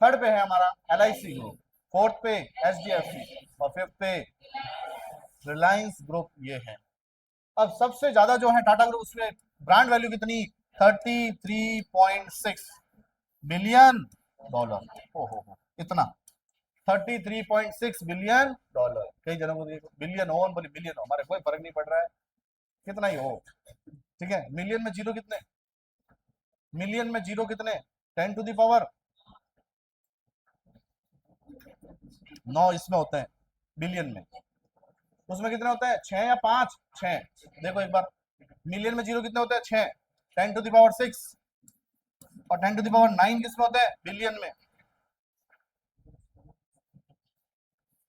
थर्ड पे है हमारा एलआईसी ग्रुप। फोर्थ पे एचडीएफसी और फिफ्थ पे रिलायंस ग्रुप। ये है। अब सबसे ज्यादा जो है टाटा ग्रुप, उसमें ब्रांड वैल्यू कितनी? 33.6 बिलियन डॉलर। ओहो, इतना 33.6 बिलियन डॉलर। कई जनों को बिलियन हो, बोले बिलियन हो, हमारे कोई फर्क नहीं पड़ रहा है, कितना ही हो। ठीक है, मिलियन में जीरो कितने? मिलियन में जीरो कितने? 10 टू द पावर 9 इसमें होते हैं बिलियन में। उसमें कितने होते हैं? 6 या 5? 6। देखो एक बार, मिलियन में जीरो कितने होते हैं? 6। 10 टू द पावर 6 और 10 टू द पावर 9 किसमें होते हैं? बिलियन में।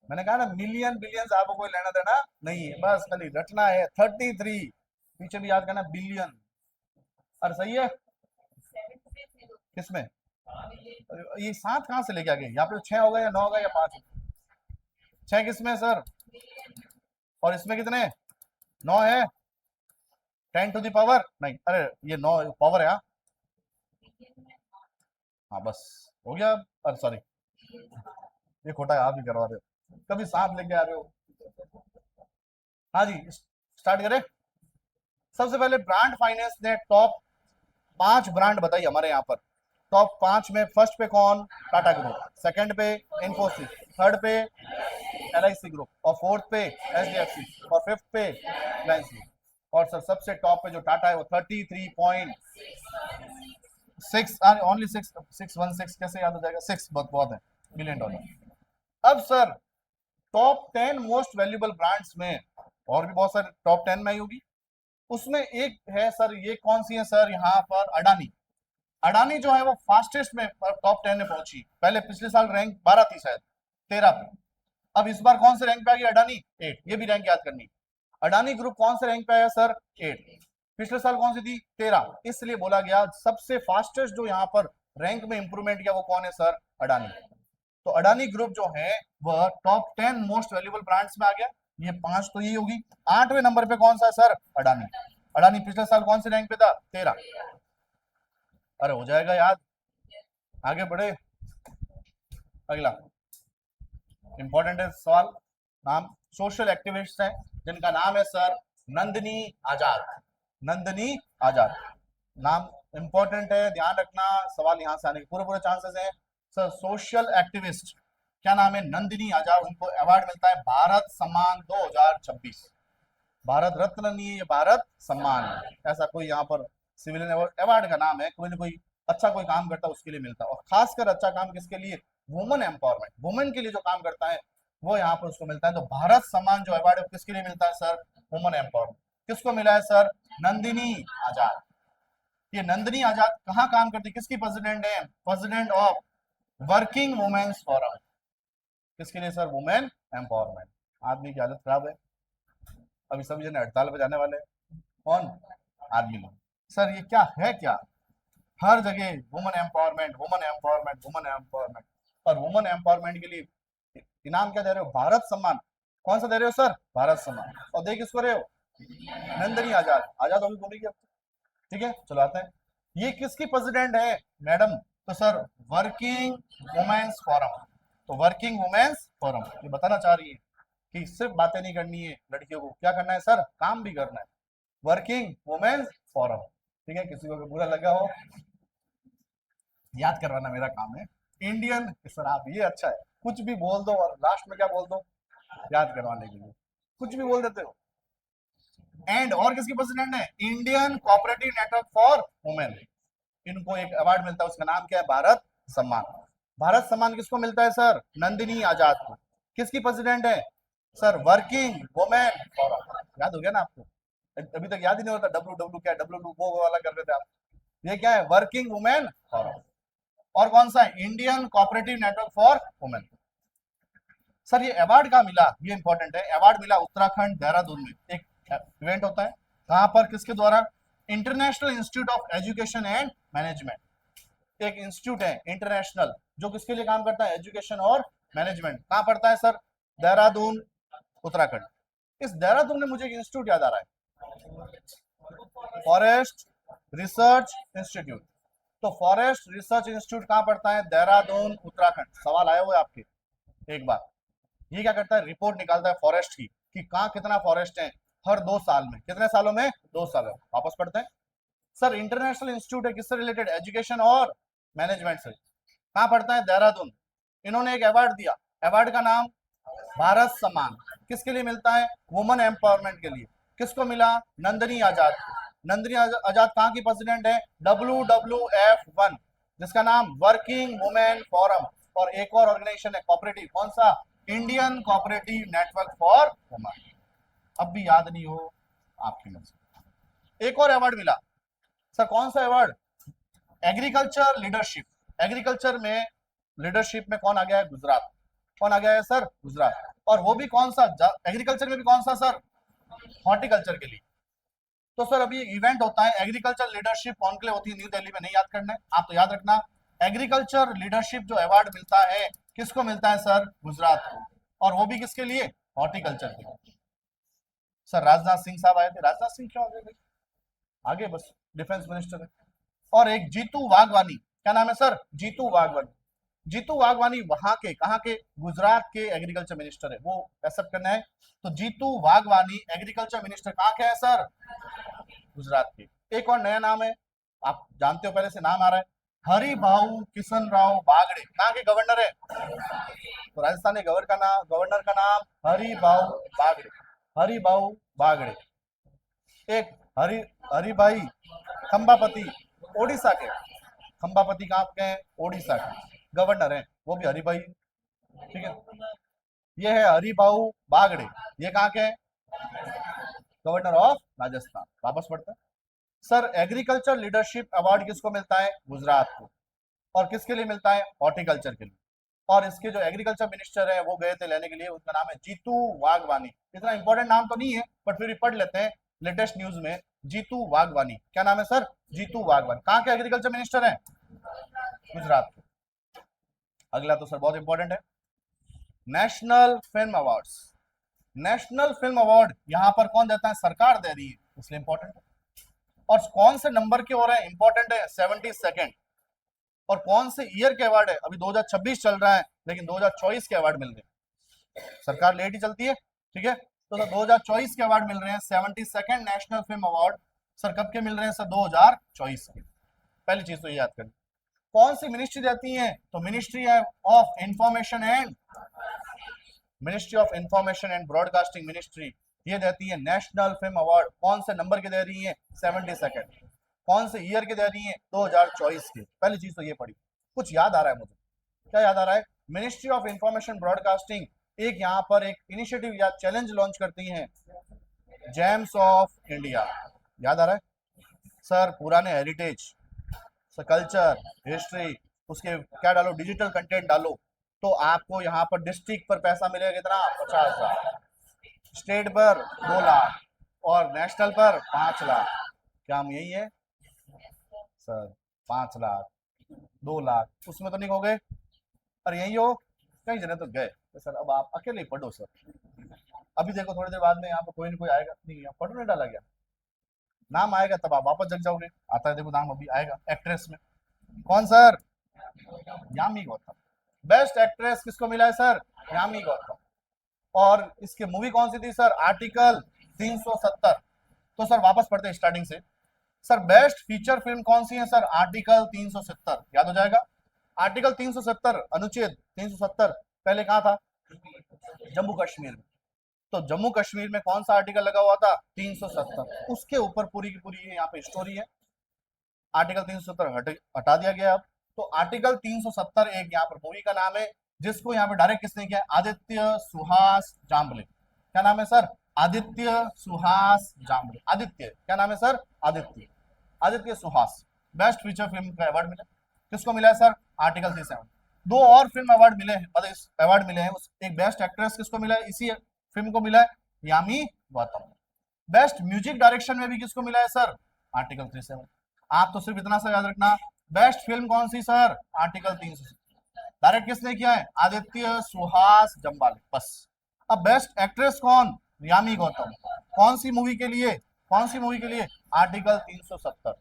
मैंने कहा ना, मिलियन बिलियन से आपको कोई लेना देना नहीं है, बस खाली रटना है। 33 पीछे भी याद करना, बिलियन। और सही है किसमें? ये 7 कहां से लेके आ गए? यहाँ पे 6 होगा या 9 होगा या 5? 6 किसमें सर? और इसमें कितने? 9 है। 10 टू द पावर नहीं, अरे ये 9 पावर है। हाँ बस हो गया। अरे सॉरी, ये खोटा है, आप ही करवा रहे हो, कभी 7 लेके आ रहे हो। हाँ जी, स्टार्ट करें। सबसे पहले ब्रांड फाइनेंस ने टॉप 5 ब्रांड बताई हमारे यहाँ पर। टॉप 5 में फर्स्ट पे कौन? टाटा ग्रुप। सेकंड पे इन्फोसिस, थर्ड पे एलआईसी ग्रुप और फोर्थ पे एचडीएफसी और फिफ्थ पे रिलायंस ग्रुप। और सर सबसे टॉप पे जो टाटा है वो 33.6, ओनली 616 कैसे याद हो जाएगा? 6 बहुत है बिलियन डॉलर। अब sir top 10 most valuable brands में और भी बहुत सारे टॉप 10 में आई होगी, उसमें एक है सर, ये कौन सी है सर? यहाँ पर अडानी। अडानी जो है वो फास्टेस्ट में टॉप 10 में पहुंची। पहले पिछले साल रैंक 12 थी शायद, 13 पे। अब इस बार कौन से रैंक पे आ गई अडानी? 8। ये भी रैंक याद करनी। अडानी ग्रुप कौन से रैंक पे आया सर? 8। पिछले साल कौन सी थी? 13। इसलिए बोला गया सबसे फास्टेस्ट जो यहाँ पर रैंक में इंप्रूवमेंट किया वो कौन है सर? अडानी। तो अडानी ग्रुप जो है वह टॉप 10 मोस्ट वैल्यूएबल ब्रांड्स में आ गया। ये 5 तो यही होगी। 8वें नंबर पे कौन सा है सर? अडानी। अडानी पिछले साल कौन से रैंक पे था? 13। अरे हो जाएगा याद, आगे बढ़े। अगला इंपॉर्टेंट है सवाल। नाम सोशल एक्टिविस्ट हैं जिनका नाम है सर नंदिनी आजाद। नंदिनी आजाद नाम इंपॉर्टेंट है, ध्यान रखना, सवाल यहां से आने के पूरे पूरे चांसेस हैं। सर सोशल एक्टिविस्ट क्या नाम है? नंदिनी आजाद। उनको अवार्ड मिलता है भारत सम्मान 2026। भारत रत्न नहीं है, ये भारत सम्मान है। ऐसा कोई यहाँ पर सिविलियन अवार्ड का नाम है, कोई ना कोई अच्छा कोई काम करता है उसके लिए मिलता है। और खासकर अच्छा काम किसके लिए? वुमेन एम्पावरमेंट, वुमेन के लिए जो काम करता है वो यहाँ पर उसको मिलता है। तो भारत सम्मान जो अवार्ड है किसके लिए मिलता है सर? Women empowerment. किसको मिला है सर? नंदिनी आजाद। ये नंदिनी आजाद कहाँ काम करती है? किसकी प्रेसिडेंट है? President of working women's forum. किसके लिए सर? Women empowerment. आदमी की हालत खराब है, अभी सभी जने हड़ताल पे जाने वाले। कौन? आदमी लोग। सर ये क्या है? क्या हर जगह women empowerment, women empowerment, women empowerment. और वुमेन एम्पावरमेंट के लिए इनाम क्या दे रहे हो? भारत सम्मान। कौन सा दे रहे हो सर? भारत सम्मान। और दे किसको रहे हो? नंदिनी आजाद। आजाद होगी बोलेगी अब। ठीक है, चलो आते हैं। ये किसकी प्रेसिडेंट है मैडम? तो सर वर्किंग वुमेन्स फोरम। तो वर्किंग वुमेन्स फोरम ये बताना चाह रही है कि सिर्फ बातें नहीं करनी है, लड़कियों को क्या करना है सर? काम भी करना है। Working women's forum. ठीक है, किसी को बुरा लगा हो याद करवाना मेरा काम है। इंडियन, सर आप ये अच्छा है, कुछ भी बोल दो और लास्ट में क्या बोल दो? याद करवाने के लिए कुछ भी बोल देते हो। एंड और किसकी प्रेसिडेंट है? Indian cooperative network for women. इनको एक अवार्ड मिलता है, उसका नाम क्या है? भारत सम्मान। भारत सम्मान किसको मिलता है सर? नंदिनी आजाद को। किसकी प्रेसिडेंट है सर? Working women forum. याद हो गया ना आपको? अभी तक याद ही नहीं होता डब्ल्यू डब्ल्यू क्या, डब्ल्यू वो वाला कर रहे थे आप। ये क्या है? Working women forum. और कौन सा है? Indian cooperative network for women. Sir ये अवार्ड कहाँ मिला? ये इंपॉर्टेंट है। अवार्ड मिला उत्तराखंड देहरादून में, एक इवेंट होता है। कहां पर? किसके द्वारा? International institute of education and management. एक इंस्टीट्यूट है इंटरनेशनल जो किसके लिए काम करता है, एजुकेशन और मैनेजमेंट। कहाँ पड़ता है सर, देहरादून उत्तराखंड। इस देहरादून में मुझे एक इंस्टीट्यूट याद आ रहा है, फॉरेस्ट रिसर्च इंस्टीट्यूट। तो फॉरेस्ट रिसर्च इंस्टीट्यूट कहाँ पड़ता है, देहरादून उत्तराखंड। सवाल आए हुए आपके एक बार। ये क्या करता है, रिपोर्ट निकालता है फॉरेस्ट की कि कहाँ कितना फॉरेस्ट है हर 2 साल में। कितने सालों में, 2 सालों। वापस पढ़ते हैं सर, इंटरनेशनल इंस्टीट्यूट है किससे रिलेटेड, एजुकेशन और मैनेजमेंट से। कहाँ पढ़ता है, देहरादून। इन्होंने एक अवार्ड दिया, अवार्ड का नाम भारत सम्मान। किसके लिए मिलता है, वुमेन एम्पावरमेंट के लिए। किसको मिला, नंदिनी आजाद। नंदिनी आजाद कहाँ की प्रेसिडेंट है, WWF1, जिसका नाम वर्किंग वुमेन फोरम। और एक और ऑर्गेनाइजेशन है कोऑपरेटिव, कौन सा, Indian cooperative network for women. अब भी याद नहीं हो आपकी मर्जी। एक और अवार्ड मिला सर, कौन सा अवार्ड, एग्रीकल्चर लीडरशिप। एग्रीकल्चर में लीडरशिप में कौन आ गया है, गुजरात। कौन आ गया है सर, गुजरात। और वो भी कौन सा, एग्रीकल्चर में भी कौन सा सर, हॉर्टिकल्चर के लिए। तो सर अभी इवेंट होता है एग्रीकल्चर लीडरशिप कॉन्क्लेव होती है न्यू दिल्ली में, नहीं याद करना है आप तो याद रखना। एग्रीकल्चर लीडरशिप जो अवार्ड मिलता है किसको मिलता है सर, गुजरात को। और वो भी किसके लिए, हॉर्टिकल्चर के लिए। सर राजनाथ सिंह साहब आए थे, राजनाथ सिंह क्यों आगे भाई, आगे बस डिफेंस मिनिस्टर है। और एक जीतू वाघवानी, क्या नाम है सर, जीतू वाघवानी। जीतू वाघवानी वहां के, कहाँ के, गुजरात के एग्रीकल्चर मिनिस्टर है, वो एक्सेप्ट करना है। तो जीतू वाघवानी एग्रीकल्चर मिनिस्टर कहाँ के है सर, गुजरात के। एक और नया नाम है, आप जानते हो पहले से नाम आ रहा है, हरिभाऊ किशन राव बागड़े। कहाँ के गवर्नर है, तो राजस्थान के गवर्नर का नाम हरिभाऊ बागड़े। हरिभाऊ बागड़े। एक हरिभाई खंबापति, ओडिशा के। खंबापति कहाँ के हैं, ओडिशा के गवर्नर हैं, वो भी हरिभाई। ठीक है, ये है हरिभाऊ बागड़े, ये कहाँ के हैं, गवर्नर ऑफ राजस्थान। वापस पढ़ते हैं सर, एग्रीकल्चर लीडरशिप अवार्ड किसको मिलता है, गुजरात को। और किसके लिए मिलता है, हॉर्टिकल्चर के लिए। और इसके जो एग्रीकल्चर मिनिस्टर है वो गए थे लेने के लिए, उनका नाम है जीतू वाघवानी। इतना इंपॉर्टेंट नाम तो नहीं है बट फिर भी पढ़ लेते हैं लेटेस्ट न्यूज में, जीतू वाघवानी। क्या नाम है सर, जीतू वाघवानी। कहाँ के एग्रीकल्चर मिनिस्टर है, गुजरात के। अगला तो सर बहुत इंपॉर्टेंट है, national film awards. National film award यहाँ पर कौन देता है, सरकार दे रही है, इसलिए इंपॉर्टेंट है। और कौन से नंबर के हो रहे हैं, इंपॉर्टेंट है, 72nd। और कौन से ईयर के अवार्ड है, अभी 2026 चल रहा है लेकिन 2024 के अवार्ड मिल रहे हैं, सरकार लेट ही चलती है। ठीक है, तो सर 2024 के अवार्ड मिल रहे हैं, 72nd national film award. Sir कब के मिल रहे हैं सर, 2024 के। पहली चीज तो ये याद करें, कौन सी मिनिस्ट्री देती है, तो ministry of information and, ministry of information and broadcasting ministry, ये देती है नेशनल फिल्म अवार्ड। कौन से नंबर के दे रही है, 72nd। कौन से ईयर के दे रही है, 2024 के। पहली चीज तो ये पढ़ी। कुछ याद आ रहा है मुझे, क्या याद आ रहा है, मिनिस्ट्री ऑफ इंफॉर्मेशन ब्रॉडकास्टिंग एक यहाँ पर एक इनिशिएटिव या चैलेंज लॉन्च करती है, जेम्स ऑफ इंडिया। याद आ रहा है सर, पुराने हेरिटेज, कल्चर, हिस्ट्री, उसके क्या डालो, डिजिटल कंटेंट डालो, तो आपको यहाँ पर डिस्ट्रिक्ट पर पैसा मिलेगा कितना, 50,000। स्टेट पर 2 लाख और नेशनल पर 5 लाख। क्या हम यही है सर, 5 लाख 2 लाख, उसमें तो नहीं हो गए, और यही हो, कई जने तो गए। तो सर अब आप अकेले ही पढ़ो सर, अभी देखो थोड़ी देर बाद में यहाँ पर कोई ना कोई आएगा, नहीं यहाँ पढ़ो नहीं डाला गया, नाम आएगा तब आप वापस जग जाओगे। आता है देखो नाम अभी आएगा, एक्ट्रेस में कौन sir, Yami Gautam. Best actress किसको मिला है सर, यामी गौतम। और इसकी मूवी कौन सी थी सर, आर्टिकल 370। तो सर वापस पढ़ते हैं स्टार्टिंग से। सर बेस्ट फीचर फिल्म कौन सी है सर, आर्टिकल 370, याद हो जाएगा। आर्टिकल 370, अनुच्छेद 370 पहले कहाँ था, जम्मू कश्मीर में। तो जम्मू कश्मीर में कौन सा आर्टिकल लगा हुआ था, 370। उसके ऊपर पूरी की पूरी यहाँ पे स्टोरी है। आर्टिकल 370 हटा दिया गया अब। तो आर्टिकल 370 एक यहाँ पर मूवी का नाम है, जिसको यहाँ पे डायरेक्ट किसने किया, आदित्य सुहास जाम्बले। क्या नाम है सर, आदित्य सुहास जाम्बले। आदित्य, क्या नाम है sir, Aditya, Aditya Suhas. Best feature film का अवार्ड मिला, किसको मिला है सर, आर्टिकल 370। 2 और फिल्म अवार्ड मिले हैं, मतलब इस अवार्ड मिले हैं। एक बेस्ट एक्ट्रेस किसको मिला है, इसी फिल्म को मिला है, Yami Gautam. Best music direction में भी किसको मिला है सर, आर्टिकल 370। आप तो सिर्फ इतना सा याद रखना, बेस्ट फिल्म कौन सी सर? आर्टिकल 300। डायरेक्ट किसने किया है? आदित्य सुहास जम्बाल, बस। अब बेस्ट एक्ट्रेस कौन? यामी गौतम। कौन सी मूवी के लिए? कौन सी मूवी के लिए? आर्टिकल 370।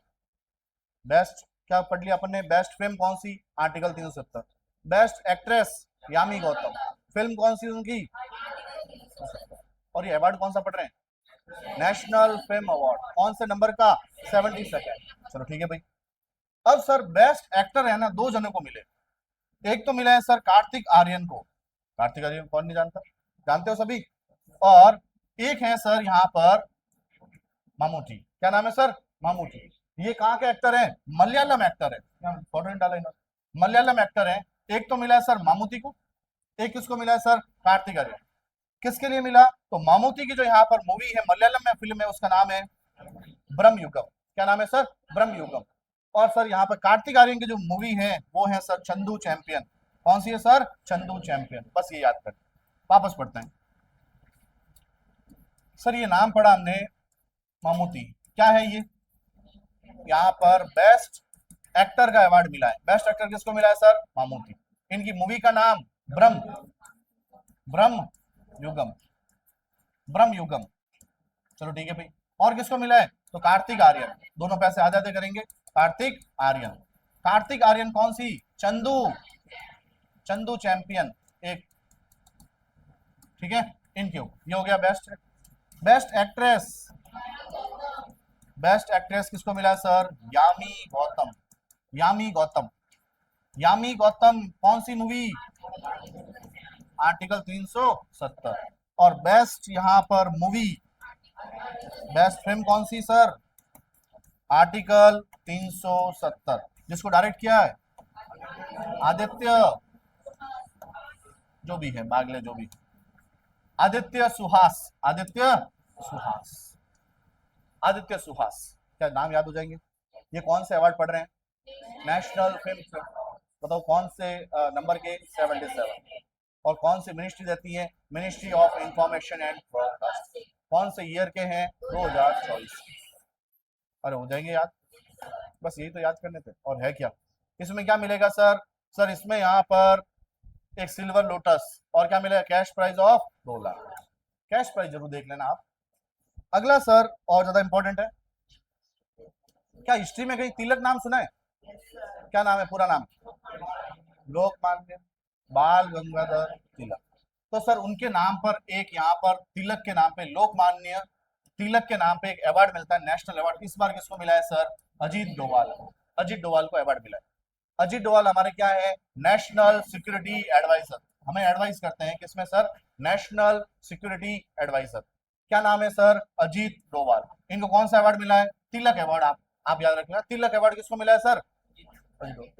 बेस्ट क्या पढ़ लिया अपन ने? बेस्ट फिल्म कौन सी? Article 370। Best actress Yami Gautam, film कौन सी उनकी? और ये अवार्ड कौन सा पढ़ रहे हैं? National film award. कौन से नंबर का? 72nd। चलो ठीक है भाई। अब सर बेस्ट एक्टर है ना, दो जनों को मिले। एक तो मिला है सर कार्तिक आर्यन को। कार्तिक आर्यन कौन नहीं जानता? जानते हो सभी। और एक है सर यहाँ पर मामूटी। क्या नाम है सर? मामूटी। ये कहाँ के एक्टर है? मलयालम एक्टर है। फोटो डाला इन्होंने। मलयालम एक्टर है। एक तो मिला है सर मामूटी को, एक किसको मिला है सर? कार्तिक आर्यन। किसके लिए मिला? तो मामूटी की जो यहाँ पर मूवी है, मलयालम में फिल्म है, उसका नाम है ब्रह्मयुगम। क्या नाम है सर? ब्रह्मयुगम। और सर यहाँ पर कार्तिक आर्यन की जो मूवी है वो है सर चंदू चैंपियन। कौन सी है सर? चंदू चैंपियन। बस ये याद कर। वापस पढ़ते हैं सर। ये नाम पढ़ा हमने मामूटी। क्या है ये? यहाँ पर बेस्ट एक्टर का अवार्ड मिला है। बेस्ट एक्टर किसको मिला है सर? मामूटी। इनकी मूवी का नाम ब्रह्म युगम। ब्रह्म युगम। चलो ठीक है भाई। और किसको मिला है? तो कार्तिक आर्यन। दोनों पैसे आधे आधे करेंगे। कार्तिक आर्यन। कार्तिक आर्यन कौन सी? चंदू। चंदू चैंपियन एक। ठीक है। इनके ये हो गया best. Best actress. Best actress किसको मिला है सर? यामी गौतम। यामी गौतम। यामी गौतम कौन सी मूवी? आर्टिकल 370। और बेस्ट यहाँ पर मूवी, बेस्ट फिल्म कौन सी सर? आर्टिकल 370। जिसको डायरेक्ट किया है आदित्य, जो भी है बागले, जो भी, आदित्य सुहास। आदित्य सुहास। आदित्य सुहास। क्या नाम याद हो जाएंगे? ये कौन से अवार्ड पढ़ रहे हैं? National film. बताओ कौन से नंबर के? 77। और कौन सी मिनिस्ट्री देती है? Ministry of information and broadcast. कौन से ईयर के हैं? 2024। अरे हो जाएंगे याद। बस यही तो याद करने थे, और है क्या? इसमें क्या मिलेगा सर? सर इसमें यहाँ पर एक सिल्वर लोटस, और क्या मिलेगा? Cash prize of 2 lakh. Cash prize जरूर देख लेना आप। अगला सर और ज्यादा इंपॉर्टेंट है। क्या हिस्ट्री में कहीं तिलक नाम सुना है? क्या नाम है पूरा नाम? लोकमान्य बाल गंगाधर तिलक। तो सर उनके नाम पर एक यहाँ पर तिलक के नाम पे, लोकमान्य तिलक के नाम पे एक अवार्ड मिलता है, नेशनल अवार्ड। इस बार किसको मिला है सर? अजीत डोवाल। अजीत डोवाल को अवार्ड मिला है। अजीत डोवाल हमारे क्या है? National security adviser. हमें एडवाइस करते हैं किसमें सर? National security adviser. क्या नाम है सर? अजीत डोवाल। इनको कौन सा अवार्ड मिला है? तिलक अवार्ड। आप याद रखना, तिलक अवार्ड किसको मिला है सर?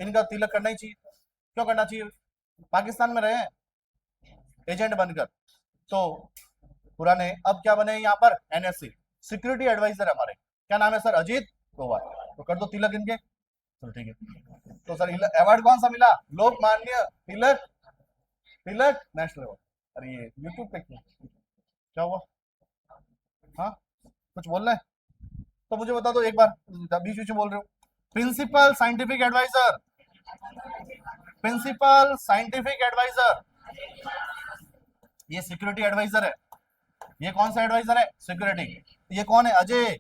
इनका तिलक करना ही चाहिए। क्यों करना चाहिए? पाकिस्तान में रहे हैं एजेंट बनकर, तो पुराने, अब क्या बने यहाँ पर? एनएससी सिक्योरिटी एडवाइजर हमारे। क्या नाम है सर? अजीत डोवाल। तो कर दो तिलक इनके। चलो ठीक है। तो सर अवार्ड कौन सा मिला? लोकमान्य तिलक। तिलक नेशनल अवार्ड। अरे ये यूट्यूब पे क्या हुआ? हाँ कुछ बोल रहे हैं तो मुझे बता दो एक बार, बीच बीच में बोल रहे हो। Principal scientific adviser. Principal scientific adviser, ये सिक्योरिटी एडवाइजर है। ये कौन सा एडवाइजर है? सिक्योरिटी। ये कौन है? अजय।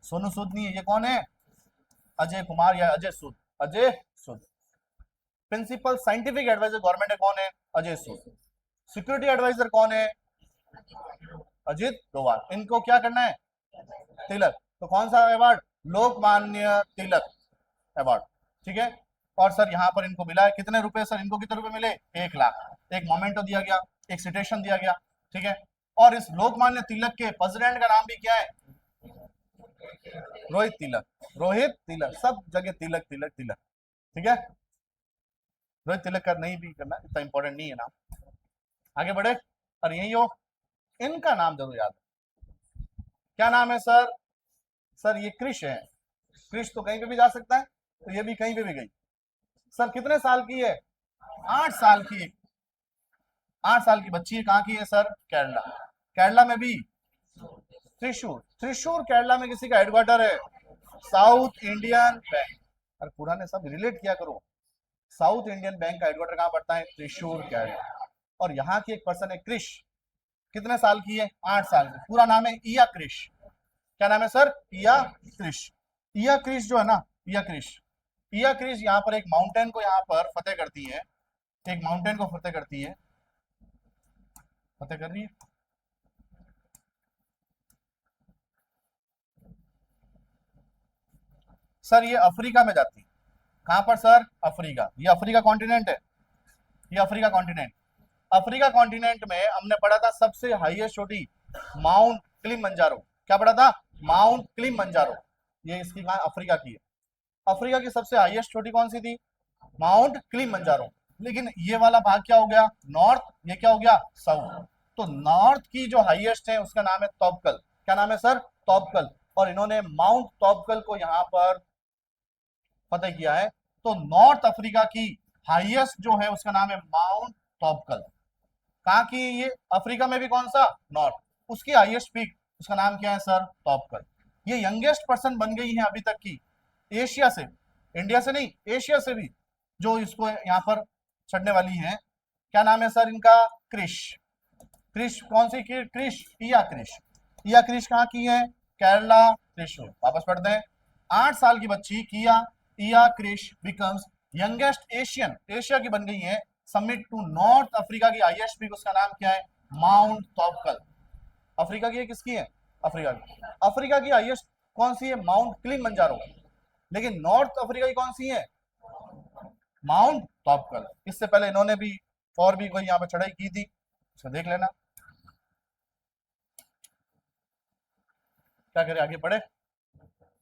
सोनू सूद नहीं है। ये कौन है? अजय कुमार या अजय सूद। अजय सूद। प्रिंसिपल साइंटिफिक एडवाइजर गवर्नमेंट है, कौन है? अजय सूद। सिक्योरिटी एडवाइजर कौन है? अजीत डोवाल। इनको क्या करना है? तिलक। तो कौन सा अवार्ड? लोकमान्य तिलक अवार्ड। ठीक है। और सर यहाँ पर इनको मिला है कितने रुपए सर? इनको कितने रुपए मिले? 1 लाख। एक मोमेंटो दिया गया, एक सिटेशन दिया गया। ठीक है। और इस लोकमान्य तिलक के प्रेसिडेंट का नाम भी क्या है? रोहित तिलक। रोहित तिलक। सब जगह तिलक तिलक तिलक। ठीक है। रोहित तिलक का नहीं भी करना, इतना इंपॉर्टेंट नहीं है नाम। आगे बढ़े। और यही हो, इनका नाम जरूर याद है। क्या नाम है सर? सर ये कृष है। कृष तो कहीं पे भी जा सकता है, तो ये भी कहीं पे भी गई। सर कितने साल की है? 8 साल की। 8 साल की बच्ची है। कहाँ की है सर? केरला। केरला में भी त्रिशूर। त्रिशूर केरला में किसी का हेडक्वार्टर है? South Indian bank. और पुराने सब रिलेट किया करो। साउथ इंडियन बैंक का हेडक्वार्टर कहाँ पड़ता है? त्रिशूर केरला। और यहाँ की एक पर्सन है क्रिश, कितने साल की है? 8 साल की। पूरा नाम है इया क्रिश। क्या नाम है सर? इया क्रिश। इया क्रिश जो है ना, इया क्रिश, इया क्रिश यहाँ पर एक माउंटेन को यहाँ पर फतेह करती है, एक माउंटेन को फतेह करती है, फतेह कर रही है। सर ये अफ्रीका में जाती है। कहां पर सर? अफ्रीका। ये अफ्रीका कॉन्टिनेंट है, ये अफ्रीका कॉन्टिनेंट। अफ्रीका कॉन्टिनेंट में हमने पढ़ा था सबसे हाईएस्ट चोटी माउंट किलिमंजारो। क्या पढ़ा था? Mount Kilimanjaro. ये इसकी कहा? अफ्रीका की है। अफ्रीका की सबसे हाईएस्ट चोटी कौन सी थी? Mount Kilimanjaro. लेकिन ये वाला भाग क्या हो गया? नॉर्थ। ये क्या हो गया? साउथ। तो नॉर्थ की जो हाईएस्ट है उसका नाम है तोबकल। क्या नाम है सर? तोबकल। और इन्होंने माउंट तोबकल को यहाँ पर फतेह किया है। तो नॉर्थ अफ्रीका की हाईएस्ट जो है उसका नाम है माउंट तोबकल। कहा कि ये अफ्रीका में भी कौन सा? नॉर्थ। उसकी हाईएस्ट पीक उसका नाम क्या है सर? तोबकल। ये यंगेस्ट पर्सन बन गई है अभी तक की एशिया से, इंडिया से नहीं, एशिया से भी, जो इसको यहाँ पर चढ़ने वाली है। क्या नाम है सर इनका? क्रिश। क्रिश कौन सी की? क्रिश, इया क्रिश। इया क्रिश कहाँ की है? केरला, त्रिशूर। वापस पढ़ते हैं। 8 साल की बच्ची किया Iya Krish becomes youngest Asian, Asia की बन गई है, सबमिट टू नॉर्थ अफ्रीका की हाईएस्ट पीक। उसका नाम क्या है? माउंट तोबकल। अफ्रीका की है, किसकी है? अफ्रीका की। अफ्रीका की हाईएस्ट कौन सी है? Mount Kilimanjaro. लेकिन नॉर्थ अफ्रीका की कौन सी है? माउंट तोबकल। इससे पहले इन्होंने भी और भी कोई यहाँ पे चढ़ाई की थी, उसको देख लेना। क्या करें, आगे पढ़े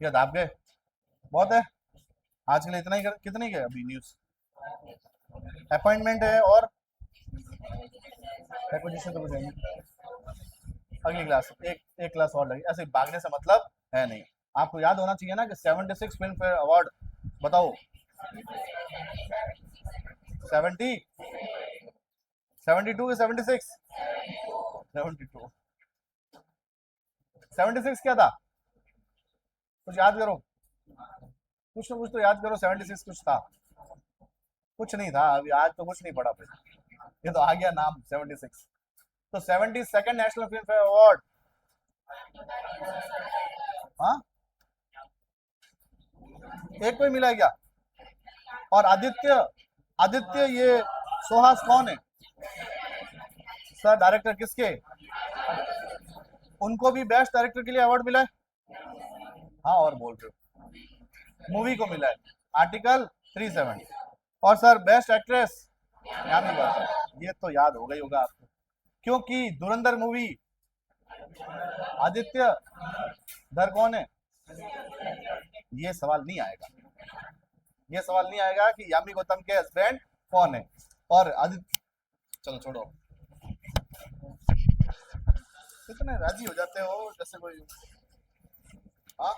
या दाब गए? बहुत है आज के लिए, इतना ही कितनी गए अभी न्यूज? अपॉइंटमेंट है और एक्विजिशन तो कुछ नहीं। अगली क्लास एक क्लास और लगी, ऐसे भागने से मतलब है नहीं। आपको याद होना चाहिए ना कि 76 फिल्म फेयर अवार्ड, बताओ 70, 72 के 76? 72, 76 क्या था? कुछ याद करो, कुछ ना कुछ तो याद करो। 76 कुछ था? कुछ नहीं था अभी, आज तो कुछ नहीं पड़ा फिर, ये तो आ गया नाम 76। तो 72nd national film fair award, हाँ एक को ही मिला है क्या? और आदित्य, आदित्य ये सुहास कौन है सर? डायरेक्टर किसके? उनको भी बेस्ट डायरेक्टर के लिए अवार्ड मिला है? हाँ और बोल रहे हो, मूवी को मिला है आर्टिकल 370। और sir best actress Yami Gautam, ये तो याद हो गई होगा आपको, क्योंकि धुरंधर मूवी आदित्य धर कौन है? ये सवाल नहीं आएगा, ये सवाल नहीं आएगा कि यामी गौतम के हस्बैंड कौन है। और आदित्य, चलो छोड़ो, कितने राजी हो जाते हो जैसे कोई, हाँ